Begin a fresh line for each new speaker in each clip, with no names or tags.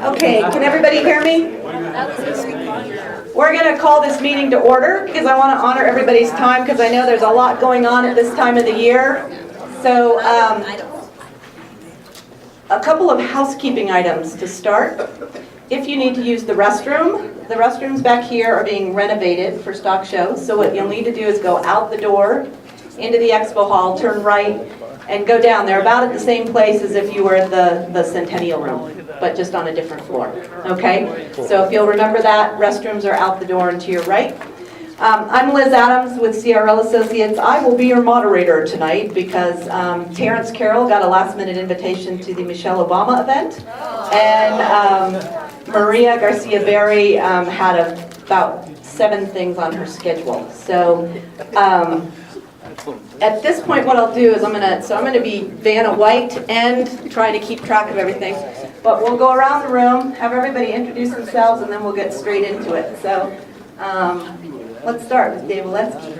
Okay, can everybody hear me? We're going to call this meeting to order because I want to honor everybody's time because I know there's a lot going on at this time of the year. So a couple of housekeeping items to start. If you need to use the restrooms back here are being renovated for stock shows. So what you'll need to do is go out the door into the expo hall, turn right, and go down. They're about at the same place as if you were in the Centennial Room, but just on a different floor. Okay? So if you'll remember that, restrooms are out the door and to your right. I'm Liz Adams with CRL Associates. I will be your moderator tonight because Terrence Carroll got a last-minute invitation to the Michelle Obama event, and Maria Garcia-Berry had about 7 things on her schedule. So at this point, what I'll do is I'm gonna be Vanna White and try to keep track of everything. But we'll go around the room, have everybody introduce themselves, and then we'll get straight into it. So let's start with Dave Valetsky.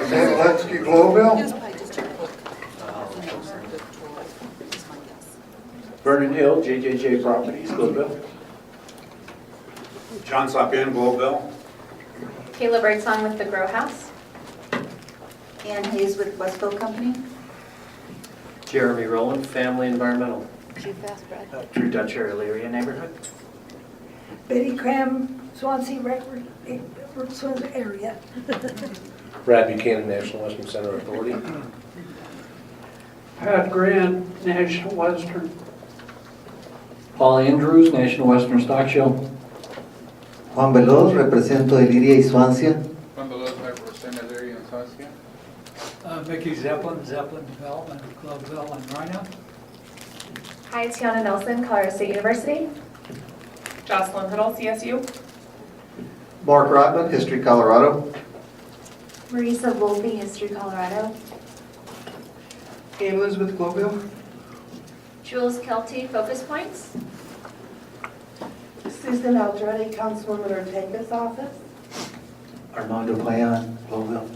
Dave Valetsky, Globeville.
Vernon Hill, JJJ Properties, Globeville.
John Sopin, Globeville.
Kayla Brightsong with the Grow House.
Ann Hayes with Westville Company.
Jeremy Rowland, Family Environmental.
Drew Dutcher, Elyria Neighborhood.
Betty Cram, Swansea area.
Brad Buchanan, National Western Center Authority.
Pat Grant, National Western.
Paul Andrews, National Western Stock Show.
Juan Veloz, represento Elyria y Swansea.
Juan Veloz, represent Elyria and Swansea.
Mickey Zeppelin, Zeppelin Development, Globeville and Rhino.
Hi, it's Tiana Nelson, Colorado State University.
Jocelyn Hiddle, CSU.
Mark Rotman, History, Colorado.
Marisa Volpe, History, Colorado.
Ann Elizabeth, Globeville.
Jules Kelty, Focus Points.
Susan Aldretti, Councilwoman Ortega's office.
Armando Payan, Globeville.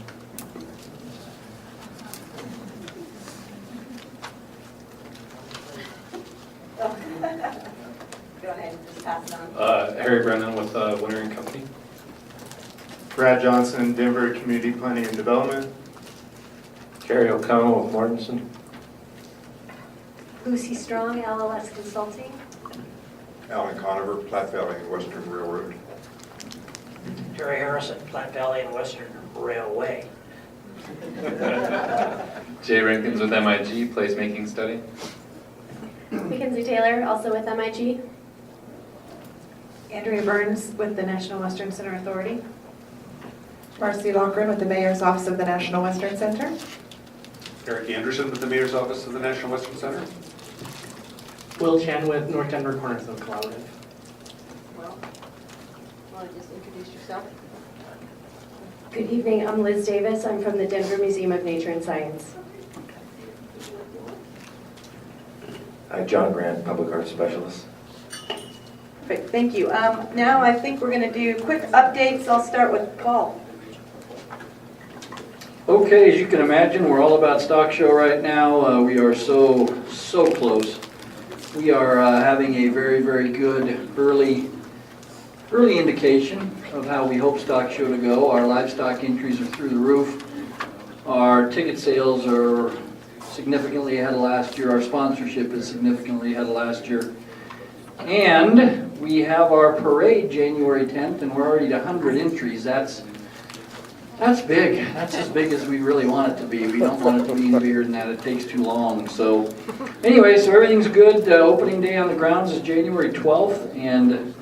Go ahead, just pass it on.
Harry Brennan with Winter & Company.
Brad Johnson, Denver Community Planning and Development.
Carrie O'Connell with Mortensen.
Lucy Strong, LLS Consulting.
Alan Conover, Platte Valley and Western Railroad.
Jerry Harrison, Platte Valley and Western Railway.
Jay Rankins with MIG, Placemaking Study.
Mackenzie Taylor, also with MIG.
Andrea Burns with the National Western Center Authority.
Marcy Lochran with the Mayor's Office of the National Western Center.
Eric Anderson with the Mayor's Office of the National Western Center.
Will Chan with North Denver Cornerstone Collaborative.
Well, want to just introduce yourself?
Good evening, I'm Liz Davis. I'm from the Denver Museum of Nature and Science.
Hi, John Grant, Public Arts Specialist.
Perfect, thank you. Now I think we're going to do quick updates. I'll start with Paul.
Okay, as you can imagine, we're all about stock show right now. We are so close. We are having a very, very good early indication of how we hope stock show to go. Our livestock entries are through the roof. Our ticket sales are significantly ahead of last year. Our sponsorship is significantly ahead of last year. And we have our parade January 10th, and we're already at 100 entries. That's big. That's as big as we really want it to be. We don't want it to be any bigger than that. It takes too long. So anyway, so everything's good. Opening day on the grounds is January 12th, and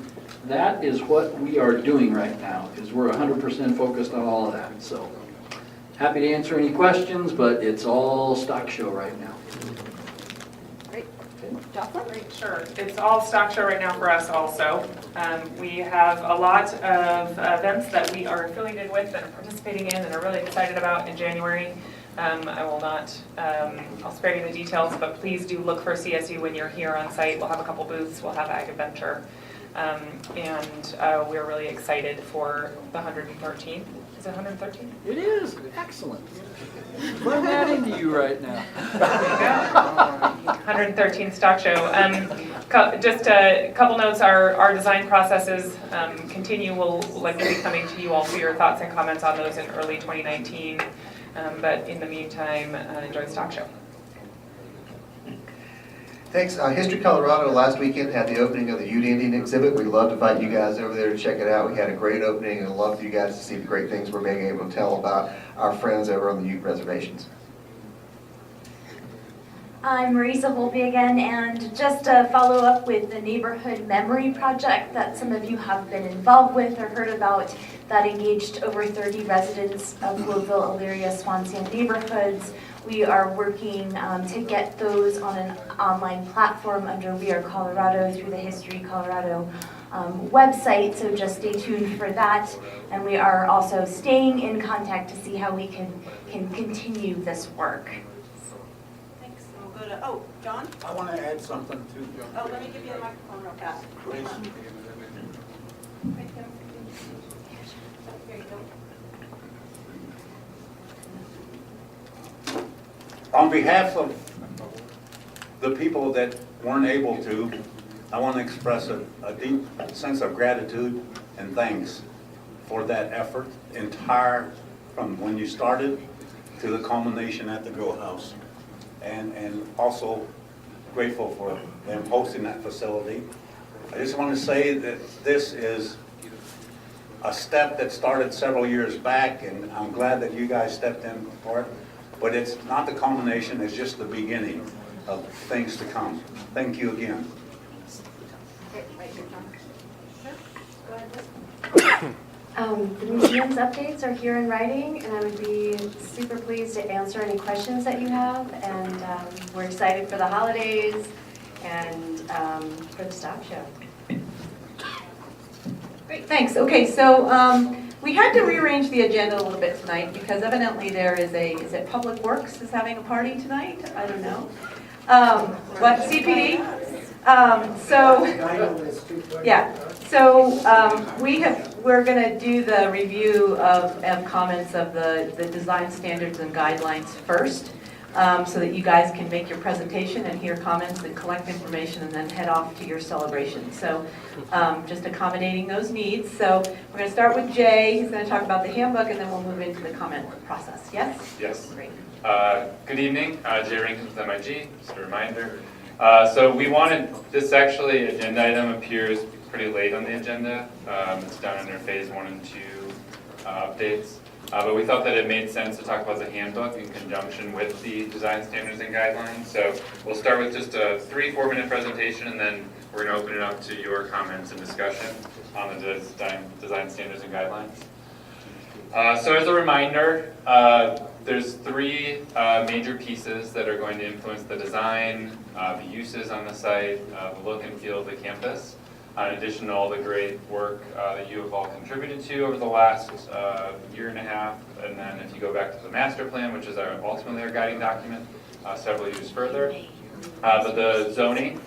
that is what we are doing right now, because we're 100% focused on all of that. So happy to answer any questions, but it's all stock show right now.
Great. Jocelyn?
Great, sure. It's all stock show right now for us also. We have a lot of events that we are affiliated with and are participating in and are really excited about in January. I will not, I'll spare you the details, but please do look for CSU when you're here on site. We'll have a couple booths. We'll have Ag Adventure. And we're really excited for the 113th. Is it 113?
It is. Excellent. Put that into you right now.
There you go. 113th Stock Show. Just a couple notes, our design processes continue. We'll likely be coming to you all for your thoughts and comments on those in early 2019. But in the meantime, enjoy the Stock Show.
Thanks. History Colorado last weekend had the opening of the Ute Indian exhibit. We'd love to invite you guys over there to check it out. We had a great opening and I'd love for you guys to see the great things we're being able to tell about our friends over on the Ute reservations.
I'm Marisa Holby again, and just to follow up with the Neighborhood Memory Project that some of you have been involved with or heard about, that engaged over 30 residents of Globeville, Elyria, Swansea neighborhoods. We are working to get those on an online platform under We Are Colorado through the History Colorado website, so just stay tuned for that. And we are also staying in contact to see how we can continue this work.
Thanks. We'll go to, oh, John?
I want to add something to John.
Oh, let me give you the microphone real fast.
Please.
There you go.
On behalf of the people that weren't able to, I want to express a deep sense of gratitude and thanks for that effort, from when you started to the culmination at the Grow House. And also grateful for them hosting that facility. I just want to say that this is a step that started several years back, and I'm glad that you guys stepped in for it. But it's not the culmination, it's just the beginning of things to come. Thank you again.
The museum's updates are here in writing, and I would be super pleased to answer any questions that you have. And we're excited for the holidays and for the Stock Show.
Great, thanks. Okay, so we had to rearrange the agenda a little bit tonight because evidently there is is it Public Works is having a party tonight? I don't know. But CPD? We're going to do the review of comments of the design standards and guidelines first, so that you guys can make your presentation and hear comments and collect information and then head off to your celebration. So just accommodating those needs. So we're going to start with Jay. He's going to talk about the handbook and then we'll move into the comment process. Yes?
Yes.
Great.
Good evening, Jay Rankins with MIG, just a reminder. So we wanted, this actually agenda item appears pretty late on the agenda. It's down under phase 1 and 2 updates. But we thought that it made sense to talk about the handbook in conjunction with the design standards and guidelines. So we'll start with just a 3-4 minute presentation and then we're going to open it up to your comments and discussion on the design standards and guidelines. So as a reminder, there's 3 major pieces that are going to influence the design, the uses on the site, the look and feel of the campus, in addition to all the great work that you have all contributed to over the last year and a half. And then if you go back to the master plan, which is ultimately our guiding document, several years further. But the zoning,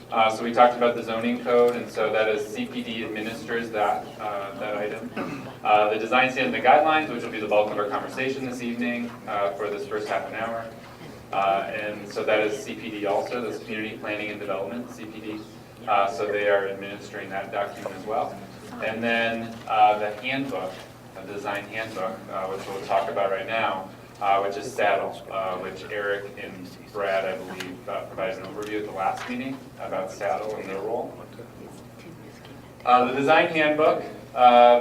so we talked about the zoning code, and so that is CPD administers that item. The design standards and guidelines, which will be the bulk of our conversation this evening for this first half an hour. And so that is CPD also, that's Community Planning and Development, CPD. So they are administering that document as well. And then the handbook, the design handbook, which we'll talk about right now, which is Saddle, which Eric and Brad, I believe, provided an overview at the last meeting about Saddle and their role. The design handbook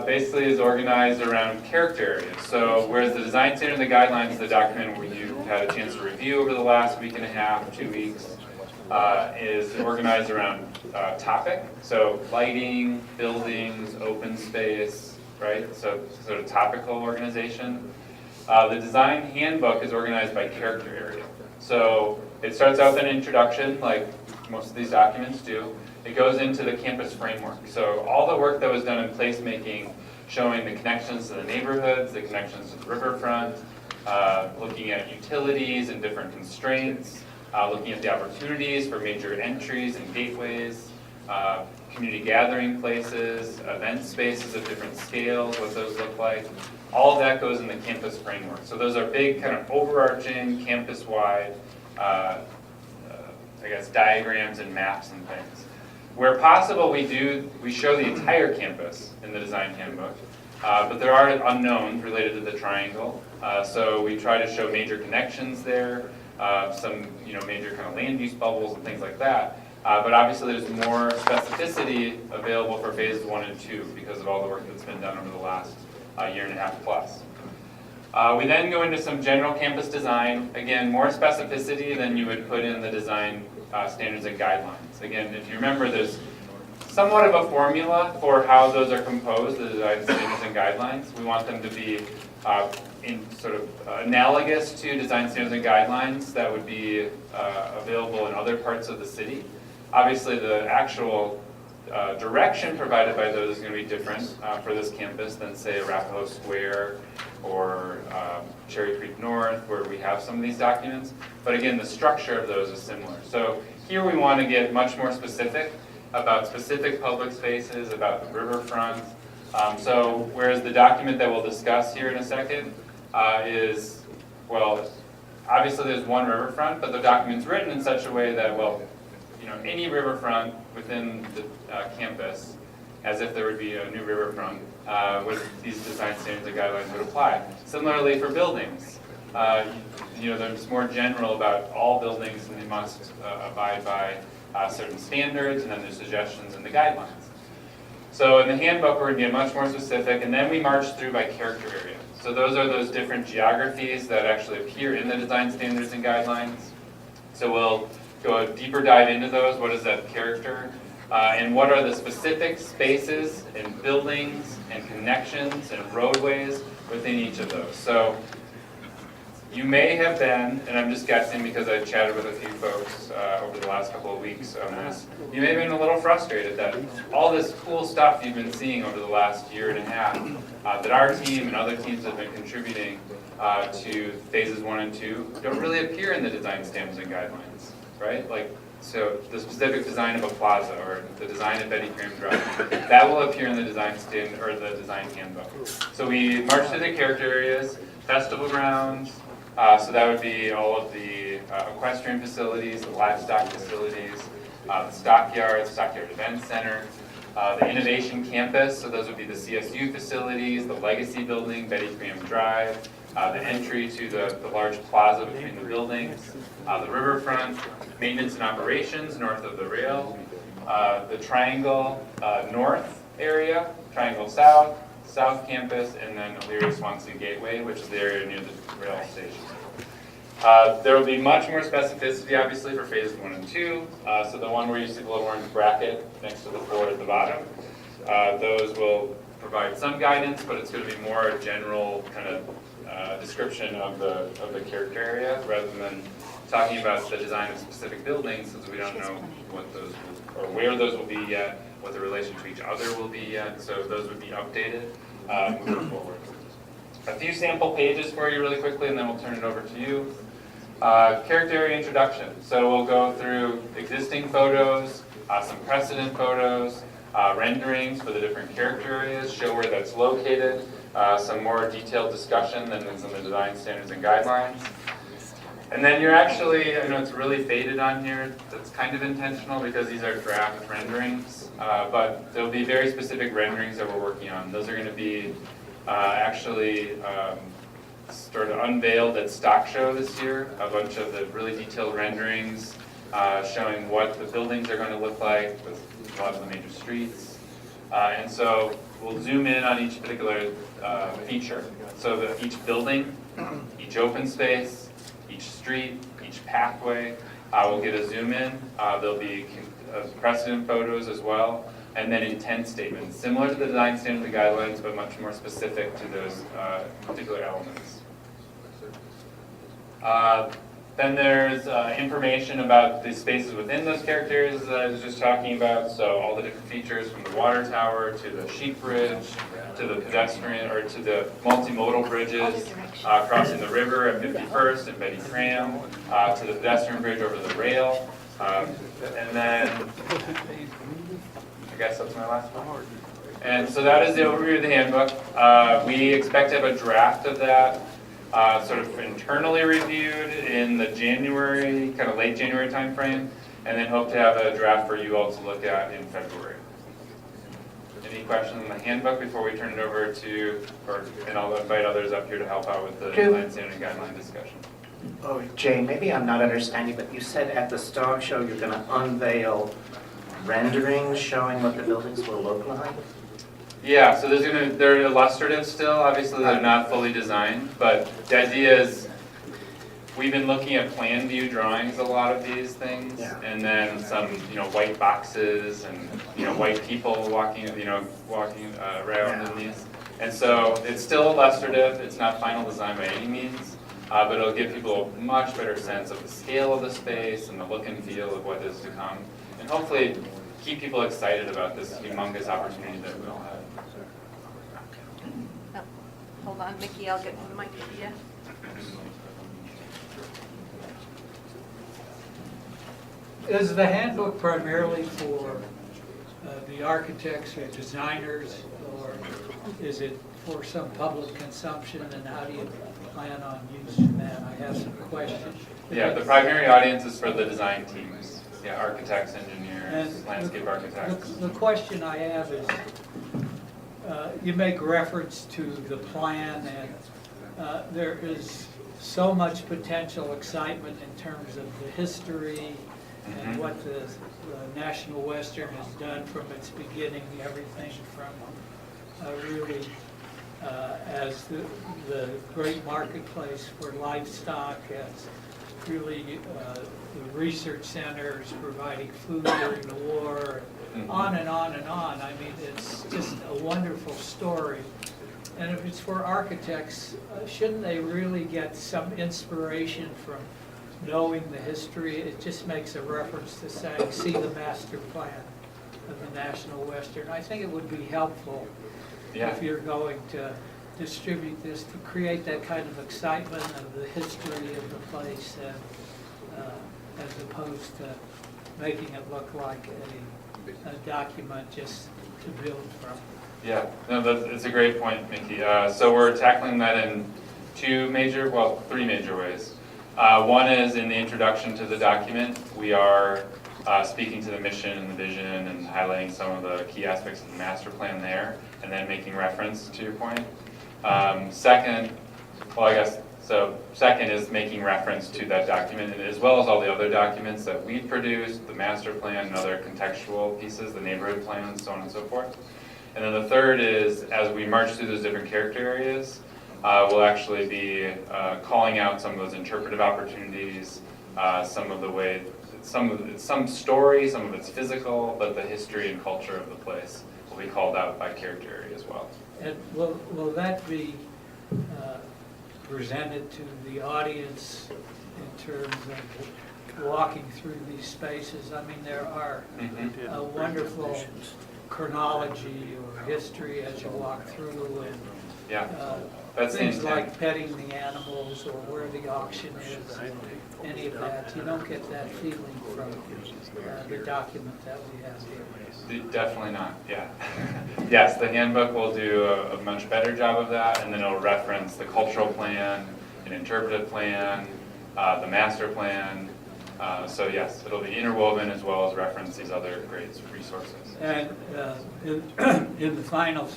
basically is organized around character areas. So whereas the design standard and the guidelines is the document where you had a chance to review over the last week and a half, 2 weeks, is organized around topic. So lighting, buildings, open space, right? So sort of topical organization. The design handbook is organized by character area. So it starts out with an introduction, like most of these documents do. It goes into the campus framework. So all the work that was done in placemaking, showing the connections to the neighborhoods, the connections to the riverfront, looking at utilities and different constraints, looking at the opportunities for major entries and gateways, community gathering places, event spaces of different scales, what those look like. All of that goes in the campus framework. So those are big kind of overarching campus-wide I guess, diagrams and maps and things. Where possible, we show the entire campus in the design handbook, but there are unknowns related to the triangle. So we try to show major connections there, some major kind of land use bubbles and things like that. But obviously there's more specificity available for phases 1 and 2 because of all the work that's been done over the last year and a half plus. We then go into some general campus design. Again, more specificity than you would put in the design standards and guidelines. Again, if you remember, there's somewhat of a formula for how those are composed, the design standards and guidelines. We want them to be in sort of analogous to design standards and guidelines that would be available in other parts of the city. Obviously, the actual direction provided by those is going to be different for this campus than, say, Arapahoe Square or Cherry Creek North, where we have some of these documents. But again, the structure of those is similar. So here we want to get much more specific about specific public spaces, about the riverfront. So whereas the document that we'll discuss here in a second is, well, obviously there's one riverfront, but the document's written in such a way that, well, any riverfront within the campus, as if there would be a new riverfront, with these design standards and guidelines would apply. Similarly for buildings, there's more general about all buildings and they must abide by certain standards, and then there's suggestions in the guidelines. So in the handbook we're going to get much more specific, and then we march through by character area. So those are those different geographies that actually appear in the design standards and guidelines. So we'll go a deeper dive into those. What is that character? And what are the specific spaces and buildings and connections and roadways within each of those? So you may have been, and I'm just guessing because I've chatted with a few folks over the last couple of weeks on this, you may have been a little frustrated that all this cool stuff you've been seeing over the last year and a half, that our team and other teams have been contributing to phases 1 and 2 don't really appear in the design standards and guidelines, right? So the specific design of a plaza or the design of Betty Graham Drive, that will appear in the design standard or the design handbook. So we march through the character areas, festival grounds, so that would be all of the equestrian facilities, the livestock facilities, the stockyard event center, the innovation campus, so those would be the CSU facilities, the legacy building, Betty Graham Drive, the entry to the large plaza between the buildings, the riverfront, maintenance and operations north of the rail, the Triangle North area, Triangle South, South Campus, and then Elyria-Swanson Gateway, which is the area near the rail station. There will be much more specificity, obviously, for phases 1 and 2. So the one where you see the little orange bracket next to the floor at the bottom, those will provide some guidance, but it's going to be more a general kind of description of the character area rather than talking about the design of specific buildings, since we don't know what those will, or where those will be yet, what the relation to each other will be yet. So those would be updated moving forward. A few sample pages for you really quickly, and then we'll turn it over to you. Character area introduction. So we'll go through existing photos, some precedent photos, renderings for the different character areas, show where that's located, some more detailed discussion than is in the design standards and guidelines. And then you're actually, I know it's really faded on here, that's kind of intentional because these are draft renderings, but there'll be very specific renderings that we're working on. Those are going to be actually sort of unveiled at Stock Show this year, a bunch of the really detailed renderings showing what the buildings are going to look like with a lot of the major streets. And so we'll zoom in on each particular feature. So that each building, each open space, each street, each pathway will get a zoom in. There'll be precedent photos as well, and then intent statements, similar to the design standards and guidelines, but much more specific to those particular elements. Then there's information about the spaces within those character areas that I was just talking about. So all the different features from the water tower to the sheep bridge to the pedestrian or to the multimodal bridges crossing the river at 51st and Betty Graham to the pedestrian bridge over the rail. And then I guess that's my last one. And so that is the overview of the handbook. We expect to have a draft of that sort of internally reviewed in the January, kind of late January timeframe. and then hope to have a draft for you all to look at in February. Any questions on the handbook before we turn it over to, and I'll invite others up here to help out with the design standard and guideline discussion.
Oh, Jay, maybe I'm not understanding, but you said at the stock show you're going to unveil renderings showing what the buildings will look like?
Yeah, so they're illustrative still, obviously they're not fully designed, but the idea is we've been looking at plan view drawings, a lot of these things, and then some, white boxes and, white people walking around in these. And so it's still illustrative, it's not final design by any means, but it'll give people a much better sense of the scale of the space and the look and feel of what is to come, and hopefully keep people excited about this humongous opportunity that we all have.
Hold on, Mickey, I'll get the mic to you.
Is the handbook primarily for the architects or designers, or is it for some public consumption, and how do you plan on using that? I have some questions.
Yeah, the primary audience is for the design teams. Yeah, architects, engineers, landscape architects.
The question I have is, you make reference to the plan, and there is so much potential excitement in terms of the history and what the National Western has done from its beginning, everything from really as the great marketplace for livestock, as really the research centers providing food during the war, on and on and on. I mean, it's just a wonderful story. And if it's for architects, shouldn't they really get some inspiration from knowing the history? It just makes a reference to saying, see the master plan of the National Western. I think it would be helpful if you're going to distribute this, to create that kind of excitement of the history of the place, and as opposed to making it look like a document just to build from.
Yeah, no, that's a great point, Mickey. So we're tackling that in three major ways. One is in the introduction to the document. We are speaking to the mission and the vision and highlighting some of the key aspects of the master plan there, and then making reference to your point. Second is making reference to that document, as well as all the other documents that we've produced, the master plan and other contextual pieces, the neighborhood plans, so on and so forth. And then the third is, as we march through those different character areas, we'll actually be calling out some of those interpretive opportunities, some of the way, some story, some of it's physical, but the history and culture of the place will be called out by character area as well.
And will that be presented to the audience in terms of walking through these spaces? I mean, there are a wonderful chronology or history as you walk through, and things like petting the animals or where the auction is, any of that. You don't get that feeling from the document that we have here.
Definitely not, yeah. Yes, the handbook will do a much better job of that, and then it'll reference the cultural plan, an interpretive plan, the master plan. So yes, it'll be interwoven as well as reference these other great resources.
And in the final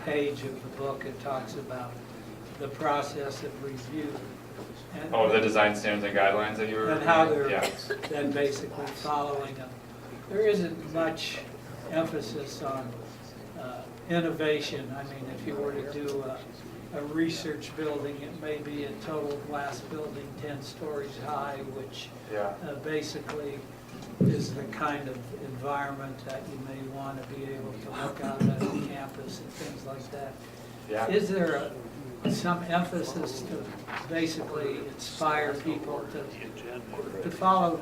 page of the book, it talks about the process of review. And
the design standards and guidelines that you were
and how they're then basically following them. There isn't much emphasis on innovation. I mean, if you were to do a research building, it may be a total glass building 10 stories high, which basically is the kind of environment that you may want to be able to look out at the campus and things like that.
Yeah.
Is there some emphasis to basically inspire people to follow,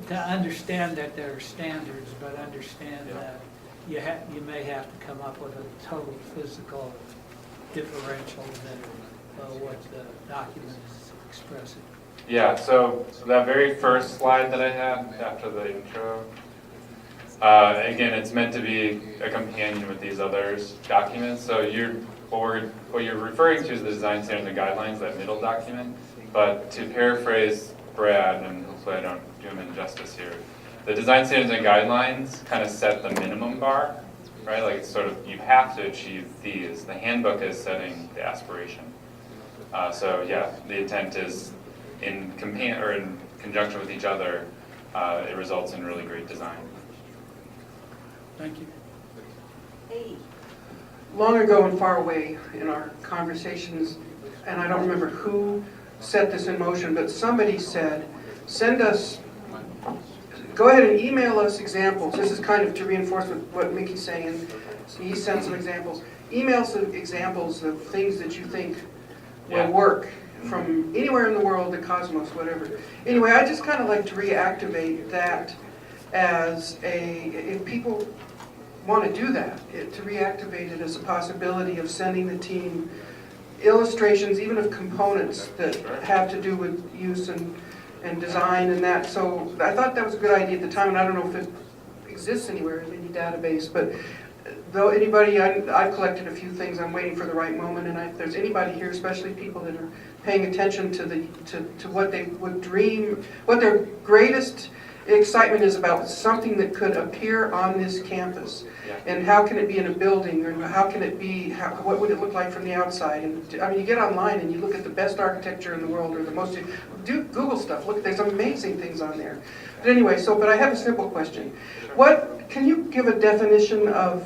to understand that there are standards, but understand that you may have to come up with a total physical differential than what the document is expressing?
Yeah, so that very first slide that I had after the intro, again, it's meant to be a companion with these other documents. So what you're referring to is the design standards and guidelines, that middle document. But to paraphrase Brad, and hopefully I don't do him injustice here, the design standards and guidelines kind of set the minimum bar, right? Like it's sort of, you have to achieve these. The handbook is setting the aspiration. So yeah, the intent is in conjunction with each other, it results in really great design.
Thank you.
Hey.
Long ago and far away in our conversations, and I don't remember who set this in motion, but somebody said, go ahead and email us examples. This is kind of to reinforce what Mickey's saying. So he sent some examples. Email some examples of things that you think will work from anywhere in the world, the cosmos, whatever. Anyway, I just kind of like to reactivate that as if people want to do that, to reactivate it as a possibility of sending the team illustrations, even of components that have to do with use and design and that. So I thought that was a good idea at the time, and I don't know if it exists anywhere in any database, but though anybody, I've collected a few things, I'm waiting for the right moment, and if there's anybody here, especially people that are paying attention to what they would dream, what their greatest excitement is about something that could appear on this campus, and how can it be in a building, or how can it be, what would it look like from the outside? And I mean, you get online and you look at the best architecture in the world, or the most, do Google stuff, look, there's amazing things on there. But anyway, but I have a simple question. Can you give a definition of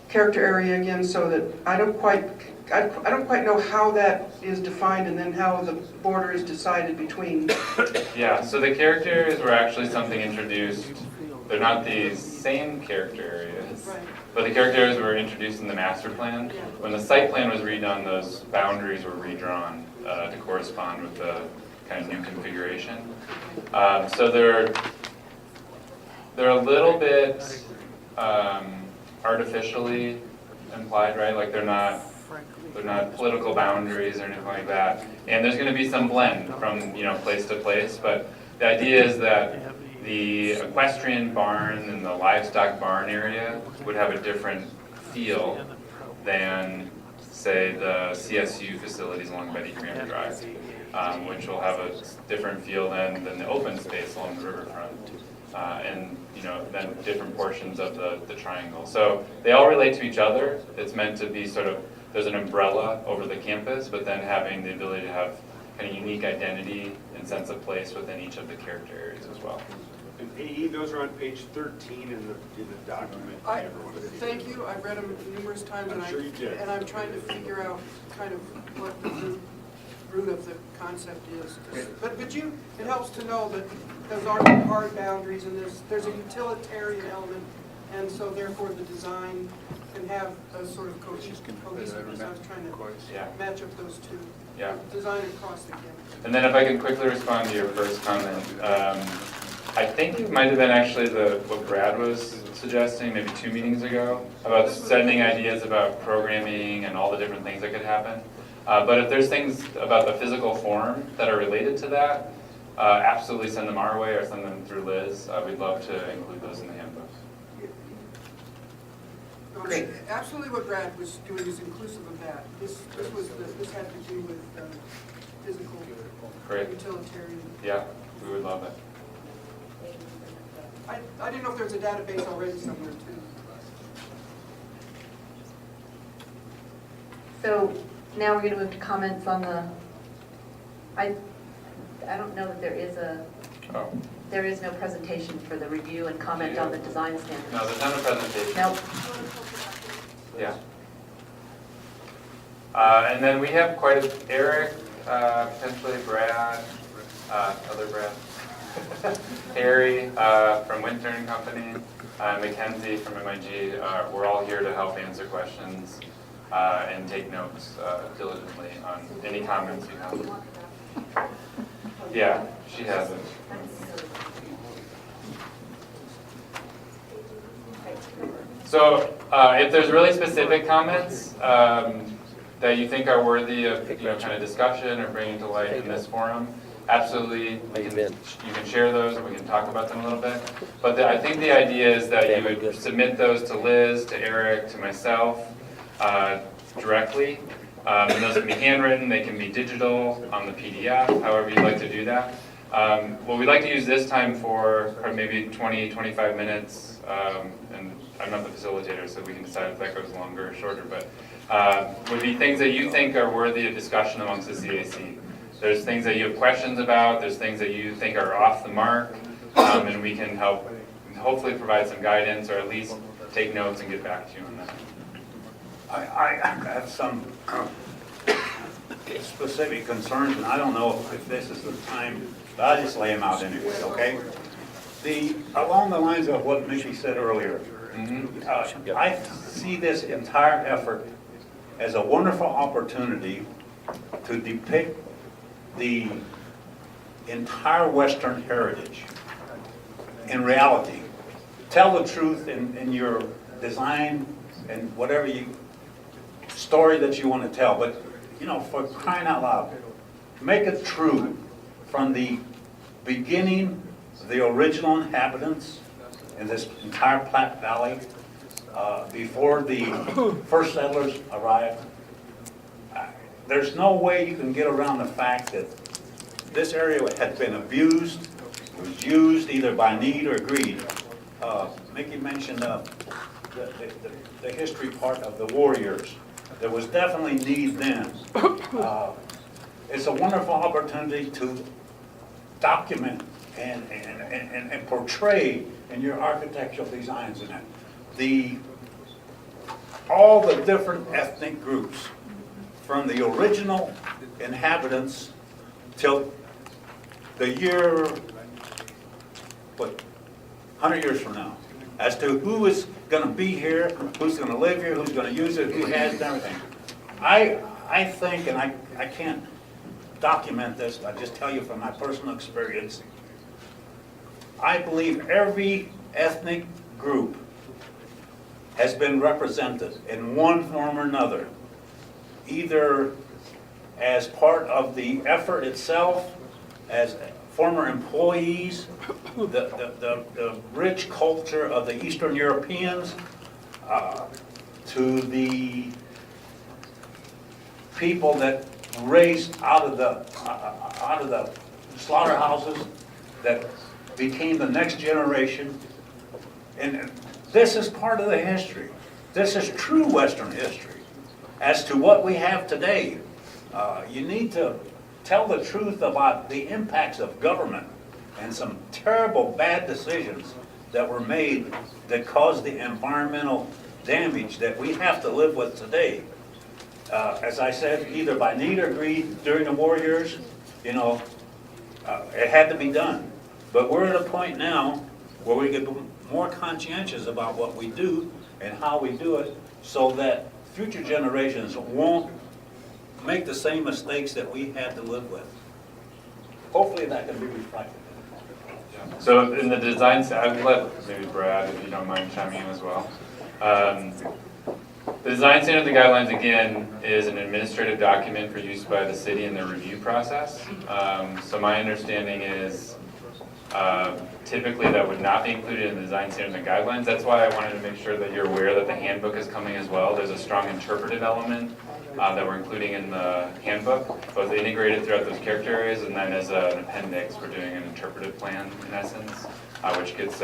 character area again, so that I don't quite know how that is defined, and then how the border is decided between.
Yeah, so the character areas were actually something introduced. They're not the same character areas, but the character areas were introduced in the master plan. When the site plan was redone, those boundaries were redrawn to correspond with the kind of new configuration. So they're a little bit artificially implied, right? Like they're not political boundaries or anything like that. And there's going to be some blend from place to place, but the idea is that the equestrian barn and the livestock barn area would have a different feel than, say, the CSU facilities along Betty Graham Drive, which will have a different feel than the open space along the riverfront. And then different portions of the triangle. So they all relate to each other. It's meant to be sort of, there's an umbrella over the campus, but then having the ability to have kind of unique identity and sense of place within each of the character areas as well.
And AE, those are on page 13 in the document.
Thank you. I've read them numerous times,
I'm sure you did.
And I'm trying to figure out kind of what the root of the concept is. But it helps to know that those aren't hard boundaries, and there's a utilitarian element, and so therefore the design can have a sort of cohesiveness. I was trying to match up those two.
Yeah.
Design across the campus.
And then if I can quickly respond to your first comment, I think it might have been actually what Brad was suggesting maybe 2 meetings ago about sending ideas about programming and all the different things that could happen. But if there's things about the physical form that are related to that, absolutely send them our way or send them through Liz. We'd love to include those in the handbook.
Great. Absolutely what Brad was doing is inclusive of that. This had to do with physical utilitarian.
Yeah, we would love it.
I didn't know if there's a database already somewhere too.
So now we're going to move to comments on the, I don't know that there is no presentation for the review and comment on the design standards.
No, there's not a presentation.
Nope.
Yeah. And then we have Eric, potentially Brad, other Brad, Harry from Winter and Company, Mackenzie from MIG. We're all here to help answer questions and take notes diligently on any comments you have. Yeah, she has it. So if there's really specific comments that you think are worthy of kind of discussion or bringing to light in this forum, absolutely, you can share those and we can talk about them a little bit. But I think the idea is that you would submit those to Liz, to Eric, to myself directly. And those can be handwritten, they can be digital on the PDF, however you'd like to do that. What we'd like to use this time for maybe 20, 25 minutes, and I'm not the facilitator, so we can decide if that goes longer or shorter, but would be things that you think are worthy of discussion amongst the CAC. There's things that you have questions about, there's things that you think are off the mark, and we can help hopefully provide some guidance or at least take notes and get back to you on that.
I have some specific concerns, and I don't know if this is the time, but I'll just lay them out anyway, okay? Along the lines of what Mickey said earlier, I see this entire effort as a wonderful opportunity to depict the entire Western heritage in reality. Tell the truth in your design and whatever story that you want to tell, but for crying out loud, make it true from the beginning, the original inhabitants in this entire Platte Valley, before the first settlers arrived. There's no way you can get around the fact that this area had been abused, was used either by need or greed. Mickey mentioned the history part of the warriors. There was definitely need then. It's a wonderful opportunity to document and portray in your architectural designs in it all the different ethnic groups, from the original inhabitants till the year, 100 years from now, as to who is going to be here, who's going to live here, who's going to use it, who has and everything. I think, and I can't document this, I just tell you from my personal experience, I believe every ethnic group has been represented in one form or another, either as part of the effort itself, as former employees, the rich culture of the Eastern Europeans, to the people that raised out of the slaughterhouses that became the next generation. And this is part of the history. This is true Western history. As to what we have today, you need to tell the truth about the impacts of government and some terrible bad decisions that were made that caused the environmental damage that we have to live with today. As I said, either by need or greed during the war years, it had to be done. But we're at a point now where we get more conscientious about what we do and how we do it, so that future generations won't make the same mistakes that we had to live with. Hopefully that can be reflected.
So in the design, I'd let maybe Brad, if you don't mind, chiming in as well. The design standards and guidelines, again, is an administrative document for use by the city in the review process. So my understanding is typically that would not be included in the design standards and guidelines. That's why I wanted to make sure that you're aware that the handbook is coming as well. There's a strong interpretive element that we're including in the handbook, both integrated throughout those character areas, and then as an appendix, we're doing an interpretive plan in essence, which gets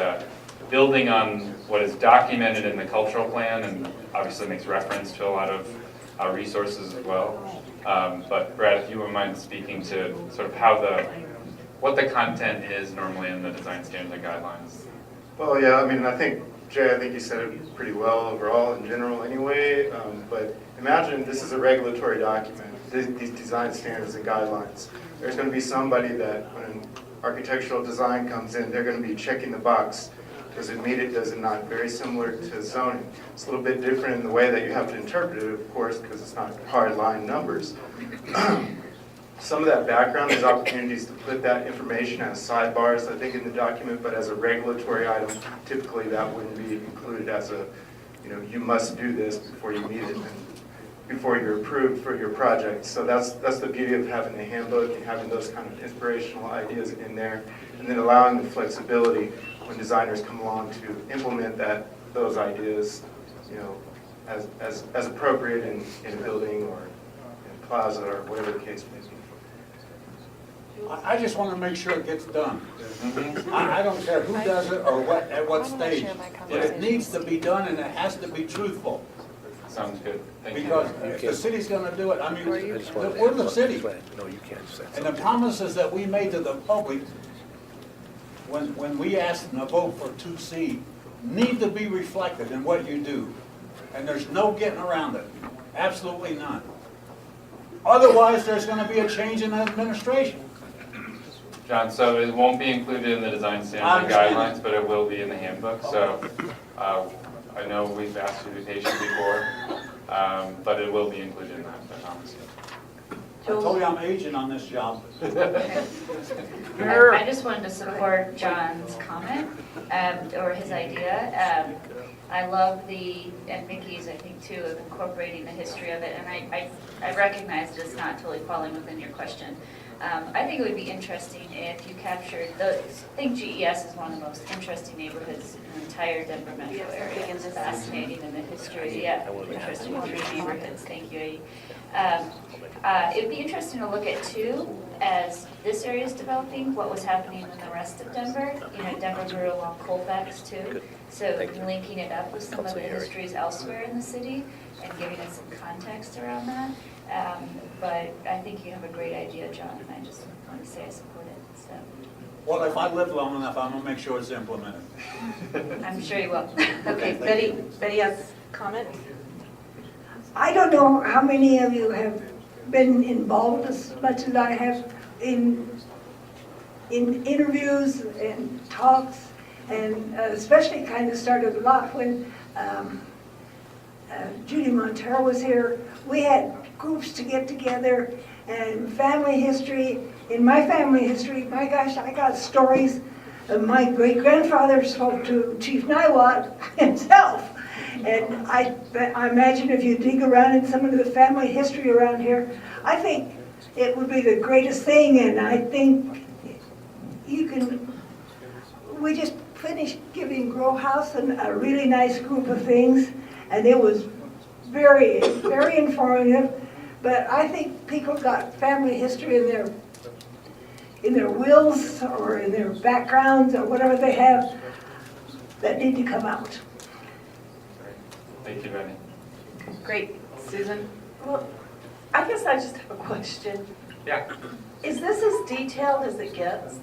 building on what is documented in the cultural plan and obviously makes reference to a lot of resources as well. But Brad, if you wouldn't mind speaking to sort of what the content is normally in the design standards and guidelines.
Well, yeah, I think, Jay, I think you said it pretty well overall in general anyway, but imagine this is a regulatory document, these design standards and guidelines. There's going to be somebody that when an architectural design comes in, they're going to be checking the box. Does it meet it, does it not? Very similar to zoning. It's a little bit different in the way that you have to interpret it, of course, because it's not hard line numbers. Some of that background, there's opportunities to put that information as sidebars, I think, in the document, but as a regulatory item, typically that wouldn't be included as a, you must do this before you meet it and before you're approved for your project. So that's the beauty of having the handbook and having those kind of inspirational ideas in there, and then allowing the flexibility when designers come along to implement those ideas, as appropriate in a building or in a plaza or whatever the case may be.
I just want to make sure it gets done. I don't care who does it or what, at what stage, but it needs to be done and it has to be truthful.
Sounds good. Thank you.
Because if the city's gonna do it, I mean, we're the city.
No, you can't say
And the promises that we made to the public, when we asked them to vote for 2C, need to be reflected in what you do. And there's no getting around it. Absolutely none. Otherwise, there's gonna be a change in administration.
John, so it won't be included in the design standards and guidelines, but it will be in the handbook. So I know we've asked you to be patient before, but it will be included in that, I promise you.
I told you I'm aging on this job.
I just wanted to support John's comment, or his idea. I love and Mickey's, I think too, of incorporating the history of it, and I recognize that it's not totally falling within your question. I think it would be interesting if you captured I think GES is one of the most interesting neighborhoods in the entire Denver metro area. It's fascinating in the history, interesting three neighborhoods, thank you, Eddie. It'd be interesting to look at too, as this area is developing, what was happening in the rest of Denver. Denver grew along Colfax too, so linking it up with some of the histories elsewhere in the city and giving it some context around that. But I think you have a great idea, John, and I just want to say I support it. So.
Well, if I live long enough, I'm gonna make sure it's implemented.
I'm sure you will.
Okay, Betty has a comment?
I don't know how many of you have been involved as much as I have in interviews and talks, and especially kind of started a lot when Judy Montero was here. We had groups to get together and family history. In my family history, my gosh, I got stories. My great-grandfather spoke to Chief Niwot himself. And I imagine if you dig around in some of the family history around here, I think it would be the greatest thing. And I think we just finished giving Grow House a really nice group of things. And it was very, very informative. But I think people got family history in their wills or in their backgrounds or whatever they have that need to come out.
Thank you, Benny.
Great. Susan? Well, I guess I just have a question.
Yeah.
Is this as detailed as it gets?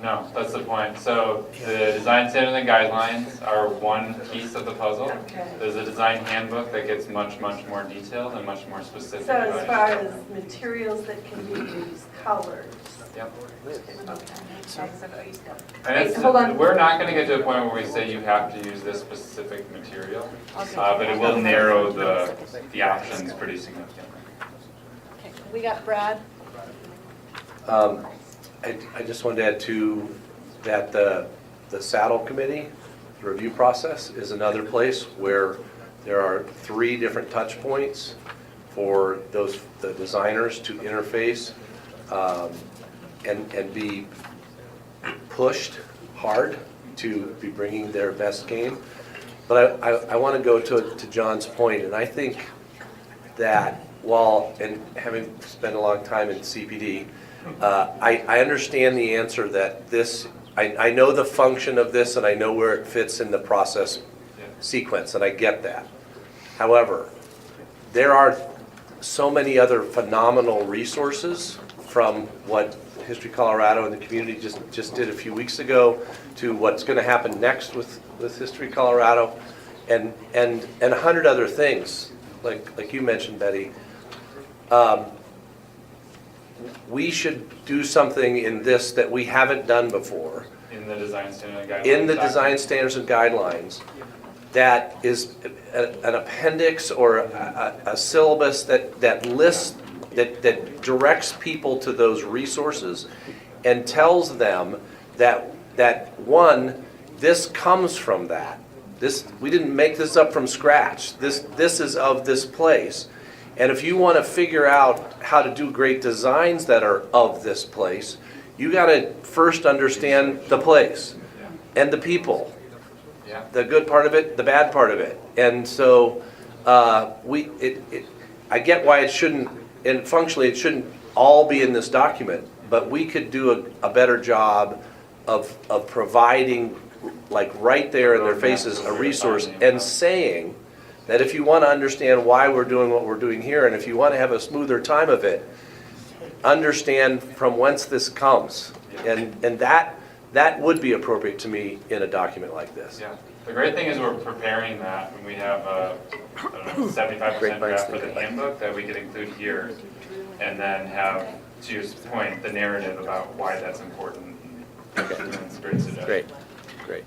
No, that's the point. So the design standards and guidelines are one piece of the puzzle.
Okay.
There's a design handbook that gets much, much more detailed and much more specific.
So as far as materials that can be used, colors?
Yep.
Wait,
And
hold on.
we're not going to get to a point where we say you have to use this specific material,
Okay.
but it will narrow the options pretty significantly.
Okay, we got Brad.
I just wanted to add to that the saddle committee, the review process, is another place where there are 3 different touch points for the designers to interface and be pushed hard to be bringing their best game. But I want to go to John's point, and I think that and having spent a long time in CPD, I understand the answer that I know the function of this and I know where it fits in the process sequence, and I get that. However, there are so many other phenomenal resources, from what History Colorado and the community just did a few weeks ago to what's going to happen next with History Colorado and 100 other things, like you mentioned, Betty. We should do something in this that we haven't done before.
In the design standards and guidelines.
In the design standards and guidelines, that is an appendix or a syllabus that lists, that directs people to those resources and tells them that one, this comes from that. We didn't make this up from scratch. This is of this place. And if you want to figure out how to do great designs that are of this place, you got to first understand the place and the people, the good part of it, the bad part of it. And so I get why it shouldn't, and functionally it shouldn't all be in this document, but we could do a better job of providing, like right there in their faces, a resource and saying that if you want to understand why we're doing what we're doing here, and if you want to have a smoother time of it, understand from whence this comes. And that would be appropriate to me in a document like this.
Yeah. The great thing is we're preparing that, and we have a 75% draft for the handbook that we could include here, and then have, to your point, the narrative about why that's important.
Okay.
That's a great suggestion.
Great.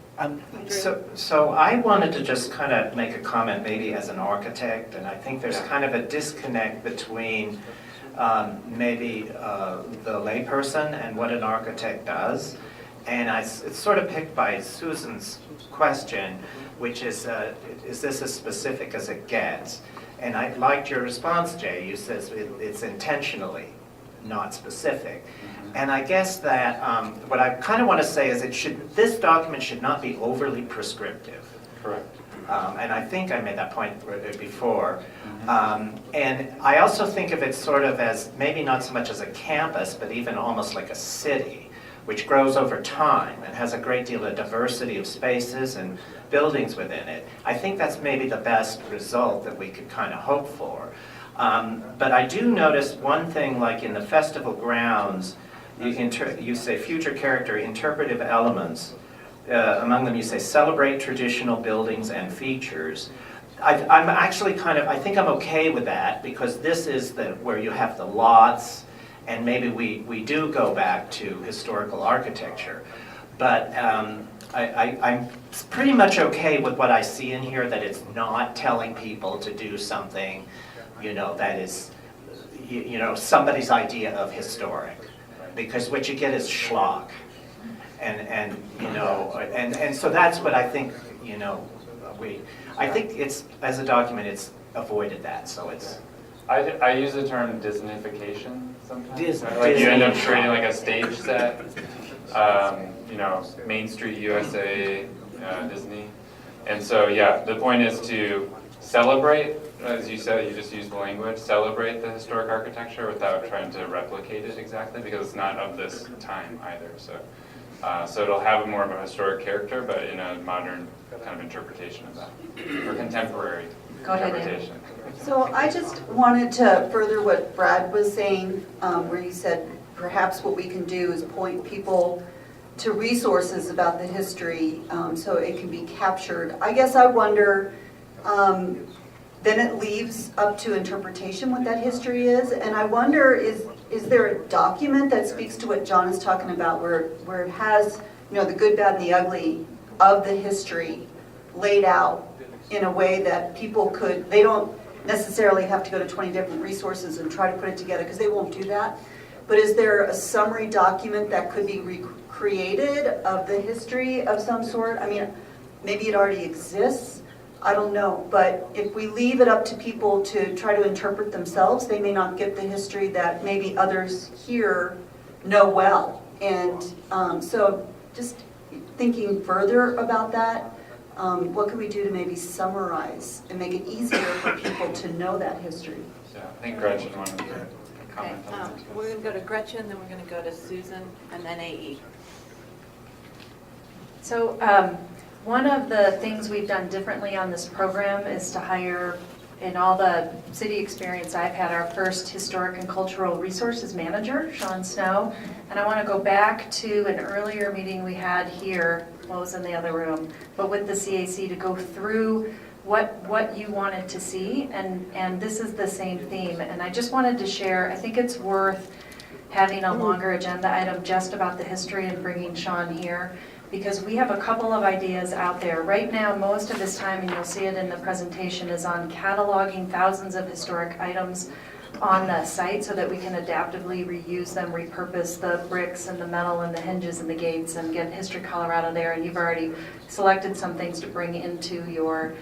So I wanted to just kind of make a comment maybe as an architect, and I think there's kind of a disconnect between maybe the layperson and what an architect does. And it's sort of picked by Susan's question, which is this as specific as it gets? And I liked your response, Jay. You said it's intentionally not specific. And I guess that what I kind of want to say is this document should not be overly prescriptive.
Correct.
And I think I made that point before. And I also think of it sort of as maybe not so much as a campus, but even almost like a city, which grows over time and has a great deal of diversity of spaces and buildings within it. I think that's maybe the best result that we could kind of hope for. But I do notice one thing, like in the festival grounds, you say future character, interpretive elements. Among them you say celebrate traditional buildings and features. I'm actually I think I'm okay with that, because this is where you have the lots, and maybe we do go back to historical architecture. But I'm pretty much okay with what I see in here, that it's not telling people to do something, that is, somebody's idea of historic. Because what you get is schlock. And so that's what I think, I think it's, as a document, it's avoided that, so it's.
I use the term Disneyfication sometimes. Like you end up creating like a stage set, Main Street USA, Disney. And so, yeah, the point is to celebrate, as you said, you just used the language, celebrate the historic architecture without trying to replicate it exactly, because it's not of this time either. So it'll have more of a historic character, but in a modern kind of interpretation of that, or contemporary interpretation.
So I just wanted to further what Brad was saying, where you said perhaps what we can do is point people to resources about the history so it can be captured. I guess I wonder, then it leaves up to interpretation what that history is, and I wonder is there a document that speaks to what John is talking about, where it has the good, bad, and the ugly of the history laid out in a way that people they don't necessarily have to go to 20 different resources and try to put it together, because they won't do that. But is there a summary document that could be recreated of the history of some sort? I mean, maybe it already exists, I don't know. But if we leave it up to people to try to interpret themselves, they may not get the history that maybe others here know well. And so just thinking further about that, what can we do to maybe summarize and make it easier for people to know that history?
Yeah, I think Gretchen wanted to comment on that.
We're going to go to Gretchen, then we're going to go to Susan, and then AE.
So one of the things we've done differently on this program is to hire, in all the city experience I've had, our first historic and cultural resources manager, Sean Snow. And I want to go back to an earlier meeting we had here, well, it was in the other room, but with the CAC, to go through what you wanted to see, and this is the same theme. And I just wanted to share, I think it's worth having a longer agenda item just about the history and bringing Sean here, because we have a couple of ideas out there. Right now, most of his time, and you'll see it in the presentation, is on cataloging thousands of historic items on the site so that we can adaptively reuse them, repurpose the bricks and the metal and the hinges and the gates, and get History Colorado there. And you've already selected some things to bring into your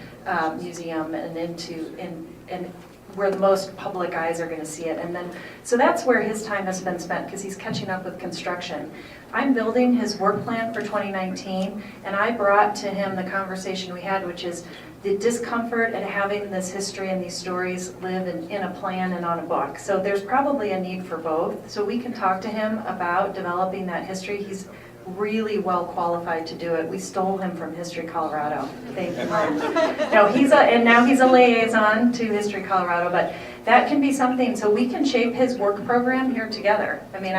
museum and where the most public eyes are going to see it. And then, so that's where his time has been spent, because he's catching up with construction. I'm building his work plan for 2019, and I brought to him the conversation we had, which is the discomfort at having this history and these stories live in a plan and on a book. So there's probably a need for both. So we can talk to him about developing that history. He's really well qualified to do it. We stole him from History Colorado. Thank you. No, and now he's a liaison to History Colorado, but that can be something, so we can shape his work program here together. I mean,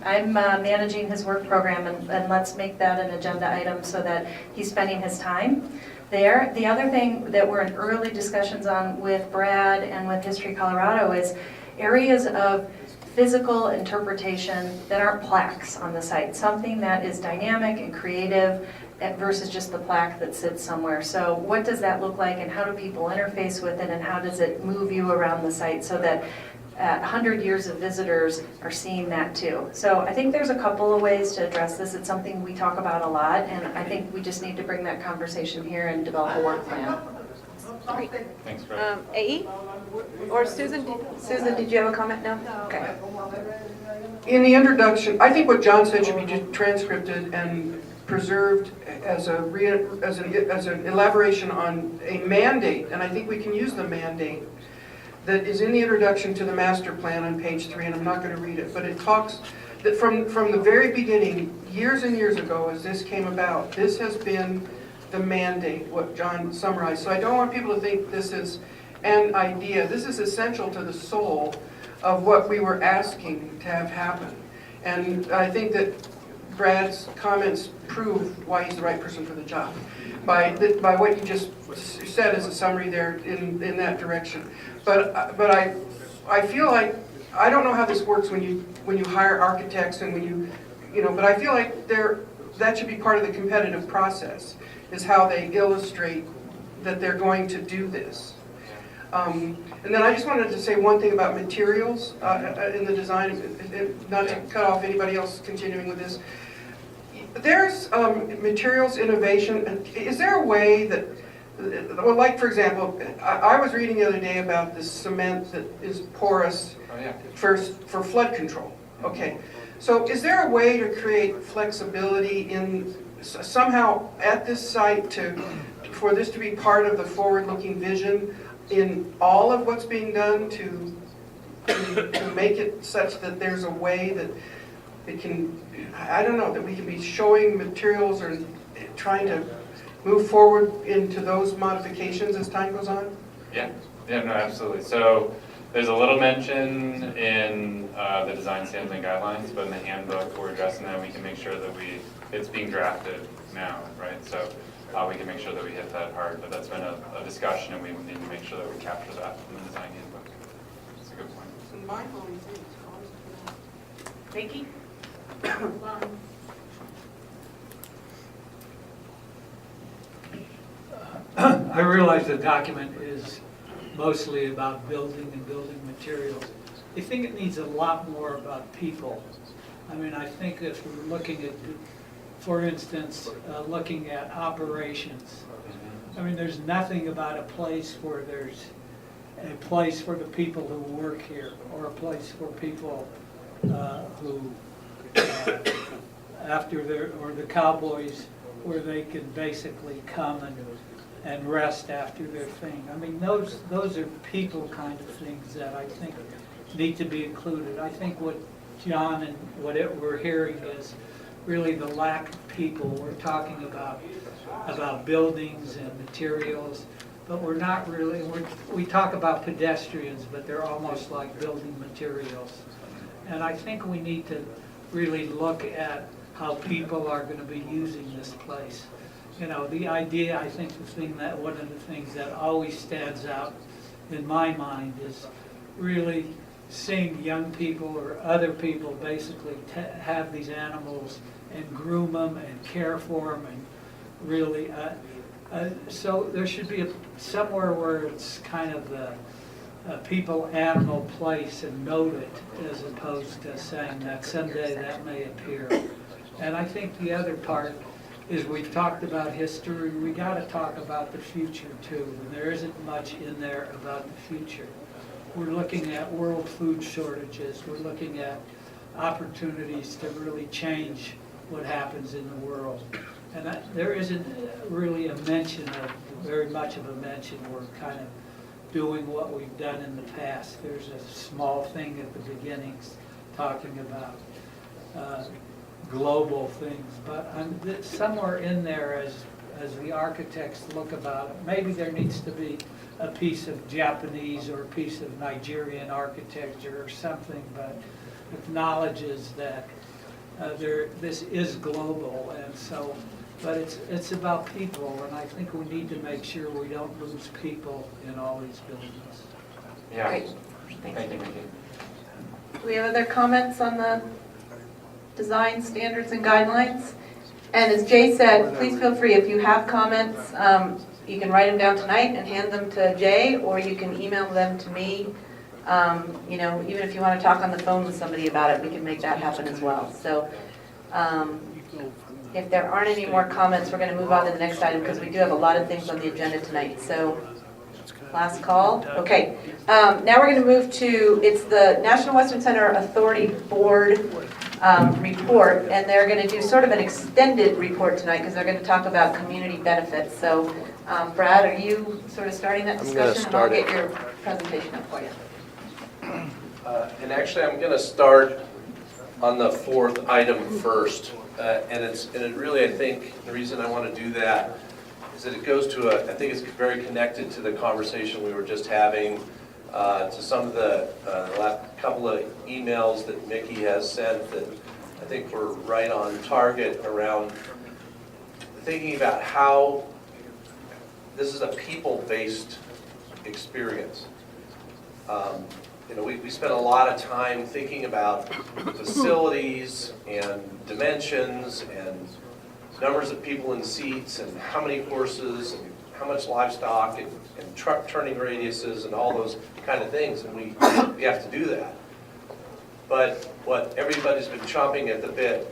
I'm managing his work program, and let's make that an agenda item so that he's spending his time there. The other thing that we're in early discussions on with Brad and with History Colorado is areas of physical interpretation that aren't plaques on the site, something that is dynamic and creative versus just the plaque that sits somewhere. So what does that look like, and how do people interface with it, and how does it move you around the site so that 100 years of visitors are seeing that too. So I think there's a couple of ways to address this. It's something we talk about a lot, and I think we just need to bring that conversation here and develop a work plan.
Great.
Thanks, Brad.
AE? Or Susan? Susan, did you have a comment? No? Okay.
In the introduction, I think what John said should be just transcripted and preserved as an elaboration on a mandate, and I think we can use the mandate that is in the introduction to the master plan on page 3, and I'm not going to read it, but it talks that from the very beginning, years and years ago, as this came about, this has been the mandate, what John summarized. So I don't want people to think this is an idea. This is essential to the soul of what we were asking to have happen. And I think that Brad's comments prove why he's the right person for the job, by what you just said as a summary there in that direction. But I feel like, I don't know how this works when you hire architects and when but I feel like that should be part of the competitive process, is how they illustrate that they're going to do this. And then I just wanted to say one thing about materials in the design, not to cut off anybody else continuing with this. There's materials innovation. Is there a way that, well, like for example, I was reading the other day about this cement that is porous for flood control. Okay, so is there a way to create flexibility in somehow at this site for this to be part of the forward-looking vision in all of what's being done to make it such that there's a way that it can, I don't know, that we can be showing materials or trying to move forward into those modifications as time goes on?
Yeah, no, absolutely. So there's a little mention in the design standards and guidelines, but in the handbook we're addressing that. We can make sure that it's being drafted now, right? So we can make sure that we hit that hard, but that's been a discussion, and we need to make sure that we capture that in the design handbook. That's a good point.
Vicki?
I realize the document is mostly about building and building materials. I think it needs a lot more about people. I mean, I think if we're looking at, for instance, looking at operations, I mean, there's nothing about a place where there's a place for the people who work here, or a place for people who, or the cowboys, where they can basically come and rest after their thing. I mean, those are people kind of things that I think need to be included. I think what John and we're hearing is really the lack of people. We're talking about buildings and materials, but we're not really, we talk about pedestrians, but they're almost like building materials. And I think we need to really look at how people are going to be using this place. You know, the idea, I think one of the things that always stands out in my mind is really seeing young people or other people basically have these animals and groom them and care for them, and really, so there should be somewhere where it's kind of the people-animal place and note it, as opposed to saying that someday that may appear. And I think the other part is we've talked about history, we got to talk about the future too, and there isn't much in there about the future. we're looking at world food shortages, we're looking at opportunities to really change what happens in the world. And there isn't really a mention of, very much of a mention, we're kind of doing what we've done in the past. There's a small thing at the beginnings talking about global things, but somewhere in there as the architects look about it, maybe there needs to be a piece of Japanese or a piece of Nigerian architecture or something, but acknowledges that this is global, and so, but it's about people, and I think we need to make sure we don't lose people in all these buildings.
Yeah.
Great.
Thank you, Mickey.
Do we have other comments on the design standards and guidelines? And as Jay said, please feel free, if you have comments, you can write them down tonight and hand them to Jay, or you can email them to me. You know, even if you want to talk on the phone with somebody about it, we can make that happen as well. So if there aren't any more comments, we're going to move on to the next item because we do have a lot of things on the agenda tonight. So last call. Okay. Now we're going to move to, it's the National Western Center Authority Board report, and they're going to do sort of an extended report tonight because they're going to talk about community benefits. So Brad, are you sort of starting that discussion? And I'll get your presentation up for you.
And actually, I'm going to start on the fourth item first. And it really, I think, the reason I want to do that is that it goes to I think it's very connected to the conversation we were just having, to some of the last couple of emails that Mickey has sent that I think we're right on target around thinking about how this is a people-based experience. You know, we spent a lot of time thinking about facilities and dimensions and numbers of people in seats and how many horses and how much livestock and truck turning radiuses and all those kind of things, and we have to do that. But what everybody's been chomping at the bit.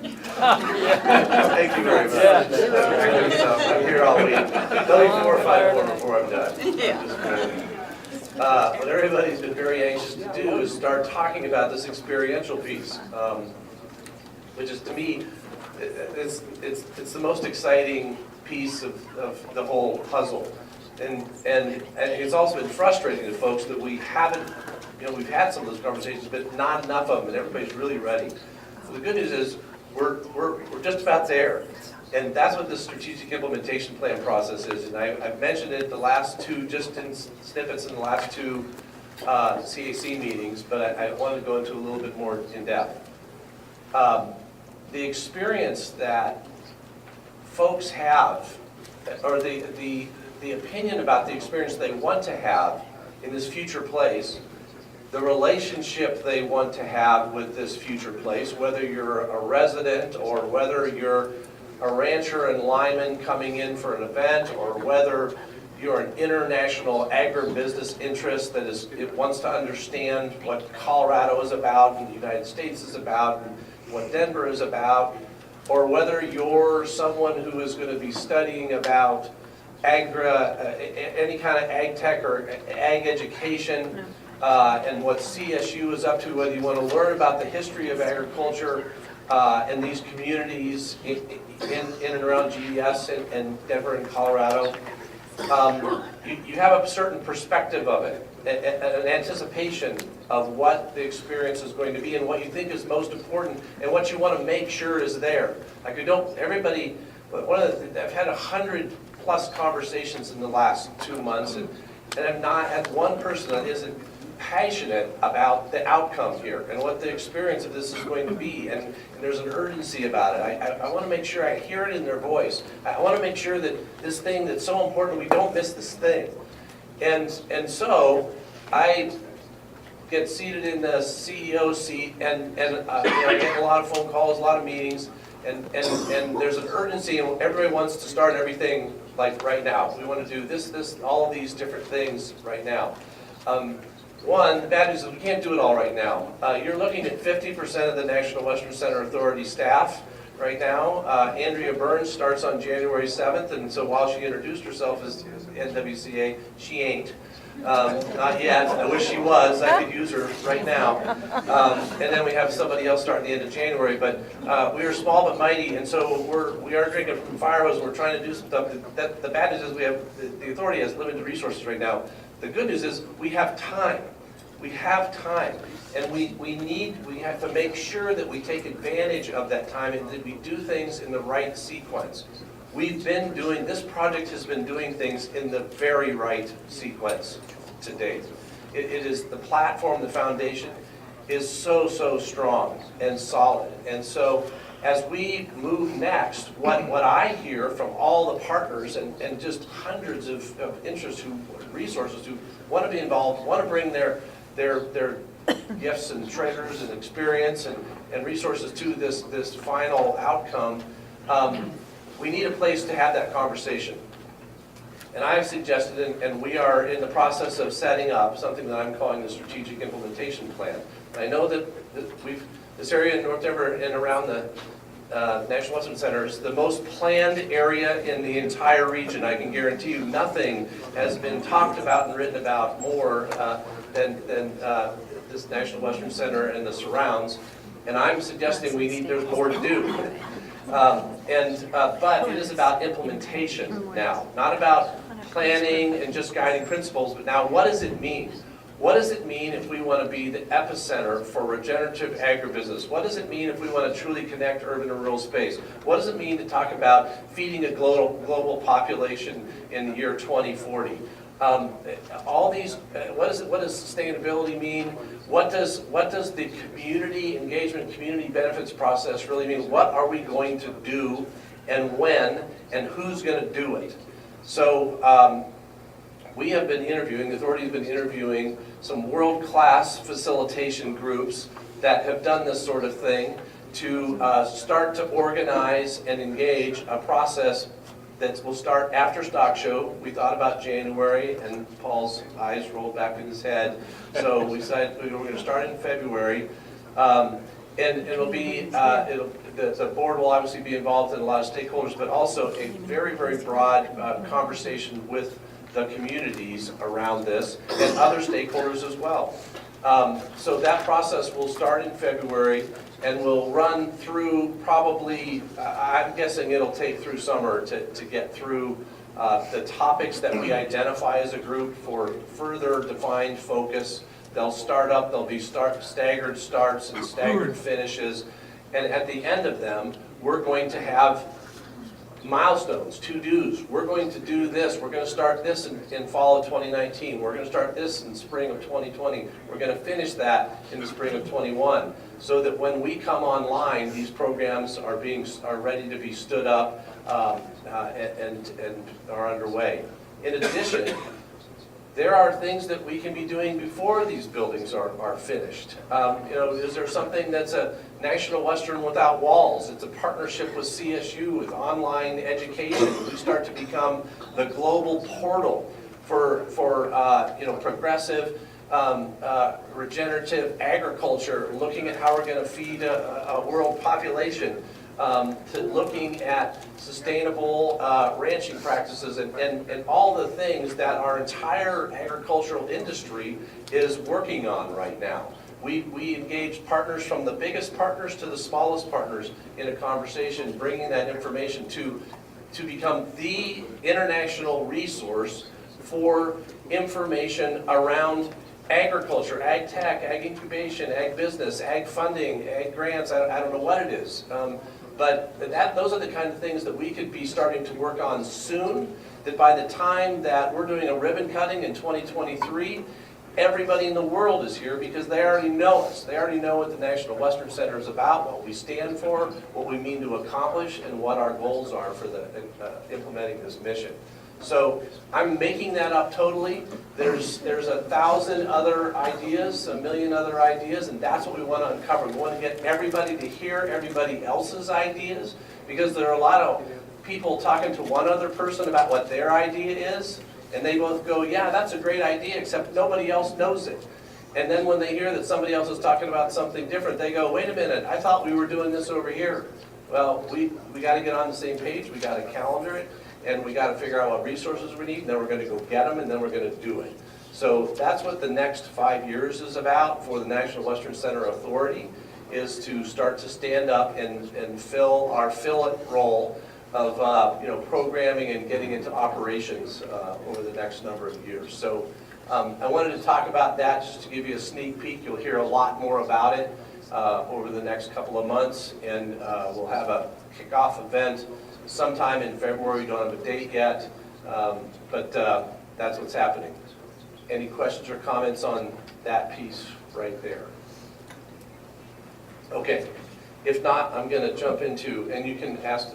Thank you very much. I'm here all week. Another 4 or 5 more before I'm done. What everybody's been very anxious to do is start talking about this experiential piece, which is, to me, it's the most exciting piece of the whole puzzle. And it's also been frustrating to folks that we haven't, you know, we've had some of those conversations, but not enough of them, and everybody's really ready. So the good news is we're just about there. And that's what the strategic implementation plan process is. And I've mentioned it the last two, just in snippets in the last two CAC meetings, but I want to go into a little bit more in depth. The experience that folks have, or the opinion about the experience they want to have in this future place, the relationship they want to have with this future place, whether you're a resident or whether you're a rancher and lineman coming in for an event, or whether you're an international agribusiness interest that it wants to understand what Colorado is about and the United States is about and what Denver is about, or whether you're someone who is going to be studying about any kind of ag tech or ag education, and what CSU is up to, whether you want to learn about the history of agriculture and these communities in and around GDS and Denver and Colorado. You have a certain perspective of it, an anticipation of what the experience is going to be and what you think is most important and what you want to make sure is there. Like I've had 100+ conversations in the last 2 months, and I've not had one person that isn't passionate about the outcome here and what the experience of this is going to be, and there's an urgency about it. I want to make sure I hear it in their voice. I want to make sure that this thing that's so important, we don't miss this thing. And so I get seated in the CEO seat, and I get a lot of phone calls, a lot of meetings, and there's an urgency, and everybody wants to start everything like right now. We want to do this, all of these different things right now. One, the bad news is we can't do it all right now. You're looking at 50% of the National Western Center Authority staff right now. Andrea Burns starts on January 7th, and so while she introduced herself as NWCA, she ain't. Not yet. I wish she was. I could use her right now. And then we have somebody else starting the end of January. But we are small but mighty, and so we are drinking from a fire hose, and we're trying to do some stuff. The bad news is the authority has limited resources right now. The good news is we have time. We have time, and we have to make sure that we take advantage of that time and that we do things in the right sequence. This project has been doing things in the very right sequence to date. It is the platform, the foundation is so strong and solid. And so as we move next, what I hear from all the partners and just hundreds of resources who want to be involved, want to bring their gifts and treasures and experience and resources to this final outcome, we need a place to have that conversation. And I have suggested, and we are in the process of setting up something that I'm calling the Strategic Implementation Plan. And I know that this area in North Denver and around the National Western Center is the most planned area in the entire region. I can guarantee you nothing has been talked about and written about more than this National Western Center and the surrounds. And I'm suggesting there's more to do. But it is about implementation now, not about planning and just guiding principles, but now what does it mean? What does it mean if we want to be the epicenter for regenerative agribusiness? What does it mean if we want to truly connect urban and rural space? What does it mean to talk about feeding a global population in the year 2040? All these, what does sustainability mean? What does the community engagement, community benefits process really mean? What are we going to do, and when, and who's going to do it? So we have been interviewing, the authority has been interviewing some world-class facilitation groups that have done this sort of thing to start to organize and engage a process that will start after Stock Show. We thought about January, and Paul's eyes rolled back in his head. So we decided we were going to start in February. And it'll be, the board will obviously be involved in a lot of stakeholders, but also a very broad conversation with the communities around this and other stakeholders as well. So that process will start in February and will run through probably, I'm guessing it'll take through summer to get through the topics that we identify as a group for further defined focus. They'll start up, there'll be staggered starts and staggered finishes. And at the end of them, we're going to have milestones, to-dos. We're going to do this. We're going to start this in fall of 2019. We're going to start this in spring of 2020. We're going to finish that in the spring of 21. So that when we come online, these programs are ready to be stood up and are underway. In addition, there are things that we can be doing before these buildings are finished. Is there something that's a National Western Without Walls? It's a partnership with CSU, with online education. We start to become the global portal for progressive, regenerative agriculture, looking at how we're going to feed a world population, to looking at sustainable ranching practices and all the things that our entire agricultural industry is working on right now. We engaged partners from the biggest partners to the smallest partners in a conversation, bringing that information to become the international resource for information around agriculture, ag tech, ag incubation, ag business, ag funding, ag grants. I don't know what it is. But those are the kind of things that we could be starting to work on soon, that by the time that we're doing a ribbon cutting in 2023, everybody in the world is here because they already know us. They already know what the National Western Center is about, what we stand for, what we mean to accomplish, and what our goals are for implementing this mission. So I'm making that up totally. There's 1,000 other ideas, 1 million other ideas, and that's what we want to uncover. We want to get everybody to hear everybody else's ideas, because there are a lot of people talking to one other person about what their idea is, and they both go, yeah, that's a great idea, except nobody else knows it. And then when they hear that somebody else is talking about something different, they go, wait a minute, I thought we were doing this over here. Well, we got to get on the same page, we got to calendar it, and we got to figure out what resources we need, and then we're going to go get them, and then we're going to do it. So that's what the next 5 years is about for the National Western Center Authority, is to start to stand up and fill our fill-it role of programming and getting into operations over the next number of years. So I wanted to talk about that just to give you a sneak peek. You'll hear a lot more about it over the next couple of months, and we'll have a kickoff event sometime in February. We don't have a date yet, but that's what's happening. Any questions or comments on that piece right there? Okay, if not, I'm going to jump into, and you can ask,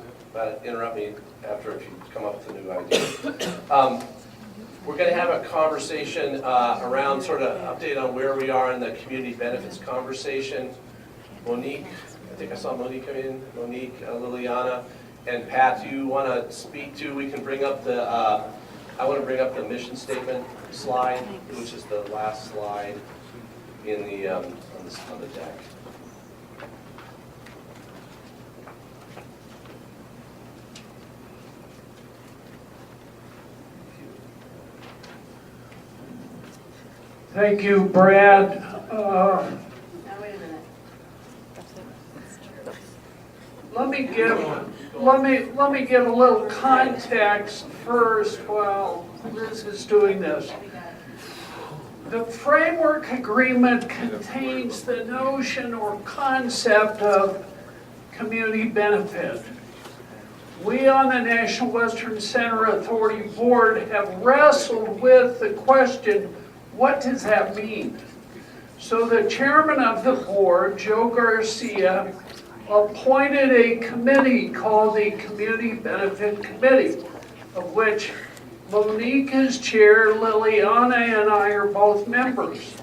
interrupt me after if you come up with a new idea. We're going to have a conversation around sort of update on where we are in the community benefits conversation. Monique, I think I saw Monique come in. Monique, Liliana, and Pat, do you want to speak to? We can bring up the. I want to bring up the mission statement slide, which is the last slide in the on the deck.
Thank you, Brad.
Now, wait a minute.
Let me give a little context first while Liz is doing this. The framework agreement contains the notion or concept of community benefit. We on the National Western Center Authority Board have wrestled with the question, what does that mean? So the chairman of the board, Joe Garcia, appointed a committee called the Community Benefit Committee, of which Monique is chair, Liliana and I are both members.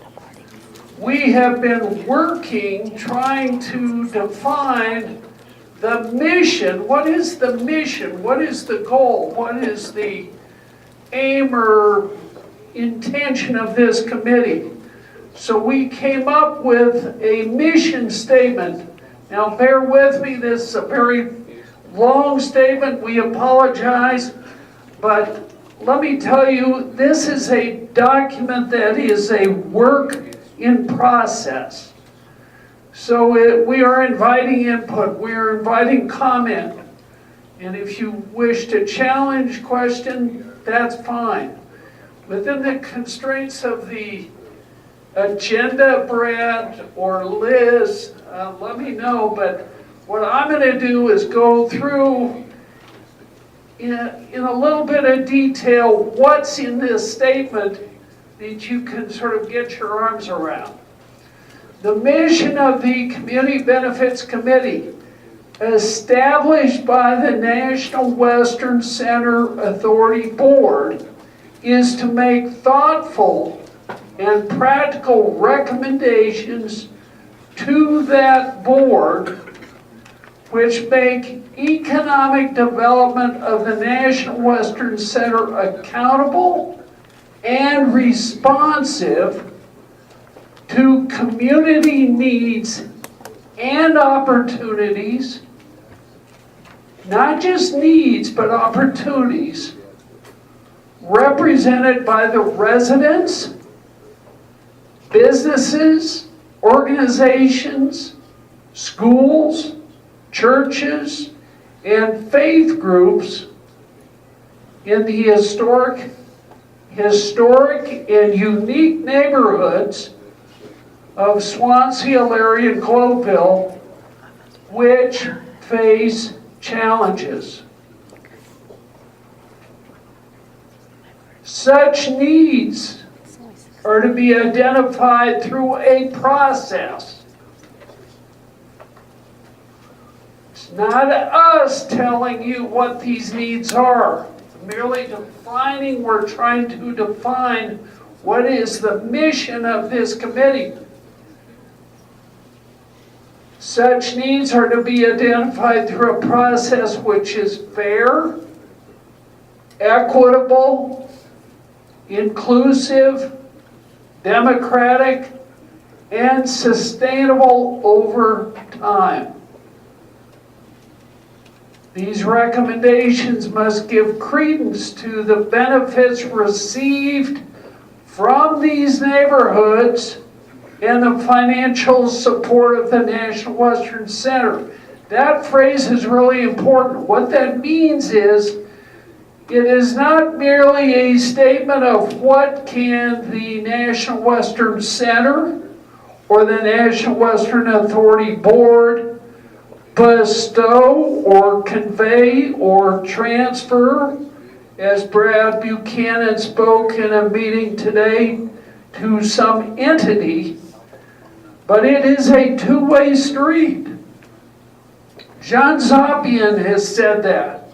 We have been working, trying to define the mission. What is the mission? What is the goal? What is the aim or intention of this committee? So we came up with a mission statement. Now bear with me, this is a very long statement, we apologize, but let me tell you, this is a document that is a work in process. So we are inviting input, we are inviting comment, and if you wish to challenge, question, that's fine. Within the constraints of the agenda, Brad or Liz, let me know, but what I'm going to do is go through in a little bit of detail what's in this statement that you can sort of get your arms around. The mission of the Community Benefits Committee, established by the National Western Center Authority Board, is to make thoughtful and practical recommendations to that board which make economic development of the National Western Center accountable and responsive to community needs and opportunities, not just needs, but opportunities, represented by the residents, businesses, organizations, schools, churches, and faith groups in the historic and unique neighborhoods of Swansea, Elyria, and Globeville, which face challenges. Such needs are to be identified through a process. It's not us telling you what these needs are. Merely defining, we're trying to define what is the mission of this committee. Such needs are to be identified through a process which is fair, equitable, inclusive, democratic, and sustainable over time. These recommendations must give credence to the benefits received from these neighborhoods and the financial support of the National Western Center. That phrase is really important. What that means is, it is not merely a statement of what can the National Western Center or the National Western Authority Board bestow or convey or transfer, as Brad Buchanan spoke in a meeting today, to some entity, but it is a two-way street. John Zopian has said that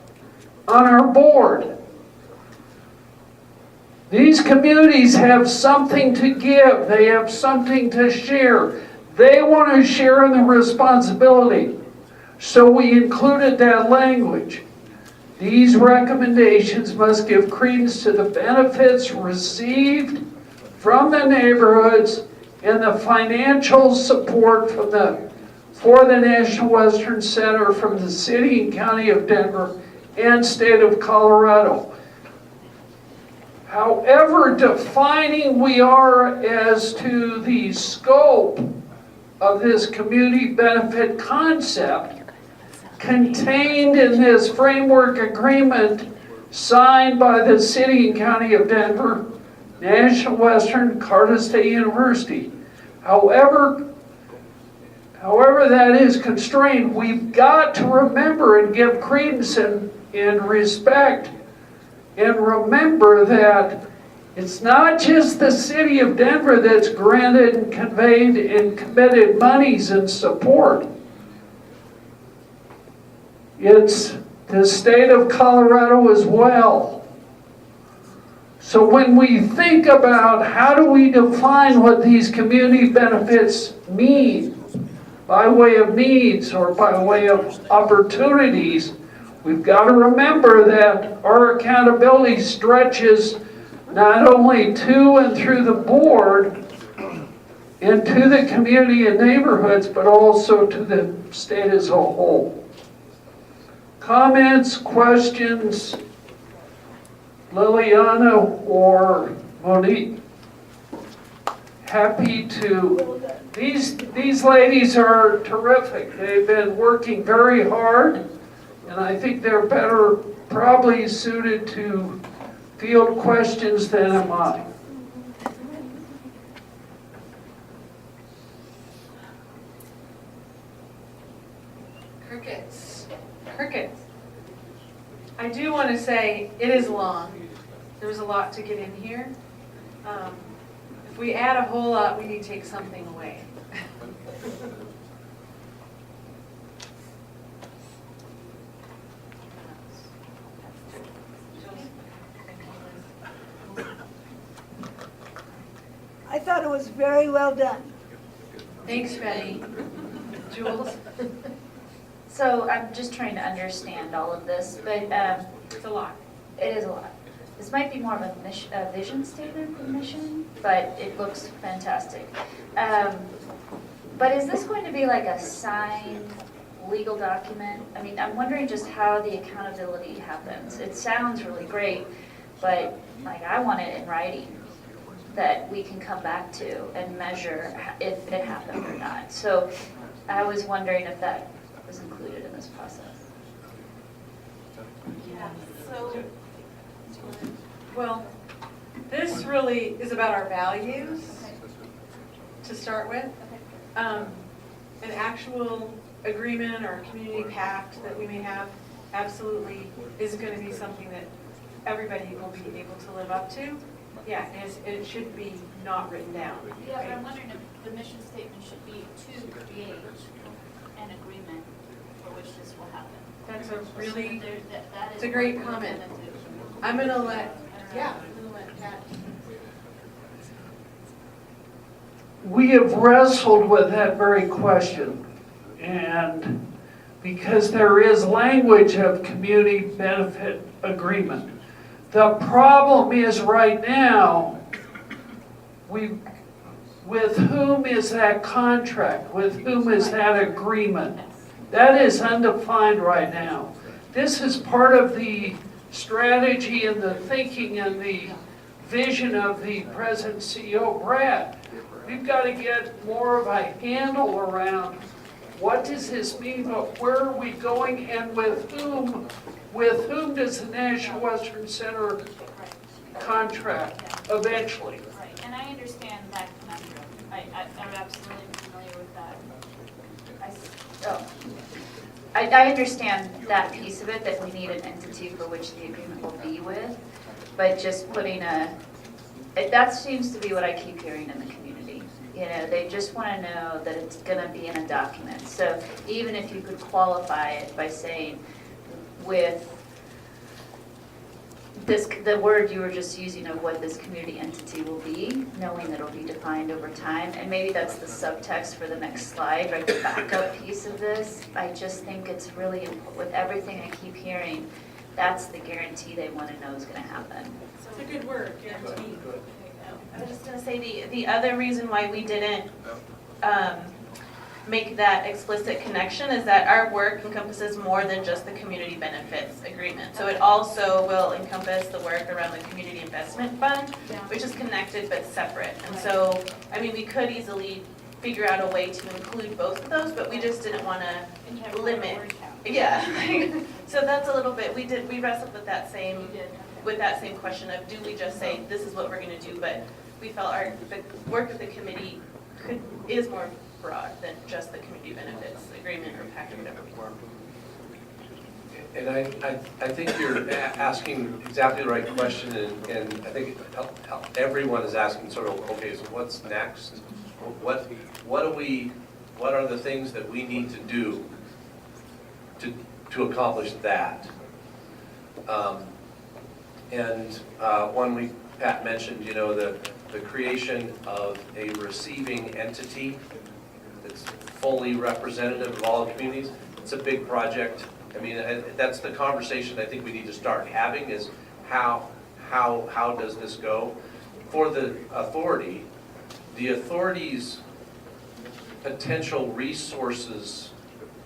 on our board. These communities have something to give. They have something to share. They want to share in the responsibility. So we included that language. These recommendations must give credence to the benefits received from the neighborhoods and the financial support for the National Western Center from the City and County of Denver and State of Colorado. However defining we are as to the scope of this community benefit concept contained in this framework agreement signed by the City and County of Denver, National Western, Colorado State University. However that is constrained, we've got to remember and give credence and respect and remember that it's not just the City of Denver that's granted and conveyed and committed monies and support. It's the State of Colorado as well. So when we think about how do we define what these community benefits mean by way of needs or by way of opportunities, we've got to remember that our accountability stretches not only to and through the board and to the community and neighborhoods, but also to the state as a whole. Comments, questions, Liliana or Monique? Happy to. These ladies are terrific. They've been working very hard, and I think they're better probably suited to field questions than am I.
Crickets. Crickets. I do want to say it is long. There's a lot to get in here. If we add a whole lot, we need to take something away.
I thought it was very well done.
Thanks, Betty. Jules?
So I'm just trying to understand all of this, but
It's a lot.
it is a lot. This might be more of a vision statement than mission, but it looks fantastic. But is this going to be like a signed legal document? I mean, I'm wondering just how the accountability happens. It sounds really great, but like I want it in writing that we can come back to and measure if it happened or not. So I was wondering if that was included in this process.
Yeah, so, well, this really is about our values to start with. An actual agreement or community pact that we may have absolutely is going to be something that everybody will be able to live up to. Yeah, it should be not written down.
Yeah, but I'm wondering if the mission statement should be to create an agreement for which this will happen.
That's a really,
That
it's
is
a great
what we're
comment.
gonna do.
I'm going to let Pat.
We have wrestled with that very question, and because there is language of community benefit agreement. The problem is right now, with whom is that contract? With whom is that agreement? That is undefined right now. this is part of the strategy and the thinking and the vision of the present CEO, Brad. We've got to get more of a handle around what does this mean, but where are we going and with whom? With whom does the National Western Center contract eventually?
Right, and I understand that conundrum. I'm absolutely familiar with that. I understand that piece of it, that we need an entity for which the agreement will be with, but just putting that seems to be what I keep hearing in the community. You know, they just want to know that it's going to be in a document. So even if you could qualify it by saying with this, the word you were just using of what this community entity will be, knowing that it'll be defined over time, and maybe that's the subtext for the next slide, right, the backup piece of this. I just think it's really important, with everything I keep hearing, that's the guarantee they want to know is going to happen.
It's a good word, guarantee. I was just going to say the other reason why we didn't make that explicit connection is that our work encompasses more than just the community benefits agreement. So it also will encompass the work around the community investment fund, which is connected but separate. And so, I mean, we could easily figure out a way to include both of those, but we just didn't want to limit. Yeah. So that's a little bit, we wrestled with that same question of, do we just say this is what we're going to do, but we felt the work of the committee is more broad than just the community benefits agreement or package, whatever we want.
And I think you're asking exactly the right question, and I think everyone is asking sort of, okay, so what's next? What are the things that we need to do to accomplish that? Pat mentioned, you know, the creation of a receiving entity that's fully representative of all the communities. It's a big project. I mean, that's the conversation I think we need to start having is how does this go? For the authority's potential resources,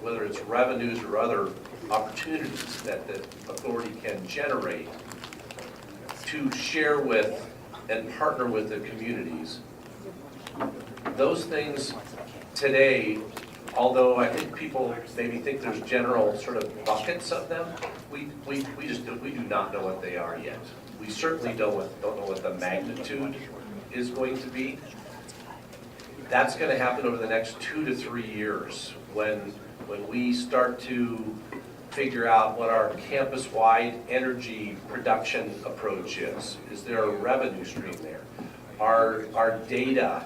whether it's revenues or other opportunities that the authority can generate to share with and partner with the communities. Those things today, although I think people maybe think there's general sort of buckets of them, we do not know what they are yet. We certainly don't know what the magnitude is going to be. That's going to happen over the next 2 to 3 years when we start to figure out what our campus-wide energy production approach is. Is there a revenue stream there? Our data,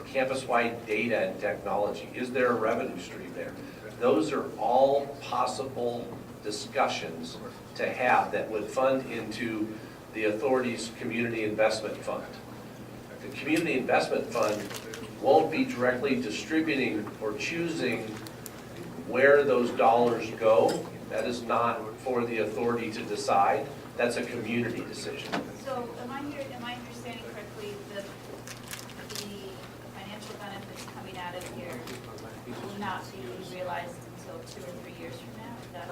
campus-wide data and technology, is there a revenue stream there? Those are all possible discussions to have that would fund into the authority's community investment fund. The community investment fund won't be directly distributing or choosing where those dollars go. That is not for the authority to decide. That's a community decision.
So am I understanding correctly that the financial benefits coming out of here will not be realized until 2 or 3 years from now? Is that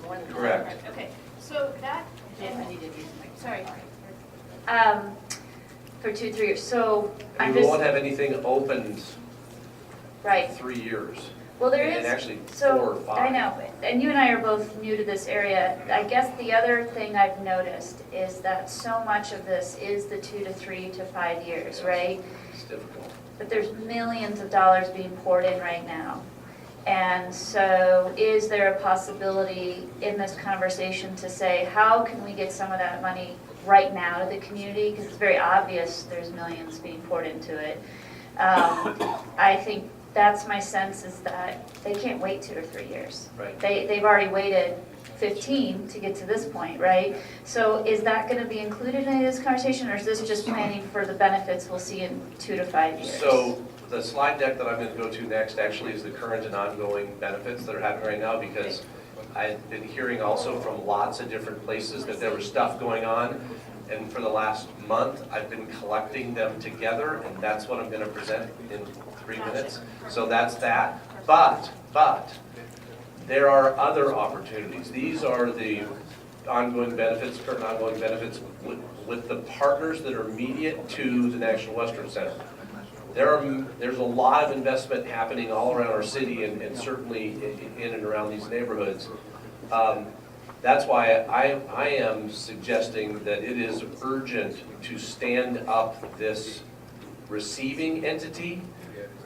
more than
correct?
Okay, so that, sorry.
For 2, 3 years, so I'm
We
just.
won't have anything opened
Right.
3 years.
Well, there
And
is,
actually
so,
4 or 5.
I know, and you and I are both new to this area. I guess the other thing I've noticed is that so much of this is the 2 to 3 to 5 years, right?
It's difficult.
But there's millions of dollars being poured in right now. And so is there a possibility in this conversation to say, how can we get some of that money right now to the community? Because it's very obvious there's millions being poured into it. I think that's my sense, is that they can't wait 2 or 3 years.
Right.
They've already waited 15 to get to this point, right? So is that going to be included in this conversation, or is this just planning for the benefits we'll see in 2 to 5 years?
So the slide deck that I'm going to go to next actually is the current and ongoing benefits that are happening right now, because I've been hearing also from lots of different places that there was stuff going on. And for the last month, I've been collecting them together, and that's what I'm going to present in 3 minutes. So that's that. But there are other opportunities. These are the ongoing benefits, current ongoing benefits with the partners that are immediate to the National Western Center. There's a lot of investment happening all around our city and certainly in and around these neighborhoods. That's why I am suggesting that it is urgent to stand up this receiving entity,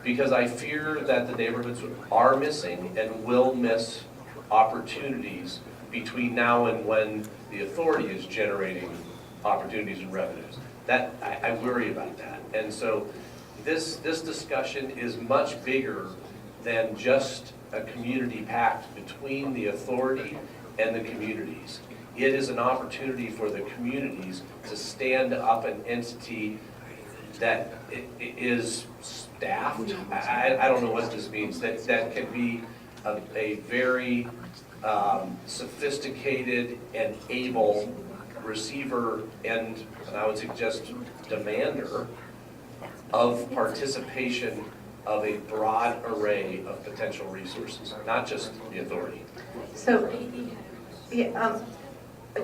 because I fear that the neighborhoods are missing and will miss opportunities between now and when the authority is generating opportunities and revenues. That I worry about that. And so this discussion is much bigger than just a community pact between the authority and the communities. It is an opportunity for the communities to stand up an entity that is staffed. I don't know what this means. That can be a very sophisticated and able receiver and I would suggest demander of participation of a broad array of potential resources, not just the authority.
So, yeah,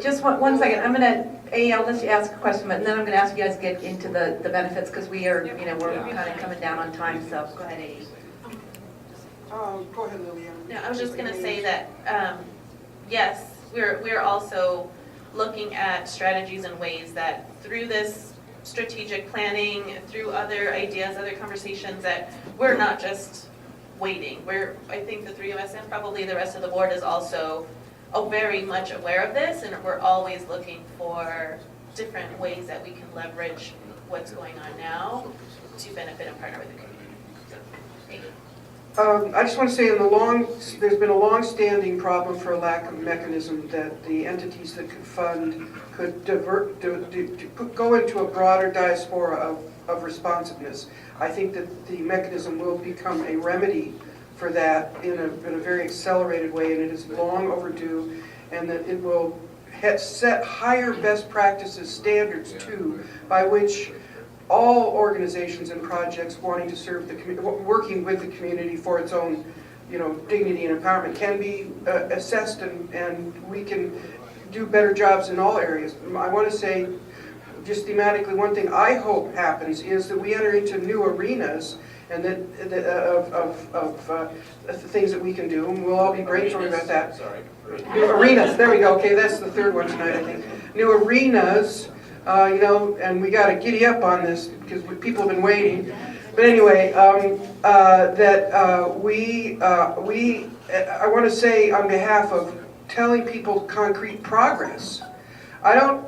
just one second. I'm gonna, I'll let you ask a question, but then I'm gonna ask you guys to get into the benefits because we are, we're kind of coming down on time. So go ahead, A.
Go ahead, Lillian.
No, I was just gonna say that, yes, we're also looking at strategies and ways that through this strategic planning, through other ideas, other conversations, that we're not just waiting. I think the three of us and probably the rest of the board is also very much aware of this, and we're always looking for different ways that we can leverage what's going on now to benefit and partner with the community.
I just want to say there's been a long-standing problem for a lack of mechanism that the entities that could fund could go into a broader diaspora of responsiveness. I think that the mechanism will become a remedy for that in a very accelerated way, and it is long overdue, and that it will set higher best practices standards too, by which all organizations and projects wanting to serve the community, working with the community for its own, dignity and empowerment can be assessed, and we can do better jobs in all areas. I want to say, just thematically, one thing I hope happens is that we enter into new arenas and of things that we can do, and we'll all be brainstorming about that.
Sorry.
New arenas, there we go. Okay, that's the third one tonight, I think. New arenas. And we got to giddy up on this because people have been waiting. But anyway, I want to say on behalf of telling people concrete progress. I know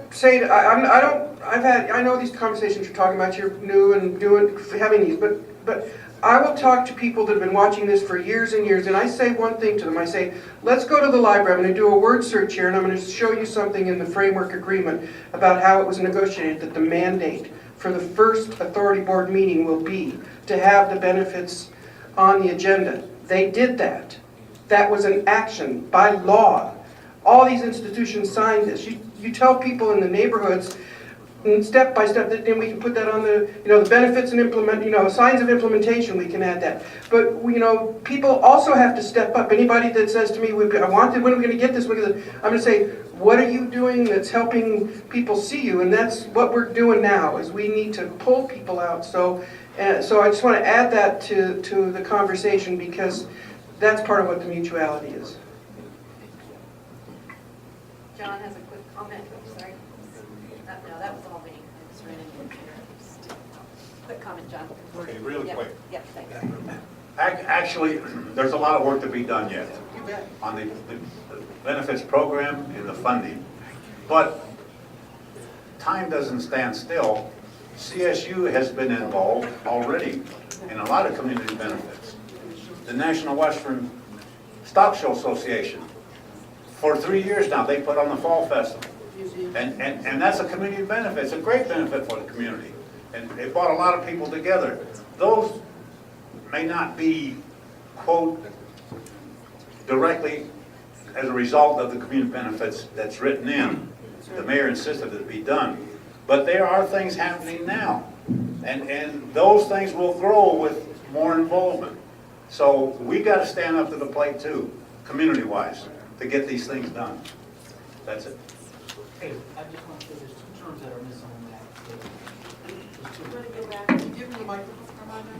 these conversations you're talking about. You're new and having these, but I will talk to people that have been watching this for years and years, and I say one thing to them. I say, let's go to the library. I'm going to do a word search here, and I'm going to show you something in the framework agreement about how it was negotiated, that the mandate for the first authority board meeting will be to have the benefits on the agenda. They did that. That was an action by law. All these institutions signed this. You tell people in the neighborhoods, step by step, then we can put that on the, the benefits and signs of implementation, we can add that. But, people also have to step up. Anybody that says to me, when are we going to get this? I'm going to say, what are you doing that's helping people see you? And that's what we're doing now, is we need to pull people out. So I just want to add that to the conversation, because that's part of what the mutuality is.
John has a quick comment. Sorry. No, that was all me. Quick comment, John.
Okay, really quick.
Yeah, thanks.
Actually, there's a lot of work to be done yet on the benefits program and the funding. But time doesn't stand still. CSU has been involved already in a lot of community benefits. The National Western Stock Show Association, for 3 years now, they put on the Fall Festival. And that's a community benefit. It's a great benefit for the community. And it brought a lot of people together. Those may not be, quote, directly as a result of the community benefits that's written in. The mayor insisted that it be done. But there are things happening now. And those things will grow with more involvement. So we got to stand up to the plate too. community-wise, to get these things done. That's it.
Hey, I just want to say there's 2 terms that are missing on that. Can you give me the microphone, Armando?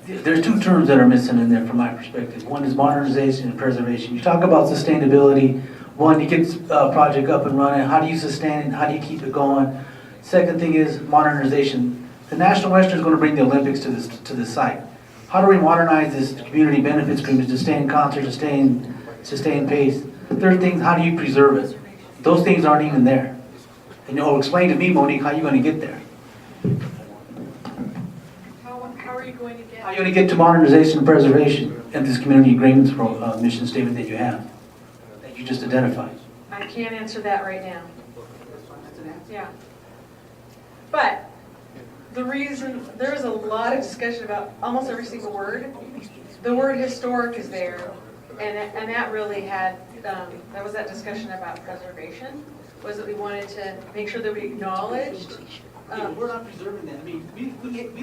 There's 2 terms that are missing in there from my perspective. One is modernization and preservation. You talk about sustainability. One, you get a project up and running. How do you sustain it? How do you keep it going? Second thing is modernization. The National Western is going to bring the Olympics to this site. How do we modernize this community benefits agreement to stay in concert, sustain pace? The third thing, how do you preserve it? Those things aren't even there. And you'll explain to me, Monique, how you're going to get there.
How are you going to get?
How are you going to get to modernization and preservation and this community agreements mission statement that you have, that you just identified?
I can't answer that right now. Yeah. But the reason, there's a lot of discussion about almost every single word. The word historic is there, and that really had, that was that discussion about preservation, was that we wanted to make sure that we acknowledged.
We're not preserving that. I mean, we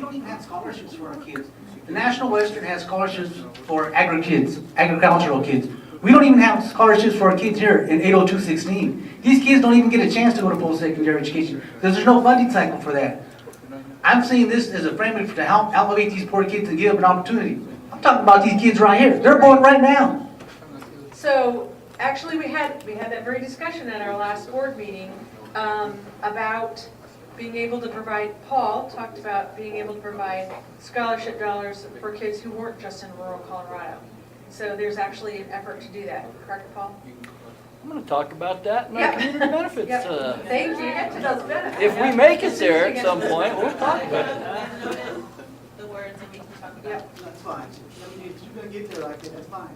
don't even have scholarships for our kids. The National Western has scholarships for agricultural kids. We don't even have scholarships for our kids here in 80216. These kids don't even get a chance to go to post-secondary education because there's no funding cycle for that. I'm saying this as a framework to help elevate these poor kids and give them an opportunity. I'm talking about these kids right here. They're born right now.
So actually we had that very discussion at our last board meeting about being able to provide, Paul talked about being able to provide scholarship dollars for kids who weren't just in rural Colorado. So there's actually an effort to do that, correct, Paul?
I'm going to talk about that in our community benefits.
Yep. Thank you. Get to those benefits.
If we make it there at some point, we'll talk about it.
The words and we can talk about it.
That's fine. I mean, if you're going to get there like that, that's fine.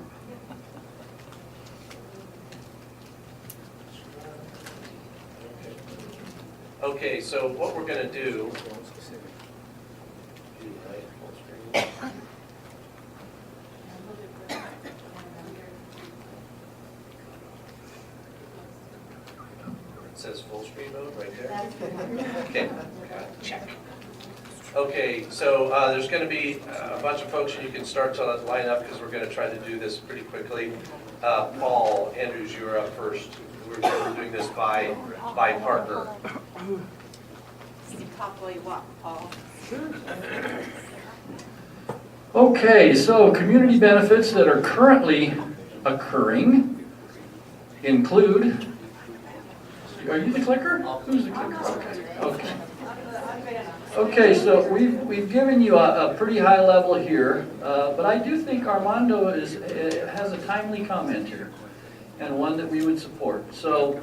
Okay, so what we're gonna do. It says full screen mode right there. Okay, check. Okay, so there's gonna be a bunch of folks, and you can start to line up because we're gonna try to do this pretty quickly. Paul Andrews, you're up first. We're doing this by partner.
Talk while you walk, Paul.
Okay, so community benefits that are currently occurring include, are you the clicker? Who's the clicker? Okay. Okay, so we've given you a pretty high level here, but I do think Armando has a timely comment here, and one that we would support. So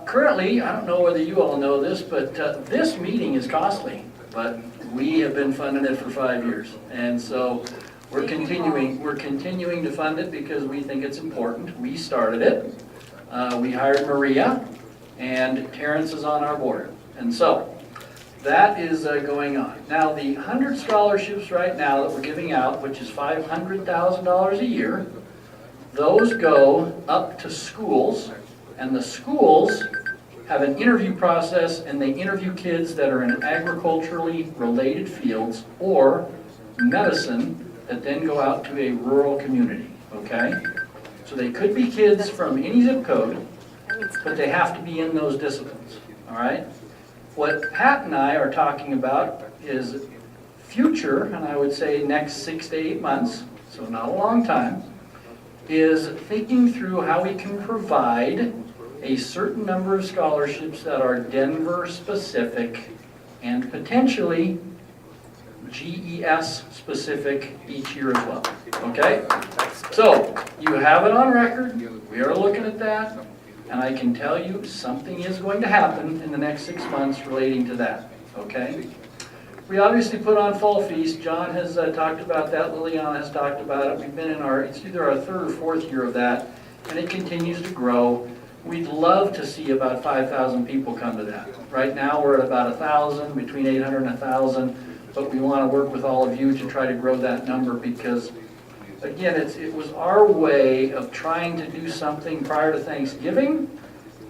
currently, I don't know whether you all know this, but this meeting is costly, but we have been funding it for 5 years. And so we're continuing to fund it because we think it's important. We started it. We hired Maria, and Terrence is on our board. And so that is going on. Now, the 100 scholarships right now that we're giving out, which is $500,000 a year, those go up to schools. And the schools have an interview process, and they interview kids that are in agriculturally related fields or medicine that then go out to a rural community, okay? So they could be kids from any zip code, but they have to be in those disciplines, all right? What Pat and I are talking about is future, and I would say next 6 to 8 months, so not a long time, is thinking through how we can provide a certain number of scholarships that are Denver specific and potentially GES specific each year as well, okay? So you have it on record, we are looking at that, and I can tell you something is going to happen in the next 6 months relating to that, okay? We obviously put on Fall Feast. John has talked about that, Liliana has talked about it. We've been in it's either our 3rd or 4th year of that, and it continues to grow. We'd love to see about 5,000 people come to that. Right now we're at about 1,000, between 800 and 1,000, but we want to work with all of you to try to grow that number because, again, it was our way of trying to do something prior to Thanksgiving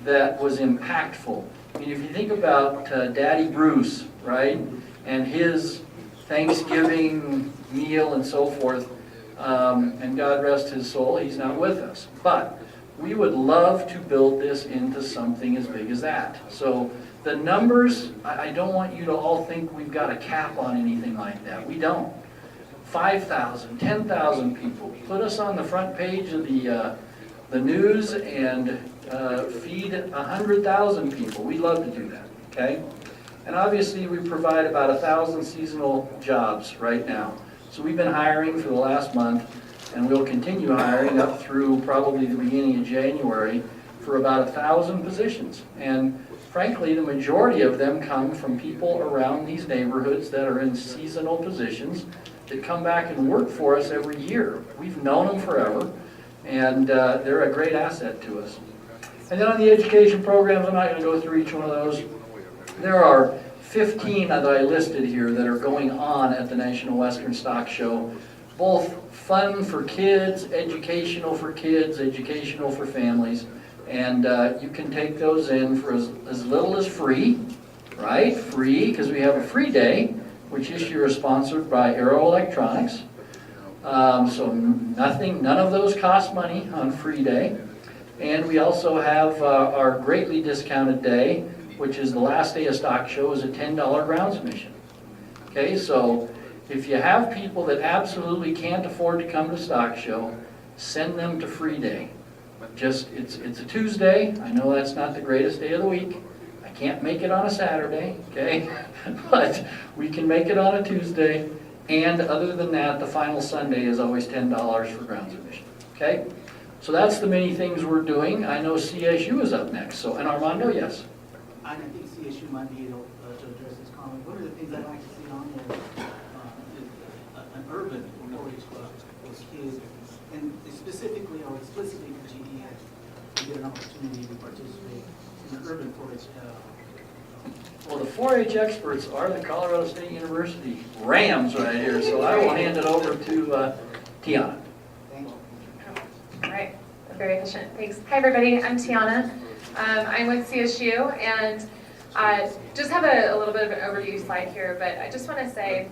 that was impactful. I mean, if you think about Daddy Bruce, right, and his Thanksgiving meal and so forth. And God rest his soul, he's not with us. But we would love to build this into something as big as that. So the numbers, I don't want you to all think we've got a cap on anything like that. We don't. 5,000, 10,000 people. Put us on the front page of the news and feed 100,000 people. We'd love to do that, okay? And obviously we provide about 1,000 seasonal jobs right now. So we've been hiring for the last month, and we'll continue hiring up through probably the beginning of January for about 1,000 positions. And frankly, the majority of them come from people around these neighborhoods that are in seasonal positions that come back and work for us every year. We've known them forever, and they're a great asset to us. And then on the education programs, I'm not going to go through each one of those. There are 15 that I listed here that are going on at the National Western Stock Show, both fun for kids, educational for families, and you can take those in for as little as free, right? Free, because we have a free day, which this year is sponsored by Aero Electronics. So none of those cost money on free day. And we also have our greatly discounted day, which is the last day of stock show, is a $10 grounds admission. Okay, so if you have people that absolutely can't afford to come to stock show, send them to free day. It's a Tuesday. I know that's not the greatest day of the week. I can't make it on a Saturday, okay? But we can make it on a Tuesday. And other than that, the final Sunday is always $10 for grounds admission, okay? So that's the many things we're doing. I know CSU is up next. So, and Armando, yes?
I think CSU might be able to address this comment. One of the things I'd like to see on there is an urban 4-H club with kids, and specifically or explicitly for GDS, to get an opportunity to participate in the urban 4-H.
Well, the 4-H experts are the Colorado State University Rams right here, so I will hand it over to Tiana.
Thank you.
All right, very efficient. Thanks. Hi, everybody. I'm Tiana. I'm with CSU, and just have a little bit of an overview slide here, but I just want to say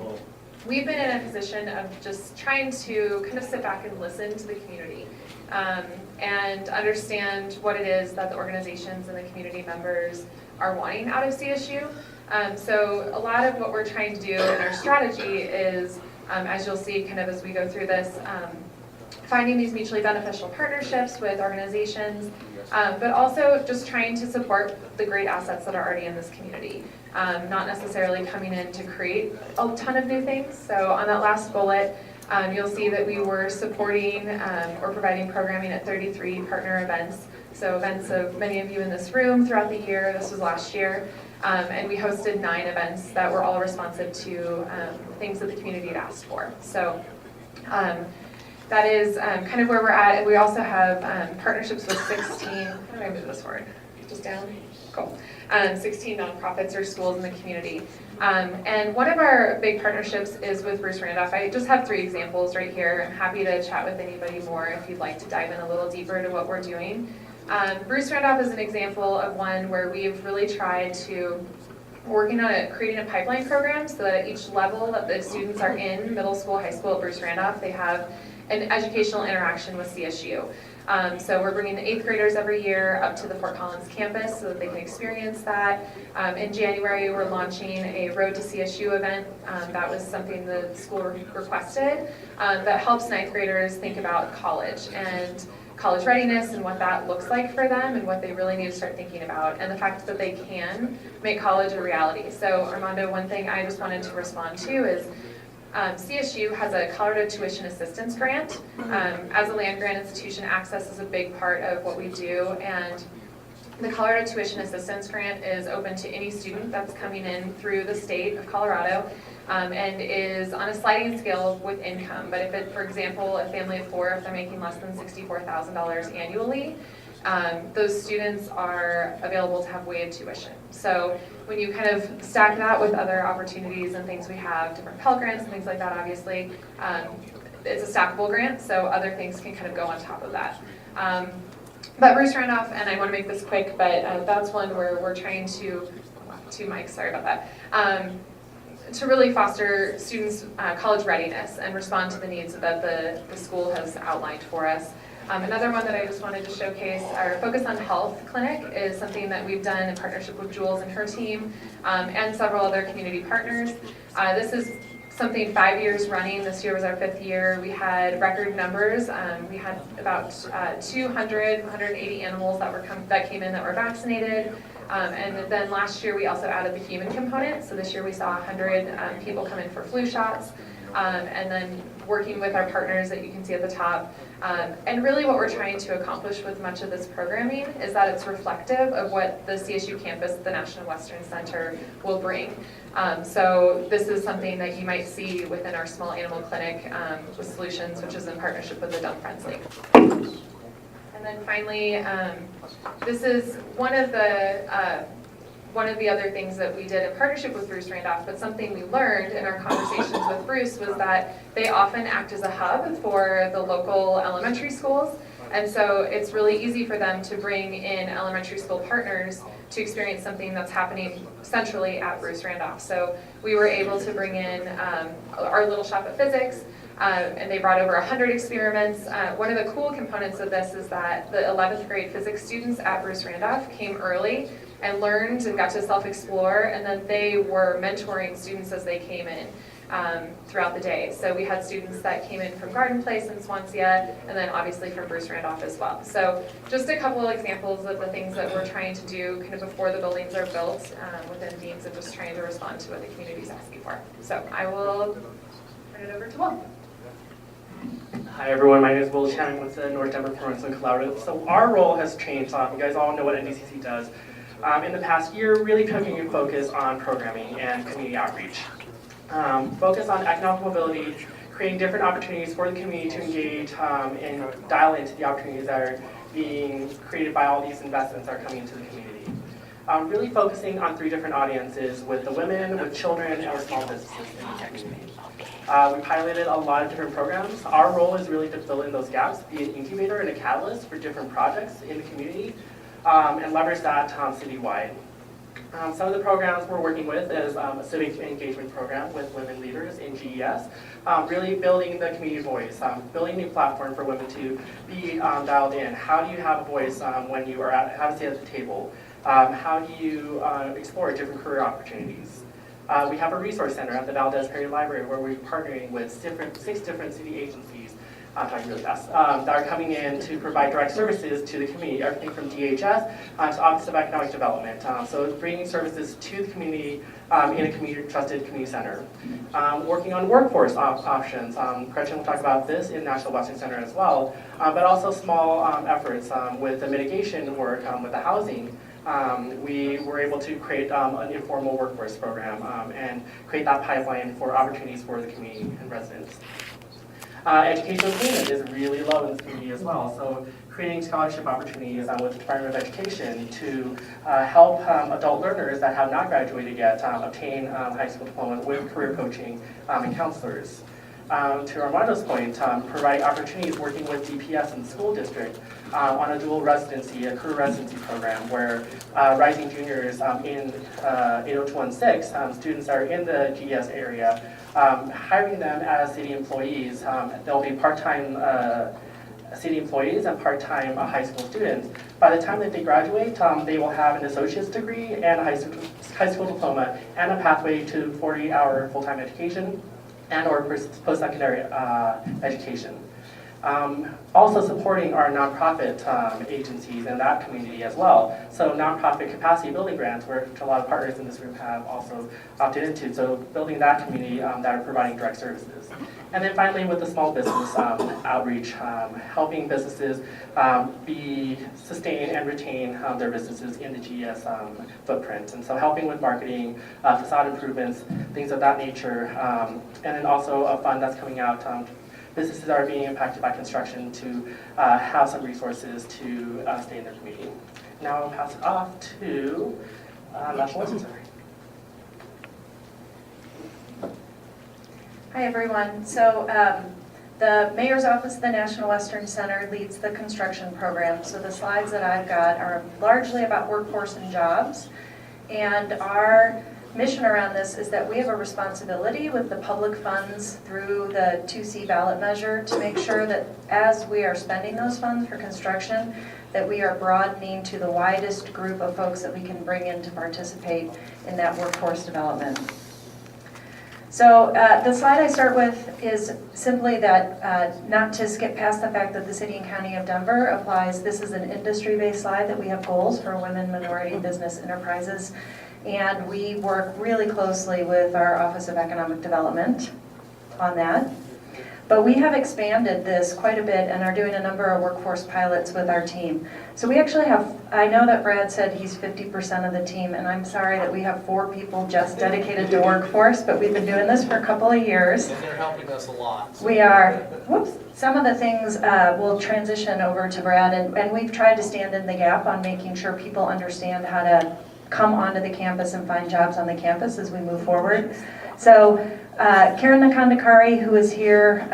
we've been in a position of just trying to kind of sit back and listen to the community and understand what it is that the organizations and the community members are wanting out of CSU. So a lot of what we're trying to do in our strategy is, as you'll see kind of as we go through this, finding these mutually beneficial partnerships with organizations, but also just trying to support the great assets that are already in this community. Not necessarily coming in to create a ton of new things. So on that last bullet, you'll see that we were supporting or providing programming at 33 partner events. So events of many of you in this room throughout the year. This was last year. And we hosted 9 events that were all responsive to things that the community had asked for. So that is kind of where we're at. And we also have partnerships with 16, how do I move this forward? Just down? Cool. 16 nonprofits or schools in the community. And one of our big partnerships is with Bruce Randolph. I just have 3 examples right here. I'm happy to chat with anybody more if you'd like to dive in a little deeper to what we're doing. Bruce Randolph is an example of one where we've really tried to working on creating a pipeline program so that at each level that the students are in, middle school, high school at Bruce Randolph, they have an educational interaction with CSU. So we're bringing the 8th graders every year up to the Fort Collins campus so that they can experience that. In January, we're launching a Road to CSU event. That was something the school requested that helps 9th graders think about college and college readiness and what that looks like for them and what they really need to start thinking about, and the fact that they can make college a reality. So Armando, one thing I just wanted to respond to is CSU has a Colorado Tuition Assistance Grant. As a land-grant institution, access is a big part of what we do, and the Colorado Tuition Assistance Grant is open to any student that's coming in through the state of Colorado and is on a sliding scale with income. But if it, for example, a family of 4, if they're making less than $64,000 annually, those students are available to have waived tuition. So when you kind of stack that with other opportunities and things we have, different Pell Grants and things like that, obviously, it's a stackable grant, so other things can kind of go on top of that. But Bruce Randolph, and I want to make this quick, but that's one where we're trying to, 2 mics, sorry about that. to really foster students' college readiness and respond to the needs that the school has outlined for us. Another one that I just wanted to showcase, our Focus on Health clinic, is something that we've done in partnership with Jules and her team and several other community partners. This is something 5 years running. This year was our 5th year. We had record numbers. We had about 180 animals that came in that were vaccinated. And then last year we also added the human component. So this year we saw 100 people come in for flu shots. And then working with our partners that you can see at the top. And really what we're trying to accomplish with much of this programming is that it's reflective of what the CSU campus at the National Western Center will bring. So this is something that you might see within our small animal clinic with Solutions, which is in partnership with the Dumb Friends League. And then finally, this is one of the other things that we did in partnership with Bruce Randolph, but something we learned in our conversations with Bruce was that they often act as a hub for the local elementary schools. And so it's really easy for them to bring in elementary school partners to experience something that's happening centrally at Bruce Randolph. So we were able to bring in our little shop at physics, and they brought over 100 experiments. One of the cool components of this is that the 11th grade physics students at Bruce Randolph came early and learned and got to self-explore, and then they were mentoring students as they came in throughout the day. So we had students that came in from Garden Place in Swansea, and then obviously from Bruce Randolph as well. So just a couple of examples of the things that we're trying to do kind of before the buildings are built within Deans, and just trying to respond to what the community's asking for. So I will turn it over to Will.
Hi everyone, my name is Will Chan with the North Denver Performance Collaborative. So our role has changed. You guys all know what NWC-CAC does. In the past year, really putting a focus on programming and community outreach. Focus on economic mobility, creating different opportunities for the community to engage and dial into the opportunities that are being created by all these investments that are coming into the community. Really focusing on 3 different audiences with the women, with children, and with small businesses in the community. We piloted a lot of different programs. Our role is really to fill in those gaps, be an incubator and a catalyst for different projects in the community, and leverage that citywide. Some of the programs we're working with is a civic engagement program with women leaders in GES, really building the community voice, building a new platform for women to be dialed in. How do you have a voice when you are have a seat at the table? How do you explore different career opportunities? We have a resource center at the Valdez Perry Library where we're partnering with 6 different city agencies, talking really fast, that are coming in to provide direct services to the community, everything from DHS to Office of Economic Development. So bringing services to the community in a trusted community center. Working on workforce options. Gretchen will talk about this in National Western Center as well, but also small efforts with the mitigation work with the housing. We were able to create an informal workforce program and create that pipeline for opportunities for the community and residents. Educational attainment is really low in this community as well, so creating scholarship opportunities with the Department of Education to help adult learners that have not graduated yet obtain high school diploma with career coaching and counselors. To Armando's point, providing opportunities working with DPS and the school district on a dual residency, a career residency program where rising juniors in 80216, students that are in the GES area, hiring them as city employees. They'll be part-time city employees and part-time high school students. By the time that they graduate, they will have an associate's degree and a high school diploma and a pathway to 40-hour full-time education and or post-secondary education. Also supporting our nonprofit agencies in that community as well. So nonprofit capacity building grants, which a lot of partners in this room have also opted into. So building that community that are providing direct services. And then finally with the small business outreach, helping businesses sustain and retain their businesses in the GES footprint. And so helping with marketing, facade improvements, things of that nature. And then also a fund that's coming out. Businesses are being impacted by construction to have some resources to stay in their community. Now I'll pass it off to National Western Center.
Hi everyone. So the Mayor's Office of the National Western Center leads the construction program. So the slides that I've got are largely about workforce and jobs. And our mission around this is that we have a responsibility with the public funds through the 2C ballot measure to make sure that as we are spending those funds for construction, that we are broadening to the widest group of folks that we can bring in to participate in that workforce development. So the slide I start with is simply that, not to skip past the fact that the City and County of Denver applies, this is an industry-based slide that we have goals for women, minority, business enterprises. And we work really closely with our Office of Economic Development on that. But we have expanded this quite a bit and are doing a number of workforce pilots with our team. So we actually have, I know that Brad said he's 50% of the team, and I'm sorry that we have 4 people just dedicated to workforce, but we've been doing this for a couple of years.
And they're helping us a lot. So.
We are. Whoops. Some of the things will transition over to Brad, and we've tried to stand in the gap on making sure people understand how to come onto the campus and find jobs on the campus as we move forward. So Karen Nakandakari, who is here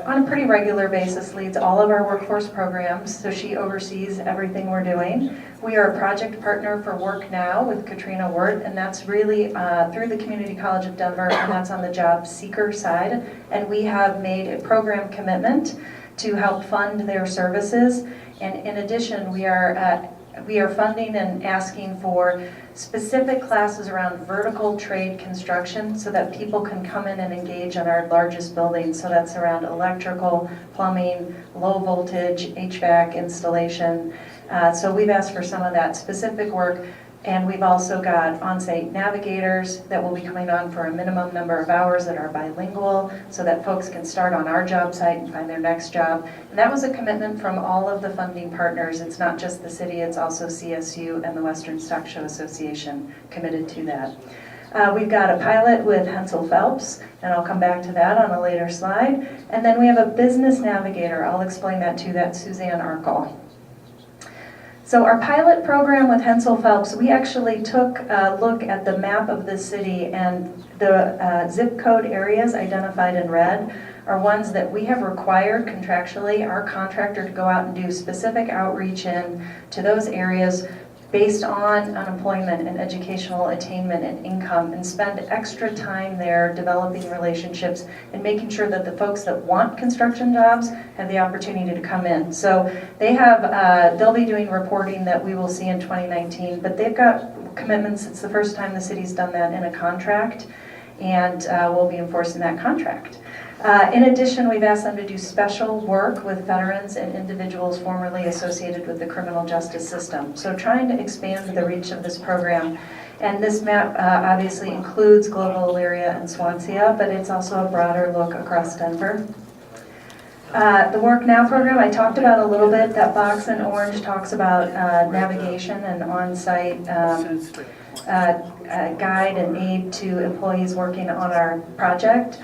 on a pretty regular basis, leads all of our workforce programs, so she oversees everything we're doing. We are a project partner for Work Now with Katrina Wirt, and that's really through the Community College of Denver, and that's on the job seeker side. And we have made a program commitment to help fund their services. And in addition, we are funding and asking for specific classes around vertical trade construction so that people can come in and engage in our largest buildings. So that's around electrical, plumbing, low voltage, HVAC installation. So we've asked for some of that specific work. And we've also got on-site navigators that will be coming on for a minimum number of hours that are bilingual so that folks can start on our job site and find their next job. And that was a commitment from all of the funding partners. It's not just the city, it's also CSU and the Western Stock Show Association committed to that. We've got a pilot with Hensel Phelps, and I'll come back to that on a later slide. And then we have a business navigator. I'll explain that too. That's Suzanne Arkle. So our pilot program with Hensel Phelps, we actually took a look at the map of the city, and the zip code areas identified in red are ones that we have required contractually our contractor to go out and do specific outreach in to those areas based on unemployment and educational attainment and income, and spend extra time there developing relationships and making sure that the folks that want construction jobs have the opportunity to come in. So they have, they'll be doing reporting that we will see in 2019, but they've got commitments. It's the first time the city's done that in a contract, and we'll be enforcing that contract. In addition, we've asked them to do special work with veterans and individuals formerly associated with the criminal justice system. So trying to expand the reach of this program. And this map obviously includes Global Elyria and Swansea, but it's also a broader look across Denver. The Work Now program I talked about a little bit. That box in orange talks about navigation and on-site guide and aid to employees working on our project.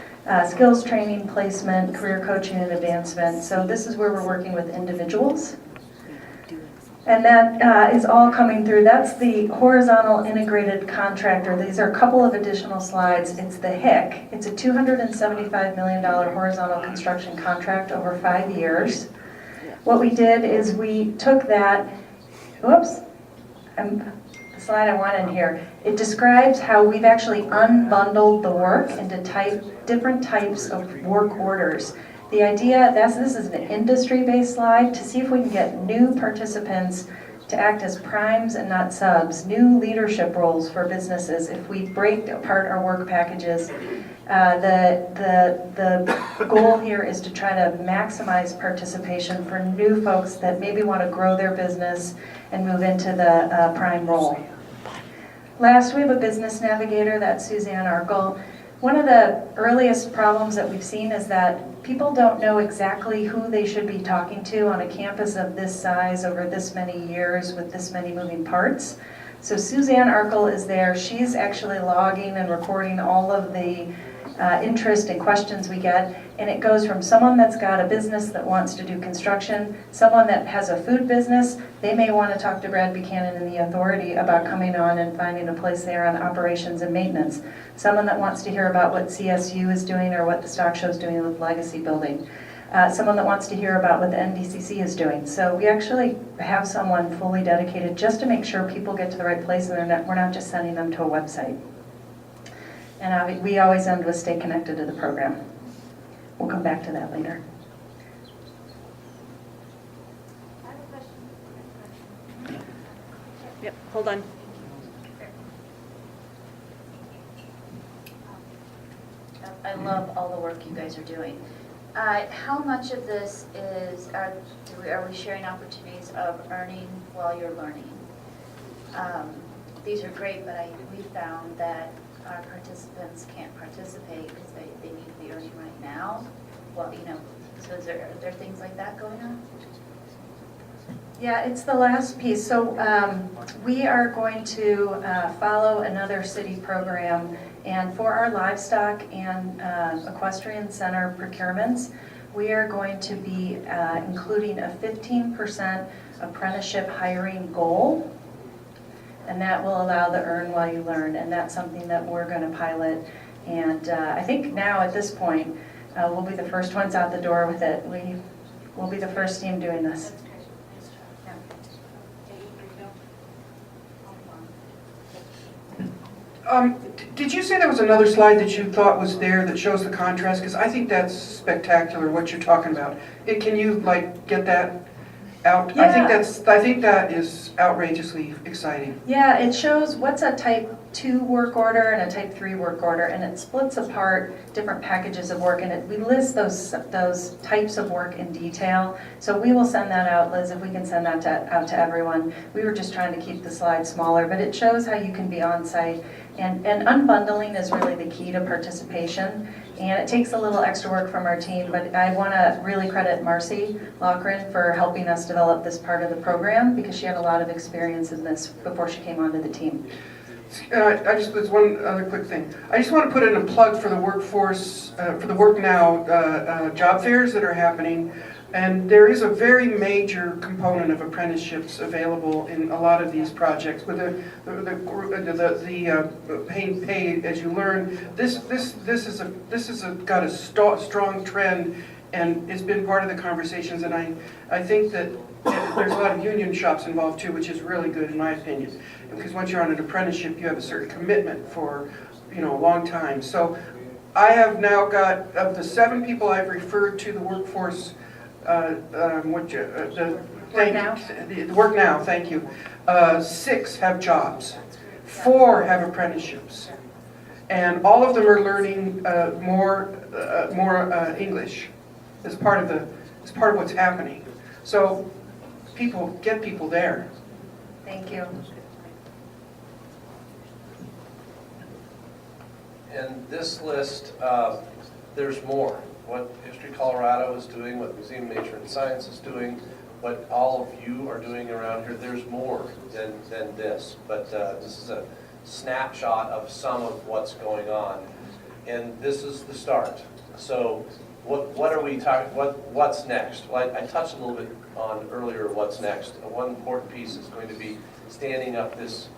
Skills training, placement, career coaching, and advancement. So this is where we're working with individuals. And that is all coming through. That's the horizontal integrated contractor. These are a couple of additional slides. It's the HIC. It's a $275 million horizontal construction contract over 5 years. What we did is we took that, whoops, the slide I want in here. It describes how we've actually unbundled the work into different types of work orders. The idea, this is an industry-based slide to see if we can get new participants to act as primes and not subs, new leadership roles for businesses. If we break apart our work packages, the goal here is to try to maximize participation for new folks that maybe want to grow their business and move into the prime role. Last, we have a business navigator, that's Suzanne Arkle. One of the earliest problems that we've seen is that people don't know exactly who they should be talking to on a campus of this size over this many years with this many moving parts. So Suzanne Arkle is there. She's actually logging and recording all of the interest and questions we get, and it goes from someone that's got a business that wants to do construction, someone that has a food business, they may want to talk to Brad Buchanan and the authority about coming on and finding a place there on operations and maintenance, someone that wants to hear about what CSU is doing or what the stock show is doing with legacy building, someone that wants to hear about what the NWC-CAC is doing. So we actually have someone fully dedicated just to make sure people get to the right place and we're not just sending them to a website. And we always end with stay connected to the program. We'll come back to that later.
Yep, hold on.
I love all the work you guys are doing. How much of this is, are we sharing opportunities of earning while you're learning? These are great, but we found that our participants can't participate because they need to be earning right now. Well, so are there things like that going on?
Yeah, it's the last piece. So we are going to follow another city program, and for our livestock and equestrian center procurements, we are going to be including a 15% apprenticeship hiring goal, and that will allow the earn while you learn, and that's something that we're going to pilot. And I think now at this point, we'll be the first ones out the door with it. We'll be the first team doing this.
Did you say there was another slide that you thought was there that shows the contrast? Because I think that's spectacular, what you're talking about. Can you get that out?
Yeah.
I think that is outrageously exciting.
Yeah, it shows what's a type 2 work order and a type 3 work order, and it splits apart different packages of work, and we list those types of work in detail. So we will send that out, Liz, if we can send that out to everyone. We were just trying to keep the slide smaller, but it shows how you can be on site. And unbundling is really the key to participation, and it takes a little extra work from our team, but I want to really credit Marcy Loughran for helping us develop this part of the program, because she had a lot of experience in this before she came onto the team.
There's one other quick thing. I just want to put in a plug for the workforce, for the Work Now job fairs that are happening. And there is a very major component of apprenticeships available in a lot of these projects. With the pay as you learn, this is got a strong trend, and it's been part of the conversations. And I think that there's a lot of union shops involved too, which is really good in my opinion. Because once you're on an apprenticeship, you have a certain commitment for a long time. So I have now got, of the 7 people I've referred to the workforce. The Work Now, thank you. 6 have jobs, 4 have apprenticeships, and all of them are learning more English as part of what's happening. So get people there.
Thank you.
And this list, there's more. What History Colorado is doing, what Museum of Nature and Science is doing, what all of you are doing around here, there's more than this. But this is a snapshot of some of what's going on. And this is the start. So what are we talking, what's next? Well, I touched a little bit on earlier what's next. One important piece is going to be standing up this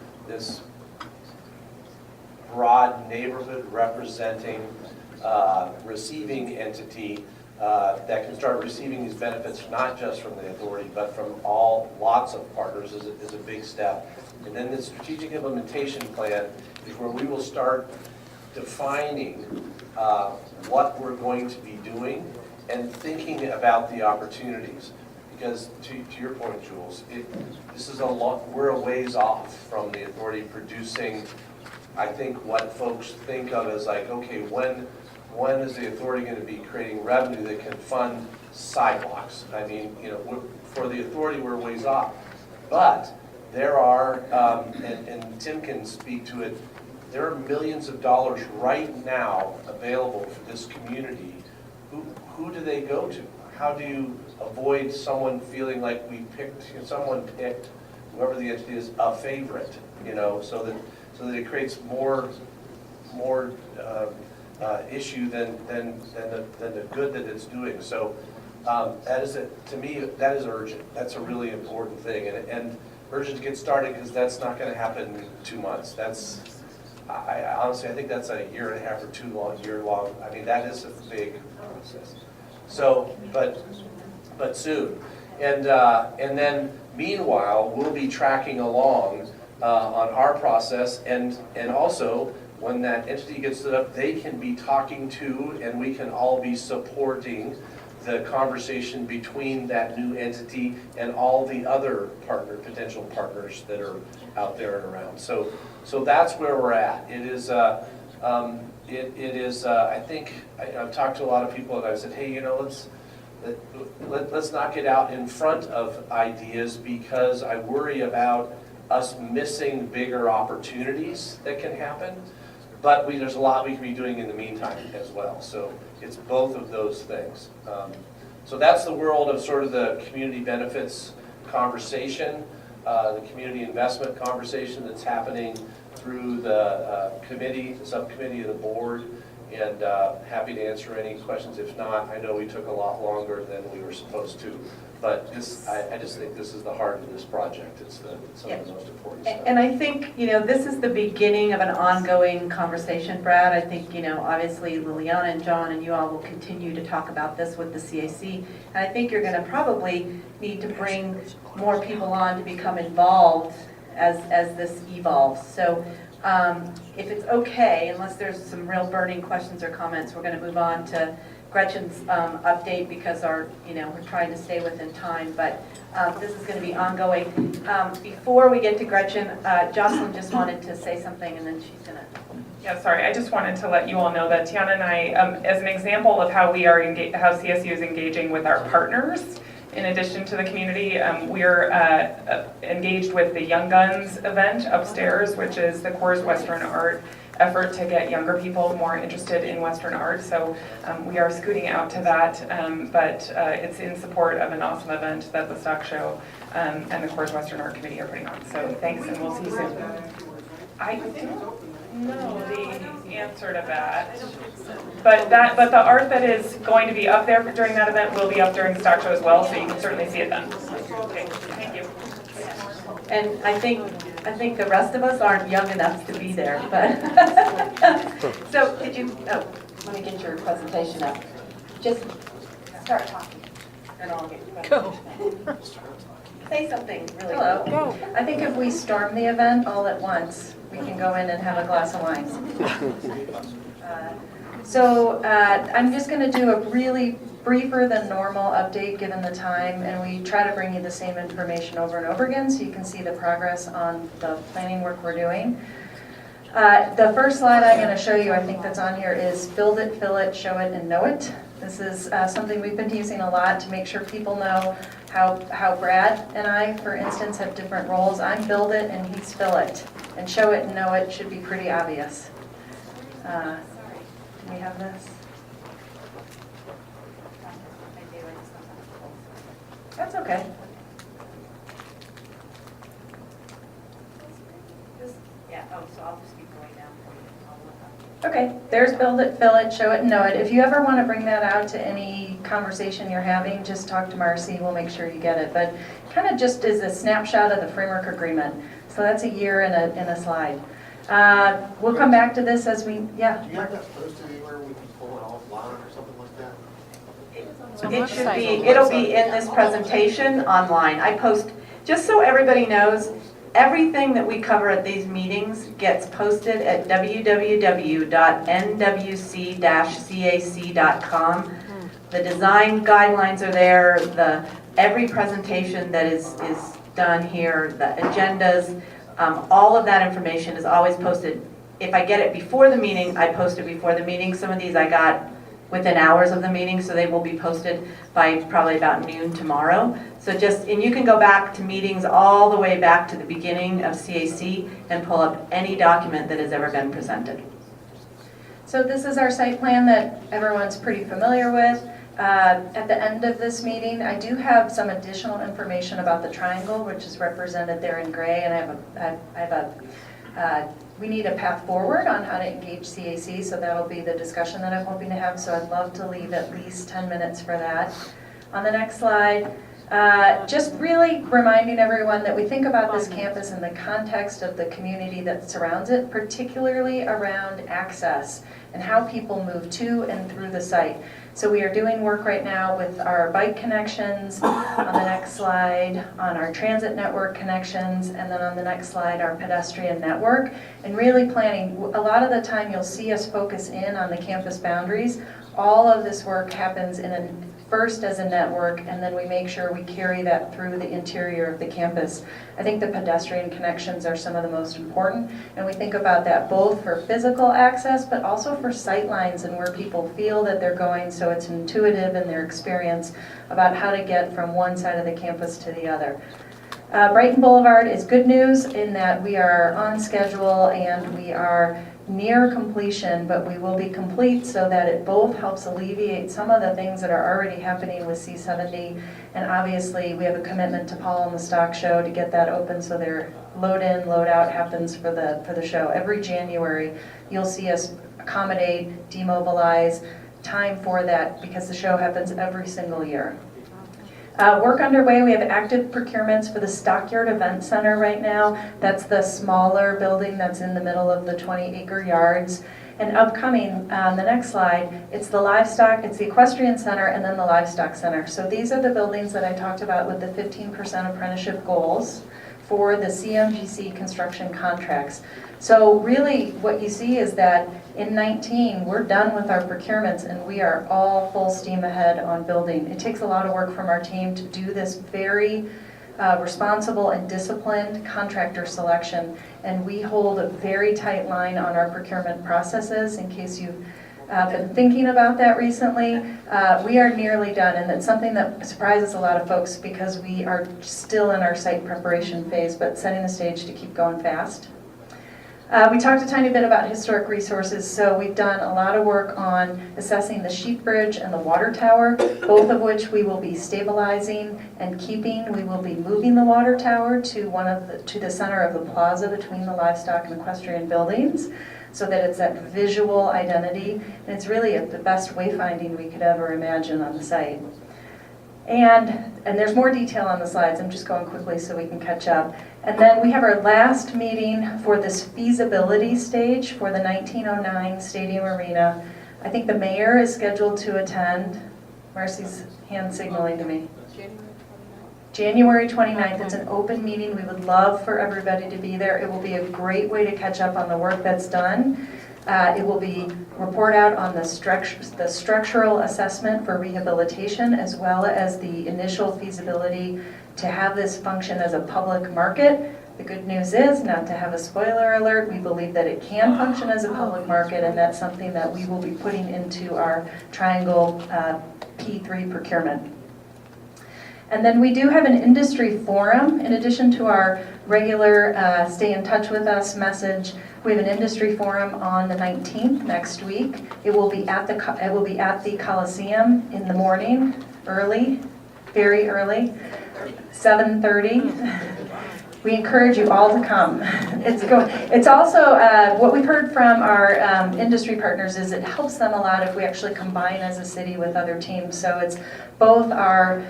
broad neighborhood representing receiving entity that can start receiving these benefits not just from the authority but from lots of partners is a big step. And then the strategic implementation plan is where we will start defining what we're going to be doing and thinking about the opportunities. Because to your point, Jules, we're a ways off from the authority producing, I think, what folks think of as okay, when is the authority going to be creating revenue that can fund sidewalks? I mean, for the authority, we're ways off. But there are, and Tim can speak to it, there are millions of dollars right now available for this community. Who do they go to? How do you avoid someone feeling like someone picked, whoever the entity is, a favorite, so that it creates more issue than the good that it's doing. So to me, that is urgent. That's a really important thing, and urgent to get started, because that's not going to happen in 2 months. I honestly think that's a year and a half or year long. I mean, that is a big process. So, but soon, and then meanwhile, we'll be tracking along on our process, and also when that entity gets stood up, they can be talking to, and we can all be supporting the conversation between that new entity and all the other potential partners that are out there and around. So that's where we're at. It is, I think, I've talked to a lot of people and I've said, hey, you know, let's not get out in front of ideas because I worry about us missing bigger opportunities that can happen. But there's a lot we can be doing in the meantime as well. So it's both of those things. So that's the world of sort of the community benefits conversation, the community investment conversation that's happening through the committee, the subcommittee of the board, and happy to answer any questions. If not, I know we took a lot longer than we were supposed to. But I just think this is the heart of this project. It's some of the most important stuff.
And I think, you know, this is the beginning of an ongoing conversation, Brad. I think, you know, obviously Liliana and John and you all will continue to talk about this with the CAC. And I think you're going to probably need to bring more people on to become involved as this evolves. So if it's okay, unless there's some real burning questions or comments, we're going to move on to Gretchen's update because we're trying to stay within time, but this is going to be ongoing. Before we get to Gretchen, Jocelyn just wanted to say something and then she's going to.
Yeah, sorry, I just wanted to let you all know that Tiana and I, as an example of how how CSU is engaging with our partners, in addition to the community, we're engaged with the Young Guns event upstairs, which is the Coors Western Art effort to get younger people more interested in Western art. So we are scooting out to that, but it's in support of an awesome event that the Stock Show and the Coors Western Art Committee are putting on. So thanks, and we'll see you soon. I don't know the answer to that, but the art that is going to be up there during that event will be up during the Stock Show as well, so you can certainly see it then. Okay, thank you.
And I think the rest of us aren't young enough to be there, but. So let me get your presentation up. Just start talking and I'll get your presentation. Say something really.
Hello. Go. I think if we storm the event all at once, we can go in and have a glass of wine. I'm just going to do a really briefer than normal update given the time, and we try to bring you the same information over and over again so you can see the progress on the planning work we're doing. The first slide I'm going to show you, I think that's on here, is build it, fill it, show it, and know it. This is something we've been using a lot to make sure people know how Brad and I, for instance, have different roles. I'm build it and he's fill it. And show it and know it should be pretty obvious. Do we have this? That's okay. So I'll just keep going down. Okay, there's build it, fill it, show it, and know it. If you ever want to bring that out to any conversation you're having, just talk to Marcy, we'll make sure you get it. But kind of just as a snapshot of the framework agreement. So that's a year in a slide. We'll come back to this as we, yeah.
Do you have that posted anywhere we can pull it offline or something like that?
It'll be in this presentation online. I post, just so everybody knows, everything that we cover at these meetings gets posted at www.nwc-CAC.com. The design guidelines are there, every presentation that is done here, the agendas, all of that information is always posted. If I get it before the meeting, I post it before the meeting. Some of these I got within hours of the meeting, so they will be posted by probably about noon tomorrow. So and you can go back to meetings all the way back to the beginning of CAC and pull up any document that has ever been presented.
So this is our site plan that everyone's pretty familiar with. At the end of this meeting, I do have some additional information about the triangle, which is represented there in gray, and we need a path forward on how to engage CAC, so that'll be the discussion that I'm hoping to have, so I'd love to leave at least 10 minutes for that. On the next slide, Just really reminding everyone that we think about this campus in the context of the community that surrounds it, particularly around access and how people move to and through the site. So we are doing work right now with our bike connections, on the next slide, on our transit network connections, and then on the next slide, our pedestrian network, and really planning. A lot of the time you'll see us focus in on the campus boundaries. All of this work happens first as a network, and then we make sure we carry that through the interior of the campus. I think the pedestrian connections are some of the most important, and we think about that both for physical access, but also for sight lines and where people feel that they're going, so it's intuitive in their experience about how to get from one side of the campus to the other. Brighton Boulevard is good news in that we are on schedule and we are near completion, but we will be complete so that it both helps alleviate some of the things that are already happening with C70, and obviously we have a commitment to Paul and the Stock Show to get that open so their load in, load out happens for the show. Every January you'll see us accommodate, demobilize time for that because the show happens every single year. Work underway, we have active procurements for the Stockyard Event Center right now. That's the smaller building that's in the middle of the 20-acre yards. And upcoming, on the next slide, it's the livestock, it's the equestrian center, and then the livestock center. So these are the buildings that I talked about with the 15% apprenticeship goals for the CMGC construction contracts. So really what you see is that in 19, we're done with our procurements and we are all full steam ahead on building. It takes a lot of work from our team to do this very responsible and disciplined contractor selection, and we hold a very tight line on our procurement processes. In case you've been thinking about that recently, we are nearly done, and it's something that surprises a lot of folks because we are still in our site preparation phase, but setting the stage to keep going fast. We talked a tiny bit about historic resources, so we've done a lot of work on assessing the Sheep Bridge and the water tower, both of which we will be stabilizing and keeping. We will be moving the water tower to the center of the plaza between the livestock and equestrian buildings, so that it's that visual identity, and it's really the best wayfinding we could ever imagine on the site. And there's more detail on the slides. I'm just going quickly so we can catch up. And then we have our last meeting for this feasibility stage for the 1909 Stadium Arena. I think the mayor is scheduled to attend. Marcy's hand signaling to me. January 29th. It's an open meeting. We would love for everybody to be there. It will be a great way to catch up on the work that's done. It will be report out on the structural assessment for rehabilitation, as well as the initial feasibility to have this function as a public market. The good news is, not to have a spoiler alert, we believe that it can function as a public market, and that's something that we will be putting into our Triangle P3 procurement. And then we do have an industry forum. In addition to our regular stay in touch with us message, we have an industry forum on the 19th next week. It will be at the Coliseum in the morning, early, very early, 7:30. We encourage you all to come. It's also, what we've heard from our industry partners is it helps them a lot if we actually combine as a city with other teams. So it's both our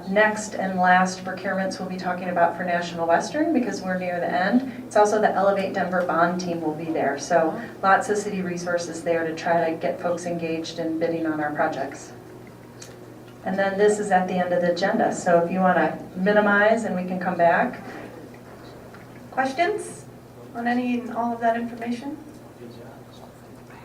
next and last procurements we'll be talking about for National Western because we're near the end. It's also the Elevate Denver Bond team will be there. So lots of city resources there to try to get folks engaged in bidding on our projects. And then this is at the end of the agenda. So if you want to minimize and we can come back.
Questions on any and all of that information?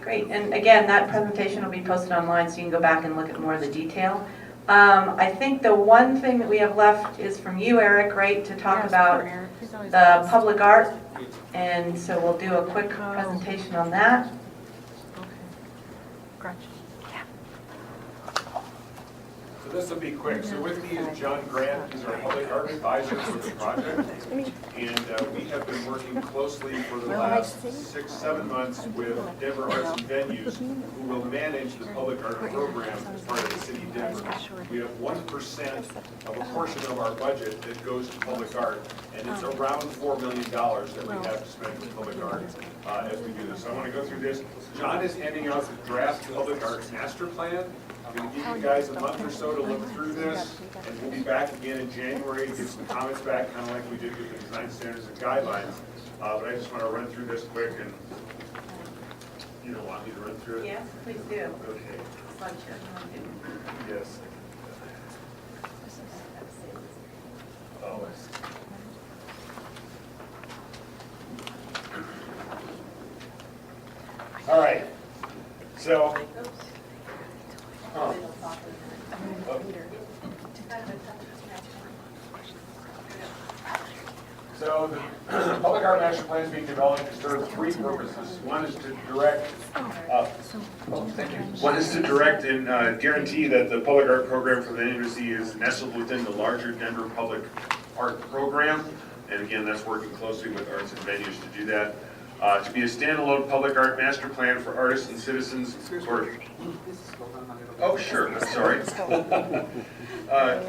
Great, and again, that presentation will be posted online so you can go back and look at more of the detail. I think the one thing that we have left is from you, Eric, right, to talk about the public art. And so we'll do a quick presentation on that.
So this will be quick. So with me is John Grant. He's our public art advisor for the project. And we have been working closely for the last 6-7 months with Denver Arts and Venues, who will manage the public art program as part of the city of Denver. We have 1% of a portion of our budget that goes to public art, and it's around $4 million that we have to spend for public art as we do this. So I want to go through this. John is handing out the draft public art master plan. going to give you guys a month or so to look through this, and we'll be back again in January to get some comments back, kind of like we did with the design standards and guidelines. But I just want to run through this quick, and you don't want me to run through it?
Yes, please do.
Okay. Yes. Oh, all right. So, So the public art master plan is being developed to serve three purposes. One is to direct, One is to direct and guarantee that the public art program for the NWC is nestled within the larger Denver public art program. And again, that's working closely with arts and venues to do that. To be a standalone public art master plan for artists and citizens oh, sure, I'm sorry.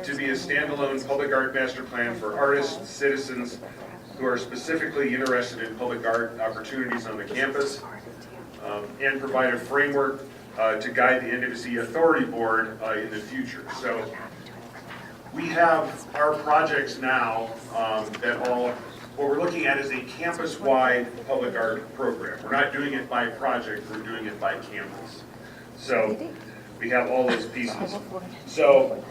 To be a standalone public art master plan for artists, citizens who are specifically interested in public art opportunities on the campus, and provide a framework to guide the NWC Authority Board in the future. So we have our projects now that all, what we're looking at is a campus-wide public art program. We're not doing it by project, we're doing it by campus. So we have all those pieces. So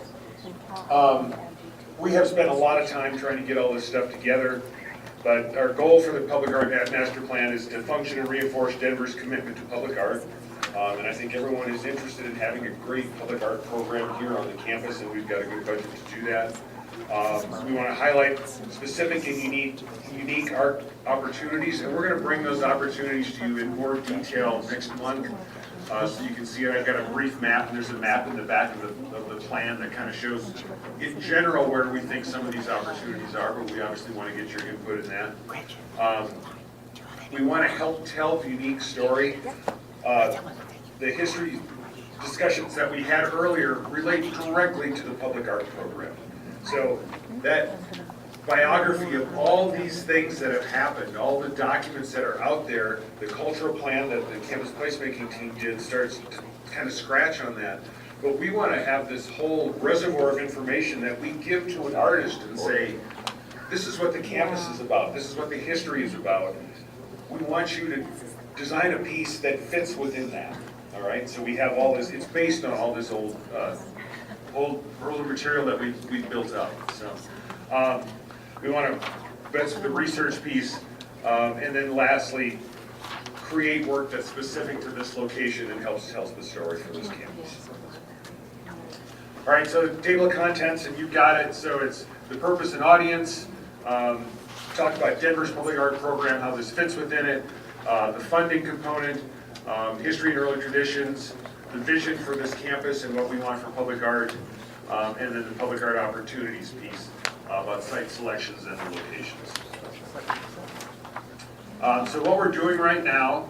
we have spent a lot of time trying to get all this stuff together, but our goal for the Public Art Master Plan is to function and reinforce Denver's commitment to public art. And I think everyone is interested in having a great public art program here on the campus, and we've got a good budget to do that. We want to highlight specific and unique art opportunities, and we're going to bring those opportunities to you in more detail next month. So you can see it. I've got a brief map, and there's a map in the back of the plan that kind of shows, in general, where we think some of these opportunities are, but we obviously want to get your input in that. We want to help tell the unique story. The history discussions that we had earlier relate directly to the public art program. So that biography of all these things that have happened, all the documents that are out there, the cultural plan that the campus placemaking team did starts to kind of scratch on that. But we want to have this whole reservoir of information that we give to an artist and say, this is what the campus is about, this is what the history is about. We want you to design a piece that fits within that, all right? So we have all this, it's based on all this older material that we've built up. So we want to, that's the research piece, and then lastly, create work that's specific to this location and helps tell the story for this campus. All right, so table of contents, and you've got it. So it's the purpose and audience, talk about Denver's public art program, how this fits within it, the funding component, history and early traditions, the vision for this campus and what we want for public art, and then the public art opportunities piece about site selections and the locations. So what we're doing right now,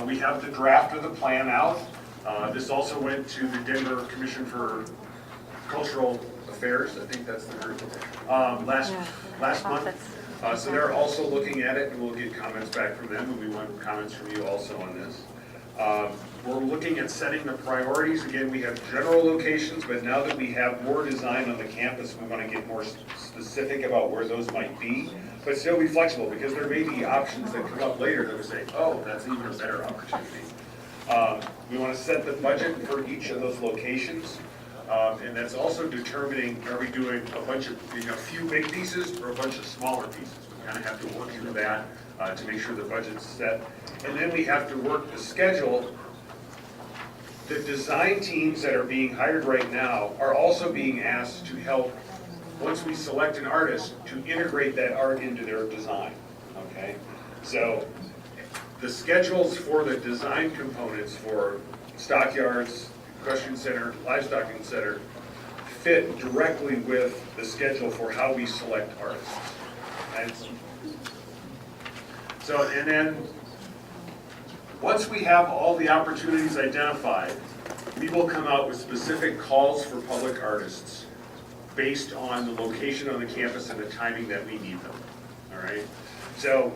we have the draft of the plan out. This also went to the Denver Commission for Cultural Affairs, I think that's the group, last month. So they're also looking at it, and we'll get comments back from them, and we want comments from you also on this. We're looking at setting the priorities. Again, we have general locations, but now that we have more design on the campus, we want to get more specific about where those might be, but still be flexible, because there may be options that come up later that we say, oh, that's even a better opportunity. We want to set the budget for each of those locations, and that's also determining, are we doing a bunch of, a few big pieces or a bunch of smaller pieces? We kind of have to work through that to make sure the budget's set. And then we have to work the schedule. The design teams that are being hired right now are also being asked to help, once we select an artist, to integrate that art into their design, okay? So the schedules for the design components for stockyards, equestrian center, livestock center, fit directly with the schedule for how we select artists. And so, and then once we have all the opportunities identified, we will come out with specific calls for public artists based on the location on the campus and the timing that we need them, all right? So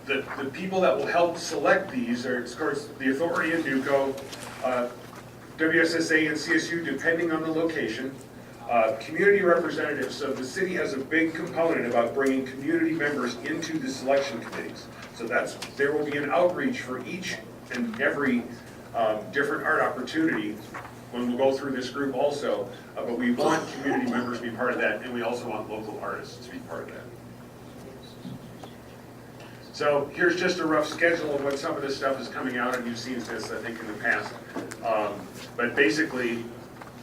the people that will help select these are, of course, the authority and NUCO. WSSA and CSU, depending on the location. Community representatives, so the city has a big component about bringing community members into the selection committees. So there will be an outreach for each and every different art opportunity when we go through this group also. But we want community members to be part of that, and we also want local artists to be part of that. So here's just a rough schedule of what some of this stuff is coming out, and you've seen this, I think, in the past. But basically,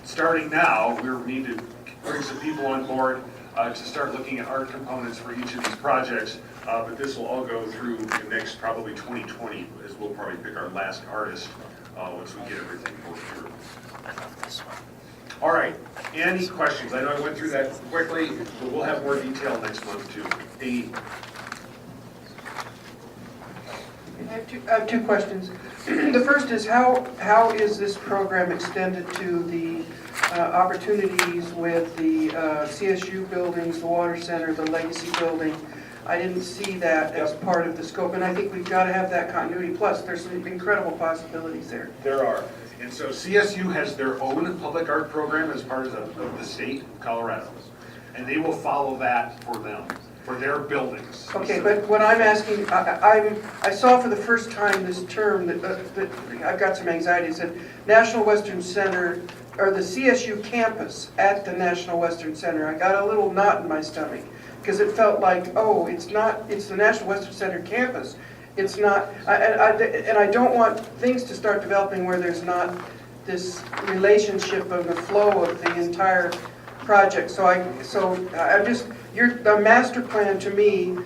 starting now, we need to bring some people on board to start looking at art components for each of these projects. But this will all go through the next probably 2020, as we'll probably pick our last artist once we get everything worked through. All right, any questions? I know I went through that quickly, but we'll have more detail next month too.
I have two questions. The first is how is this program extended to the opportunities with the CSU buildings, the Water Center, the Legacy Building? I didn't see that as part of the scope, and I think we've got to have that continuity. Plus, there's some incredible possibilities there.
There are. And so CSU has their own public art program as part of the state of Colorado. And they will follow that for them, for their buildings.
Okay, but what I'm asking, I saw for the first time this term that I've got some anxiety. It said National Western Center, or the CSU campus at the National Western Center. I got a little knot in my stomach because it felt like, oh, it's the National Western Center campus. It's not, and I don't want things to start developing where there's not this relationship of the flow of the entire project. The master plan to me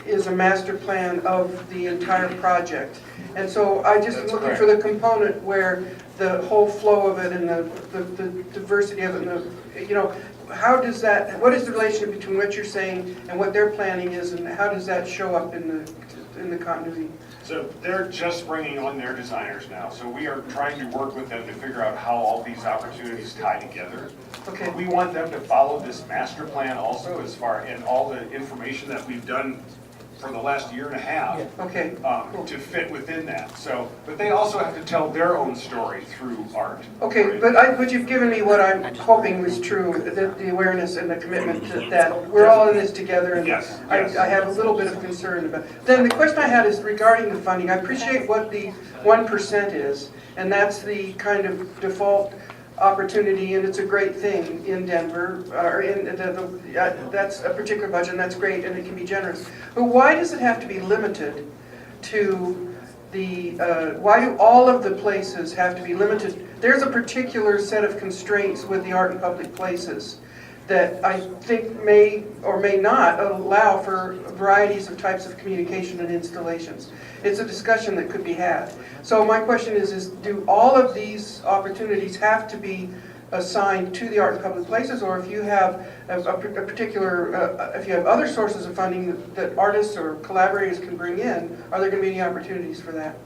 is a master plan of the entire project. And so I just am looking for the component where the whole flow of it and the diversity of it, and how does that, what is the relationship between what you're saying and what their planning is, and how does that show up in the continuity?
So they're just bringing on their designers now. So we are trying to work with them to figure out how all these opportunities tie together.
Okay.
We want them to follow this master plan also, as far and all the information that we've done for the last year and a half.
Okay.
To fit within that. So, but they also have to tell their own story through art.
Okay, but you've given me what I'm hoping was true, the awareness and the commitment to that we're all in this together, and
yes.
I have a little bit of concern about. Then the question I had is regarding the funding. I appreciate what the 1% is, and that's the kind of default opportunity, and it's a great thing in Denver, or that's a particular budget, and that's great, and it can be generous. But why does it have to be limited to the, why do all of the places have to be limited? There's a particular set of constraints with the art in public places that I think may or may not allow for varieties of types of communication and installations. It's a discussion that could be had. So my question is do all of these opportunities have to be assigned to the art in public places, or if you have a particular, if you have other sources of funding that artists or collaborators can bring in, are there going to be any opportunities for that?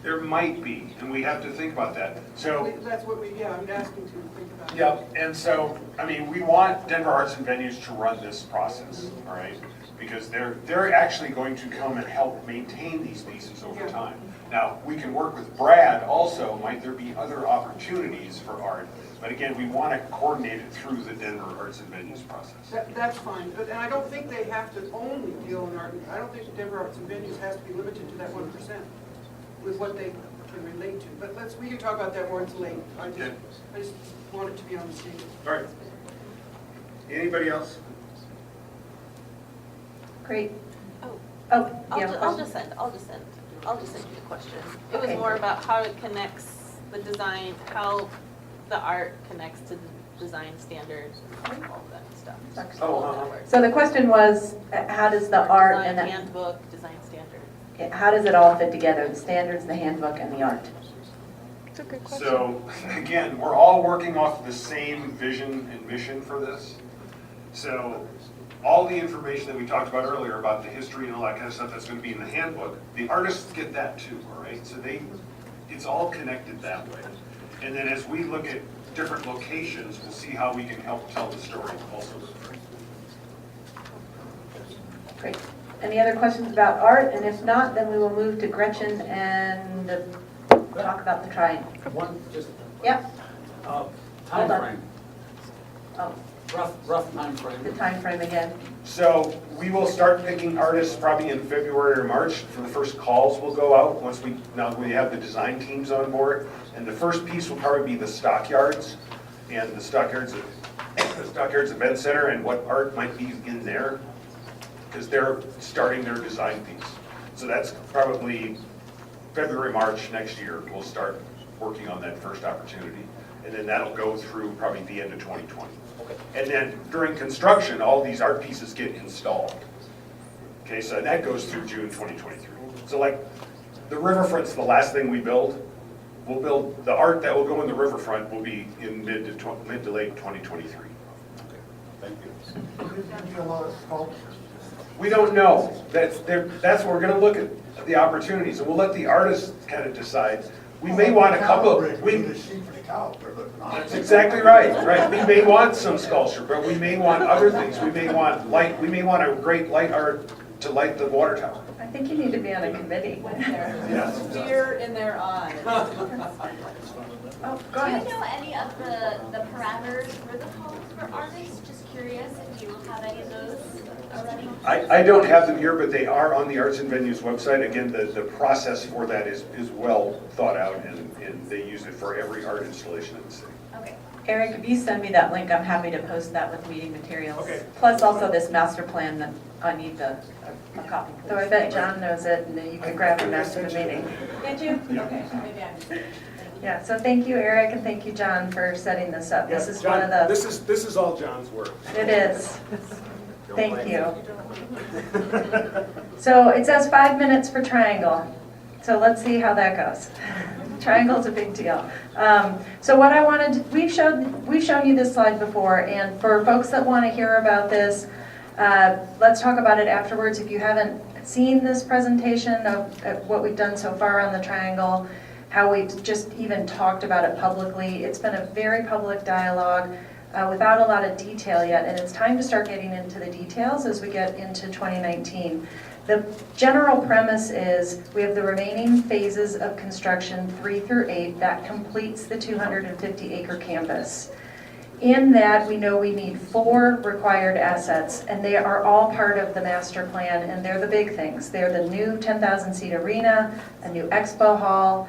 There might be, and we have to think about that. So
that's what I'm asking to think about.
Yeah, and so, I mean, we want Denver Arts and Venues to run this process, all right? Because they're actually going to come and help maintain these pieces over time. Now, we can work with Brad also, might there be other opportunities for art, but again, we want to coordinate it through the Denver Arts and Venues process.
That's fine, but I don't think they have to only deal in art. I don't think Denver Arts and Venues has to be limited to that 1% with what they can relate to. But we can talk about that more late. I just want it to be on the table.
All right. Anybody else?
Great.
I'll just send you the question. It was more about how it connects the design, how the art connects to the design standards, and all of that stuff.
So the question was, how does the art
Design
and the
handbook, design standard.
how does it all fit together? The standards, the handbook, and the art.
That's a good question.
So, again, we're all working off the same vision and mission for this. So, all the information that we talked about earlier about the history and all that kind of stuff that's going to be in the handbook, the artists get that too, all right? So it's all connected that way. And then as we look at different locations, we'll see how we can help tell the story also.
Great. Any other questions about art? And if not, then we will move to Gretchen and talk about the triangle.
One, just
Yep.
Hold
Time
on.
frame.
Oh,
Rough time frame.
the time frame again.
So we will start picking artists probably in February or March. For the first calls will go out once we have the design teams on board. And the first piece will probably be the Stockyards and the Stockyards Event Center and what art might be in there, because they're starting their design piece. So that's probably February, March next year. We'll start working on that first opportunity. And then that'll go through probably the end of 2020. And then during construction, all these art pieces get installed. Okay, so that goes through June 2023. So like the riverfront's the last thing we build. We'll build, the art that will go in the riverfront will be in mid to late 2023.
Thank you.
We don't know. That's what we're gonna look at the opportunities, and we'll let the artists kind of decide. We may want a couple, that's exactly right, right. We may want some sculpture, but we may want other things. We may want light, we may want a great light art to light the water tower.
I think you need to be on a committee.
Yes.
Fear in their eyes.
Oh, go ahead.
Do you know any of the parameters for the calls for artists? Just curious if you have any of those already.
I don't have them here, but they are on the Arts and Venues website. Again, the process for that is well thought out, and they use it for every art installation in the city.
Okay.
Eric, if you send me that link, I'm happy to post that with meeting materials.
Okay.
Plus also this master plan that I need a copy.
So I bet John knows it, and then you can grab him after the meeting.
Did you? Okay, maybe I missed it.
Yeah, so thank you, Eric, and thank you, John, for setting this up. This is one of the,
This is all John's work.
it is. Thank you. So it says 5 minutes for triangle. So let's see how that goes. Triangle's a big deal. So what I wanted, we've shown you this slide before, and for folks that want to hear about this, let's talk about it afterwards. If you haven't seen this presentation of what we've done so far on the triangle, how we've just even talked about it publicly, it's been a very public dialogue without a lot of detail yet, and it's time to start getting into the details as we get into 2019. The general premise is we have the remaining phases of construction 3 through 8 that completes the 250-acre campus. In that, we know we need 4 required assets, and they are all part of the master plan, and they're the big things. They're the new 10,000-seat arena, a new expo hall,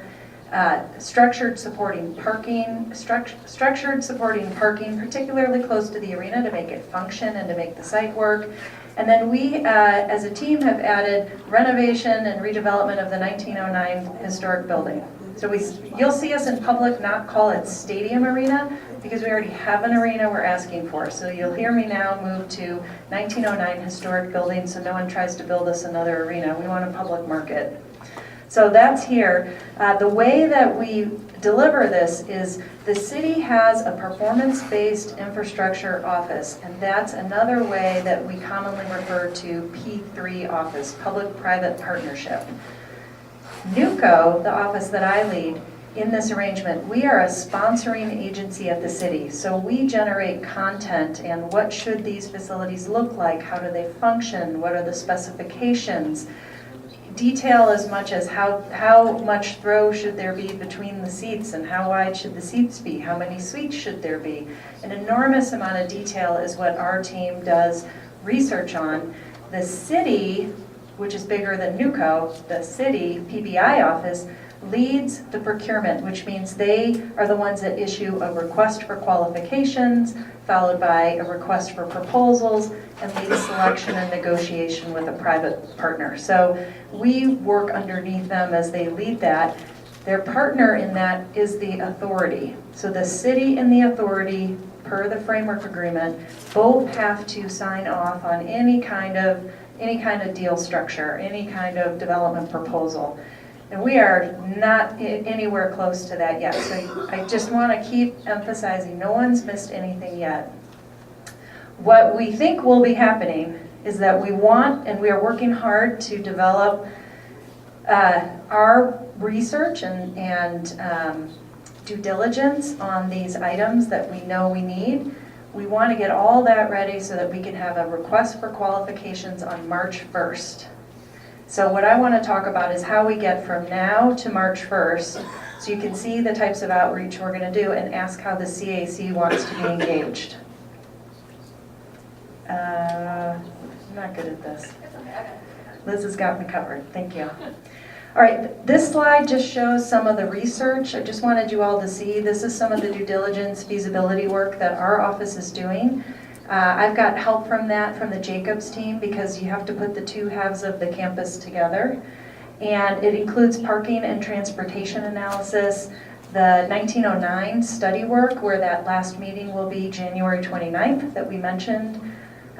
structured supporting parking, particularly close to the arena to make it function and to make the site work. And then we, as a team, have added renovation and redevelopment of the 1909 historic building. So you'll see us in public not call it Stadium Arena, because we already have an arena we're asking for. So you'll hear me now move to 1909 historic building, so no one tries to build us another arena. We want a public market. So that's here. The way that we deliver this is the city has a performance-based infrastructure office, and that's another way that we commonly refer to P3 office, public-private partnership. NWC-CAC, the office that I lead, in this arrangement, we are a sponsoring agency at the city. So we generate content and what should these facilities look like, how do they function, what are the specifications, detail as much as how much throw should there be between the seats and how wide should the seats be, how many suites should there be. An enormous amount of detail is what our team does research on. The city, which is bigger than NWC-CAC, the city PBI office, leads the procurement, which means they are the ones that issue a request for qualifications, followed by a request for proposals, and lead selection and negotiation with a private partner. So we work underneath them as they lead that. Their partner in that is the authority. So the city and the authority, per the framework agreement, both have to sign off on any kind of deal structure, any kind of development proposal. And we are not anywhere close to that yet. So I just want to keep emphasizing no one's missed anything yet. What we think will be happening is that we want, and we are working hard to develop our research and due diligence on these items that we know we need. We want to get all that ready so that we can have a request for qualifications on March 1st. So what I want to talk about is how we get from now to March 1st So you can see the types of outreach we're going to do and ask how the CAC wants to be engaged. I'm not good at this. Liz has got me covered. Thank you. All right, this slide just shows some of the research. I just wanted you all to see. This is some of the due diligence feasibility work that our office is doing. I've got help from that from the Jacobs team because you have to put the two halves of the campus together. And it includes parking and transportation analysis, the 1909 study work where that last meeting will be January 29th that we mentioned.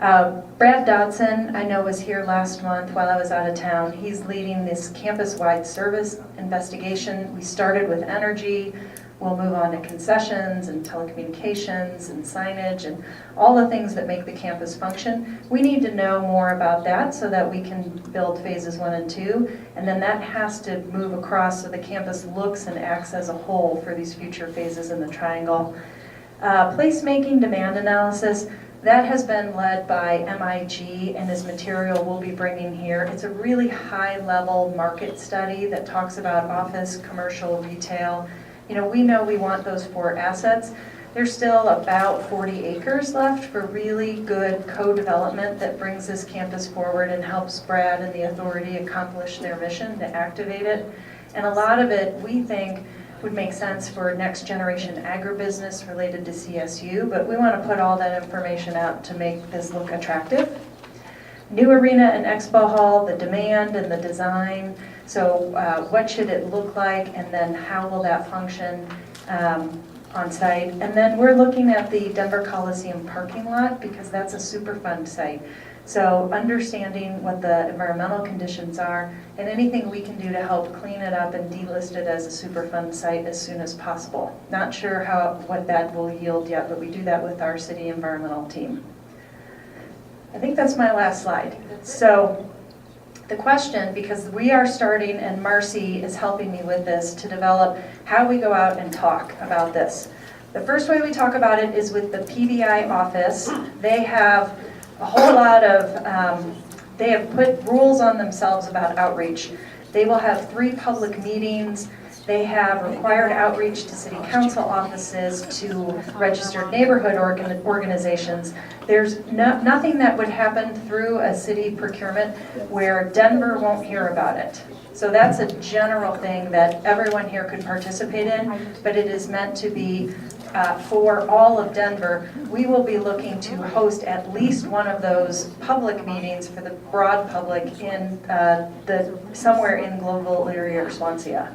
Brad Dodson, I know, was here last month while I was out of town. He's leading this campus-wide service investigation. We started with energy. We'll move on to concessions and telecommunications and signage and all the things that make the campus function. We need to know more about that so that we can build phases 1 and 2. And then that has to move across so the campus looks and acts as a whole for these future phases in the triangle. Placemaking demand analysis. That has been led by MIG, and his material we'll be bringing here. It's a really high-level market study that talks about office, commercial, retail. You know we want those 4 assets. There's still about 40 acres left for really good co-development that brings this campus forward and helps Brad and the authority accomplish their mission to activate it. And a lot of it, we think, would make sense for next generation agribusiness related to CSU, but we want to put all that information out to make this look attractive. New arena and expo hall, the demand and the design. So what should it look like, and then how will that function on site? And then we're looking at the Denver Coliseum parking lot because that's a Superfund site. So understanding what the environmental conditions are and anything we can do to help clean it up and delist it as a Superfund site as soon as possible. Not sure what that will yield yet, but we do that with our city environmental team. I think that's my last slide. So the question, because we are starting, and Marcy is helping me with this, to develop how we go out and talk about this. The first way we talk about it is with the PBI office. They have a whole lot of, they have put rules on themselves about outreach. They will have 3 public meetings. They have required outreach to city council offices, to registered neighborhood organizations. There's nothing that would happen through a city procurement where Denver won't hear about it. So that's a general thing that everyone here could participate in, but it is meant to be for all of Denver. We will be looking to host at least one of those public meetings for the broad public in somewhere in Global area or Swansea.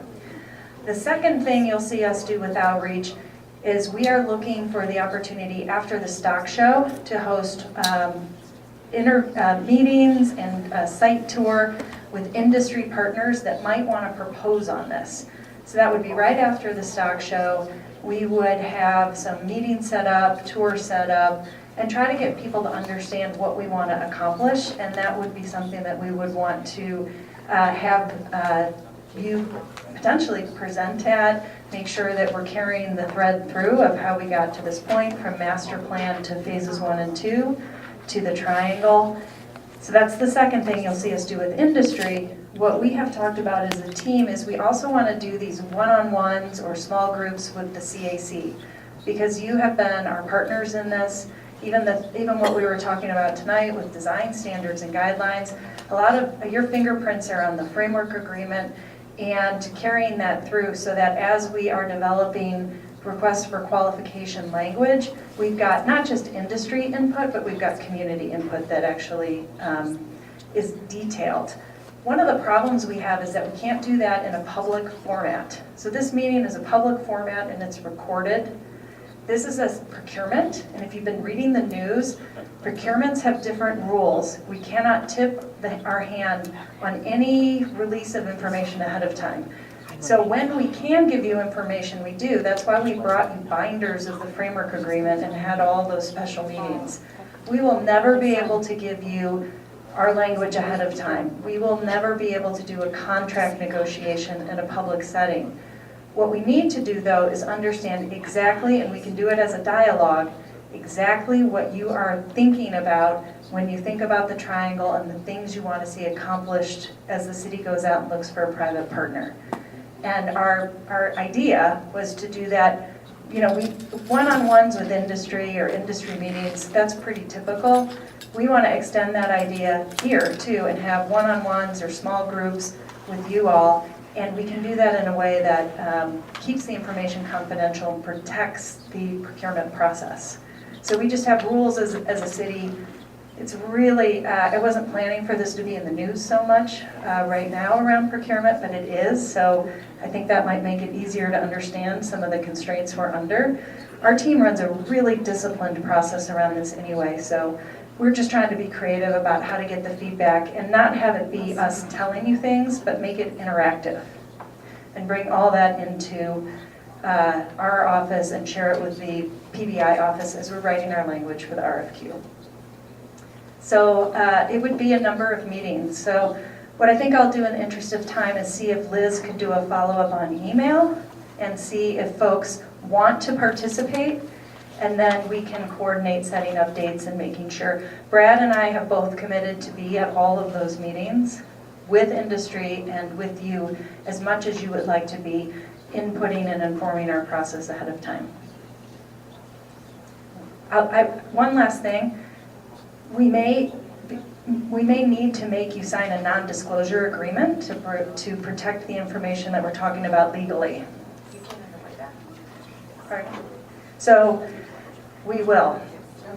The second thing you'll see us do with outreach is we are looking for the opportunity after the stock show to host meetings and a site tour with industry partners that might want to propose on this. So that would be right after the stock show. We would have some meetings set up, tours set up, and try to get people to understand what we want to accomplish, and that would be something that we would want to have you potentially present at, make sure that we're carrying the thread through of how we got to this point from master plan to phases 1 and 2 to the triangle. So that's the second thing you'll see us do with industry. What we have talked about as a team is we also want to do these one-on-ones or small groups with the CAC, because you have been our partners in this. Even what we were talking about tonight with design standards and guidelines, a lot of your fingerprints are on the framework agreement and carrying that through so that as we are developing requests for qualification language, we've got not just industry input, but we've got community input that actually is detailed. One of the problems we have is that we can't do that in a public format. So this meeting is a public format and it's recorded. This is a procurement, and if you've been reading the news, procurements have different rules. We cannot tip our hand on any release of information ahead of time. So when we can give you information, we do. That's why we brought you binders of the framework agreement and had all those special meetings. We will never be able to give you our language ahead of time. We will never be able to do a contract negotiation in a public setting. What we need to do, though, is understand exactly, and we can do it as a dialogue, exactly what you are thinking about when you think about the triangle and the things you want to see accomplished as the city goes out and looks for a private partner. And our idea was to do that, we one-on-ones with industry or industry meetings, that's pretty typical. We want to extend that idea here too and have one-on-ones or small groups with you all. And we can do that in a way that keeps the information confidential and protects the procurement process. So we just have rules as a city. It's really, I wasn't planning for this to be in the news so much right now around procurement, but it is. So I think that might make it easier to understand some of the constraints we're under. Our team runs a really disciplined process around this anyway. So we're just trying to be creative about how to get the feedback and not have it be us telling you things, but make it interactive and bring all that into our office and share it with the PBI office as we're writing our language for the RFQ. So it would be a number of meetings. So what I think I'll do in the interest of time is see if Liz could do a follow-up on email and see if folks want to participate, and then we can coordinate setting up dates and making sure. Brad and I have both committed to be at all of those meetings with industry and with you as much as you would like to be inputting and informing our process ahead of time. One last thing. We may need to make you sign a non-disclosure agreement to protect the information that we're talking about legally. Right. So we will.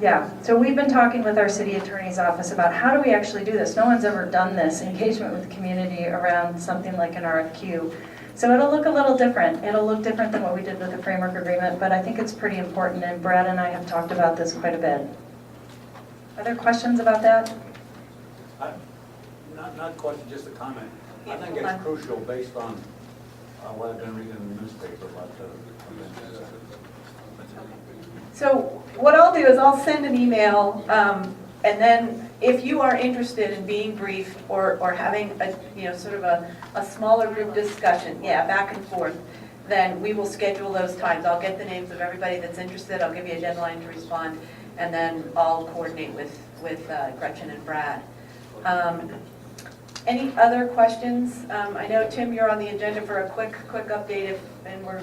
Yeah. So we've been talking with our city attorney's office about how do we actually do this. No one's ever done this engagement with the community around something like an RFQ. So it'll look a little different. It'll look different than what we did with the framework agreement, but I think it's pretty important, and Brad and I have talked about this quite a bit. Are there questions about that?
Not a question, just a comment. I think it's crucial based on what I've been reading in the newspaper about the event.
So what I'll do is I'll send an email, and then if you are interested in being briefed or having a sort of a smaller group discussion, back and forth, then we will schedule those times. I'll get the names of everybody that's interested. I'll give you a deadline to respond, and then I'll coordinate with Gretchen and Brad. Any other questions? I know, Tim, you're on the agenda for a quick update, and we're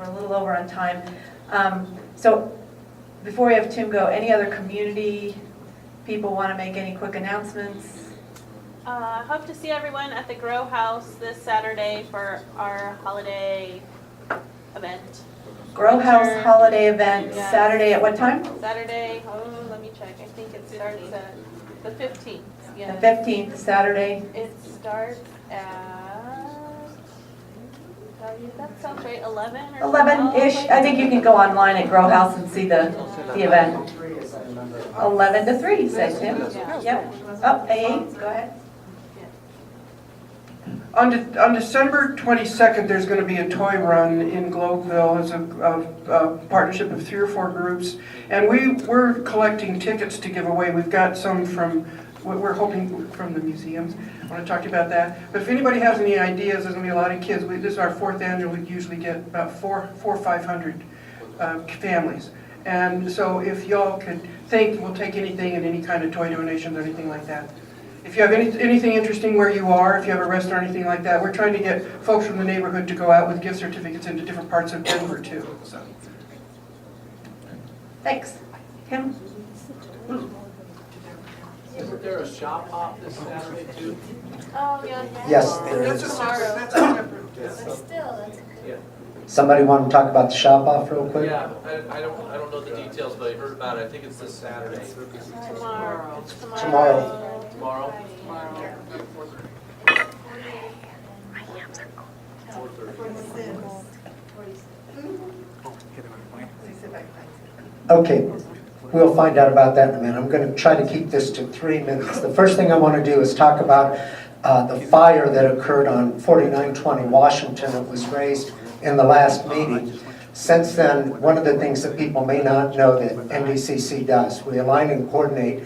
a little over on time. So before we have Tim go, any other community people want to make any quick announcements?
I hope to see everyone at the Grow House this Saturday for our holiday event.
Grow House holiday event, yes. Saturday at what time?
Saturday, let me check. I think it starts at the 15th. Yeah.
The 15th, Saturday.
It starts at, that sounds right, 11 or
11-ish. I think you can go online at Grow House and see the event. 11 to 3, says Tim. Yep. Oh, AA, go ahead.
On December 22nd, there's going to be a toy run in Globeville. It's a partnership of 3 or 4 groups, and we're collecting tickets to give away. We've got some from, we're hoping from the museums. I want to talk to you about that. But if anybody has any ideas, there's going to be a lot of kids. This is our 4th annual. We usually get about 400 or 500 families. And so if y'all could think, we'll take anything and any kind of toy donations or anything like that. If you have anything interesting where you are, if you have a restaurant or anything like that, we're trying to get folks from the neighborhood to go out with gift certificates into different parts of Denver too. So.
Thanks. Kim?
Isn't there a shop hop this Saturday too?
Oh, yeah.
Yes, there is.
But still, that's
Yeah.
Somebody want to talk about the shop off real quick?
Yeah, I don't know the details, but I heard about it. I think it's this Saturday.
tomorrow.
Tomorrow.
Tomorrow?
Okay, we'll find out about that in a minute. I'm going to try to keep this to 3 minutes. The first thing I want to do is talk about the fire that occurred on 4920 Washington. It was raised in the last meeting. Since then, one of the things that people may not know that NWC-CAC does, we align and coordinate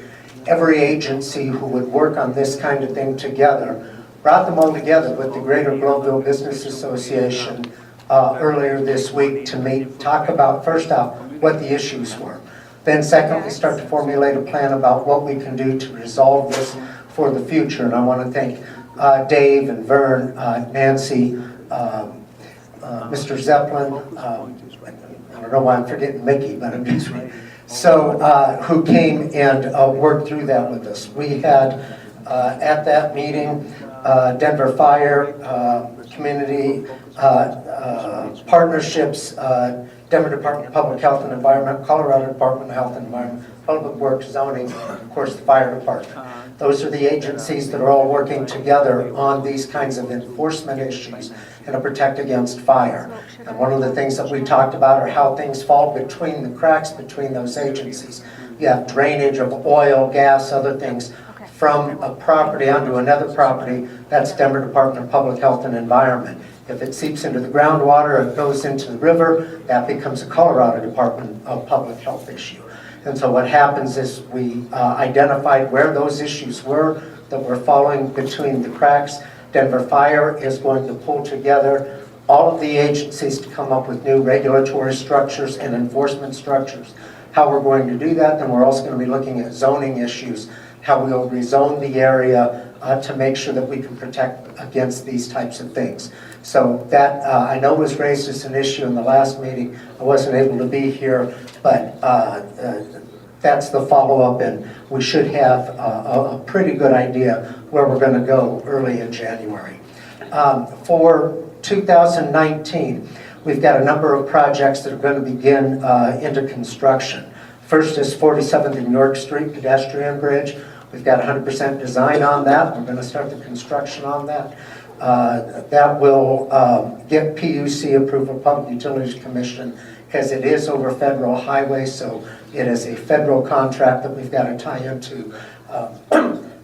every agency who would work on this kind of thing together, brought them all together with the Greater Globeville Business Association earlier this week to meet, talk about, first off, what the issues were. Then second, we start to formulate a plan about what we can do to resolve this for the future. And I want to thank Dave and Vern, Nancy, Mr. Zeppelin, I don't know why I'm forgetting Mickey, but I'm just, so, who came and worked through that with us. We had, at that meeting, Denver Fire, Community Partnerships, Denver Department of Public Health and Environment, Colorado Department of Health and Environment, Public Works, Zoning, of course, the Fire Department. Those are the agencies that are all working together on these kinds of enforcement issues and to protect against fire. And one of the things that we talked about are how things fall between the cracks between those agencies. You have drainage of oil, gas, other things from a property onto another property. That's Denver Department of Public Health and Environment. If it seeps into the groundwater, it goes into the river, that becomes a Colorado Department of Public Health issue. And so what happens is we identified where those issues were that were falling between the cracks. Denver Fire is going to pull together all of the agencies to come up with new regulatory structures and enforcement structures. How we're going to do that, then we're also going to be looking at zoning issues, how we'll rezone the area to make sure that we can protect against these types of things. So that, I know was raised as an issue in the last meeting. I wasn't able to be here, but that's the follow-up, and we should have a pretty good idea where we're going to go early in January. For 2019, we've got a number of projects that are going to begin into construction. First is 47th and York Street pedestrian bridge. We've got 100% design on that. We're going to start the construction on that. That will get PUC approval, Public Utilities Commission, because it is over federal highway, so it is a federal contract that we've got to tie into.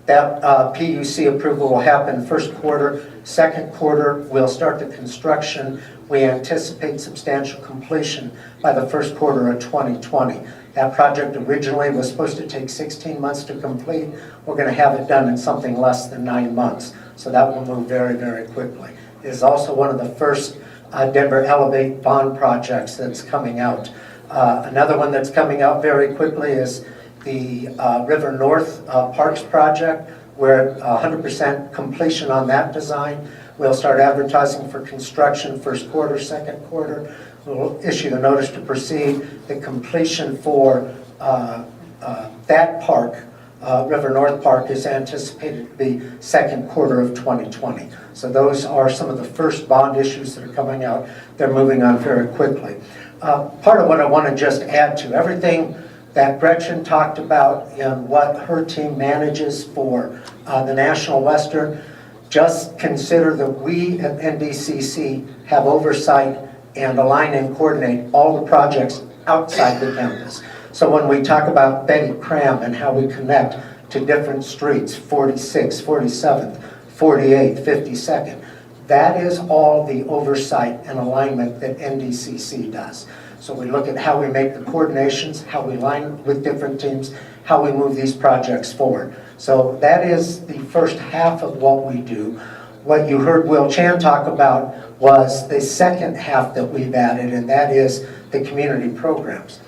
That PUC approval will happen first quarter. Second quarter, we'll start the construction. We anticipate substantial completion by the first quarter of 2020. That project originally was supposed to take 16 months to complete. We're going to have it done in something less than 9 months. So that will move very, very quickly. It is also one of the first Denver Elevate bond projects that's coming out. Another one that's coming out very quickly is the River North Parks project. We're 100% completion on that design. We'll start advertising for construction first quarter, second quarter. We'll issue the notice to proceed. The completion for that park, River North Park, is anticipated to be second quarter of 2020. So those are some of the first bond issues that are coming out. They're moving on very quickly. Part of what I want to just add to everything that Gretchen talked about and what her team manages for the National Western, just consider that we at NDCC have oversight and align and coordinate all the projects outside the campus. So when we talk about Betty Cram and how we connect to different streets, 46th, 47th, 48th, 52nd, that is all the oversight and alignment that NDCC does. So we look at how we make the coordinations, how we align with different teams, how we move these projects forward. So that is the first half of what we do. What you heard Will Chan talk about was the second half that we've added, and that is the community programs.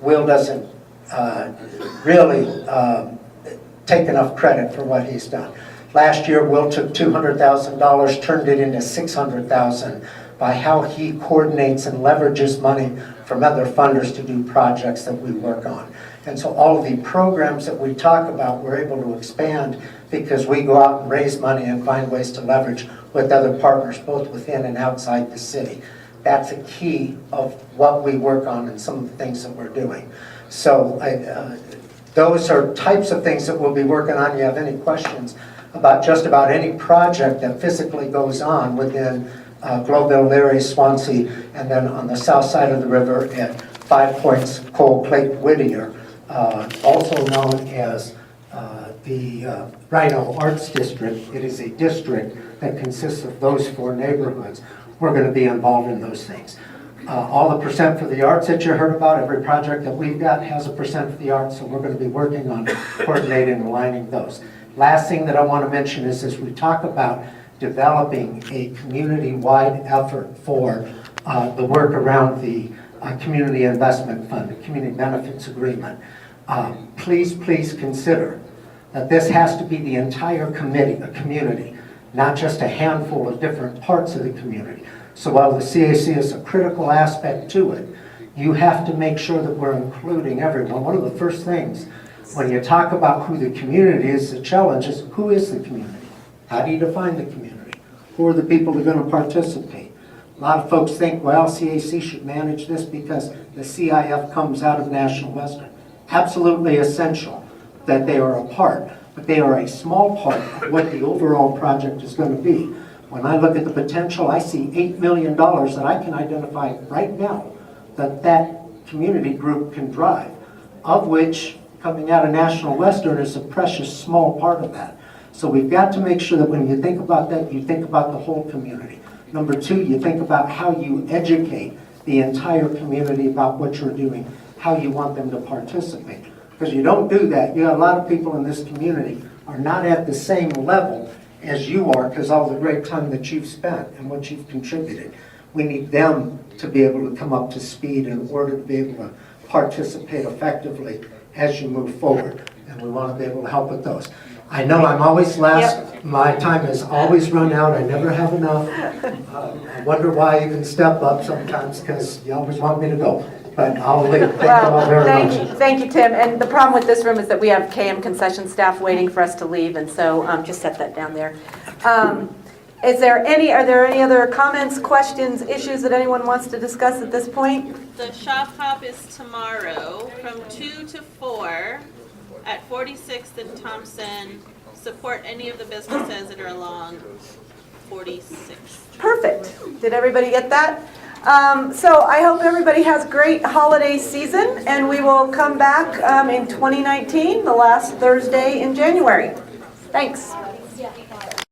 Will doesn't really take enough credit for what he's done. Last year, Will took $200,000, turned it into $600,000 by how he coordinates and leverages money from other funders to do projects that we work on. And so all of the programs that we talk about, we're able to expand because we go out and raise money and find ways to leverage with other partners, both within and outside the city. That's a key of what we work on and some of the things that we're doing. So those are types of things that we'll be working on. If you have any questions about just about any project that physically goes on within Globeville, Leary, Swansea, and then on the south side of the river at 5 Points, Coal Lake, Whittier, also known as the Rhino Arts District. It is a district that consists of those 4 neighborhoods. We're going to be involved in those things. All the percent for the arts that you heard about, every project that we've got has a percent for the arts, so we're going to be working on coordinating and aligning those. Last thing that I want to mention is as we talk about developing a community-wide effort for the work around the Community Investment Fund, the Community Benefits Agreement, please consider that this has to be the entire community. not just a handful of different parts of the community. So while the CAC is a critical aspect to it, you have to make sure that we're including everyone. One of the first things when you talk about who the community is, the challenge is, who is the community? How do you define the community? Who are the people that are going to participate? A lot of folks think, well, CAC should manage this because the CIF comes out of National Western. Absolutely essential that they are a part, but they are a small part of what the overall project is going to be. When I look at the potential, I see $8 million that I can identify right now that community group can drive, of which coming out of National Western is a precious small part of that. So we've got to make sure that when you think about that, you think about the whole community. Number two, you think about how you educate the entire community about what you're doing, how you want them to participate. Because you don't do that, you got a lot of people in this community are not at the same level as you are because all the great time that you've spent and what you've contributed. We need them to be able to come up to speed in order to be able to participate effectively as you move forward. And we want to be able to help with those. I know I'm always last. Yep. My time has always run out. I never have enough. I wonder why I even step up sometimes because you always want me to go. But I'll leave. Thank you all very much.
Thank you, Tim. And the problem with this room is that we have KM concession staff waiting for us to leave, and so just set that down there. Are there any other comments, questions, issues that anyone wants to discuss at this point?
The shop hop is tomorrow from 2 to 4 at 46th and Thompson. Support any of the businesses that are along 46th.
Perfect. Did everybody get that? So I hope everybody has a great holiday season, and we will come back in 2019, the last Thursday in January. Thanks.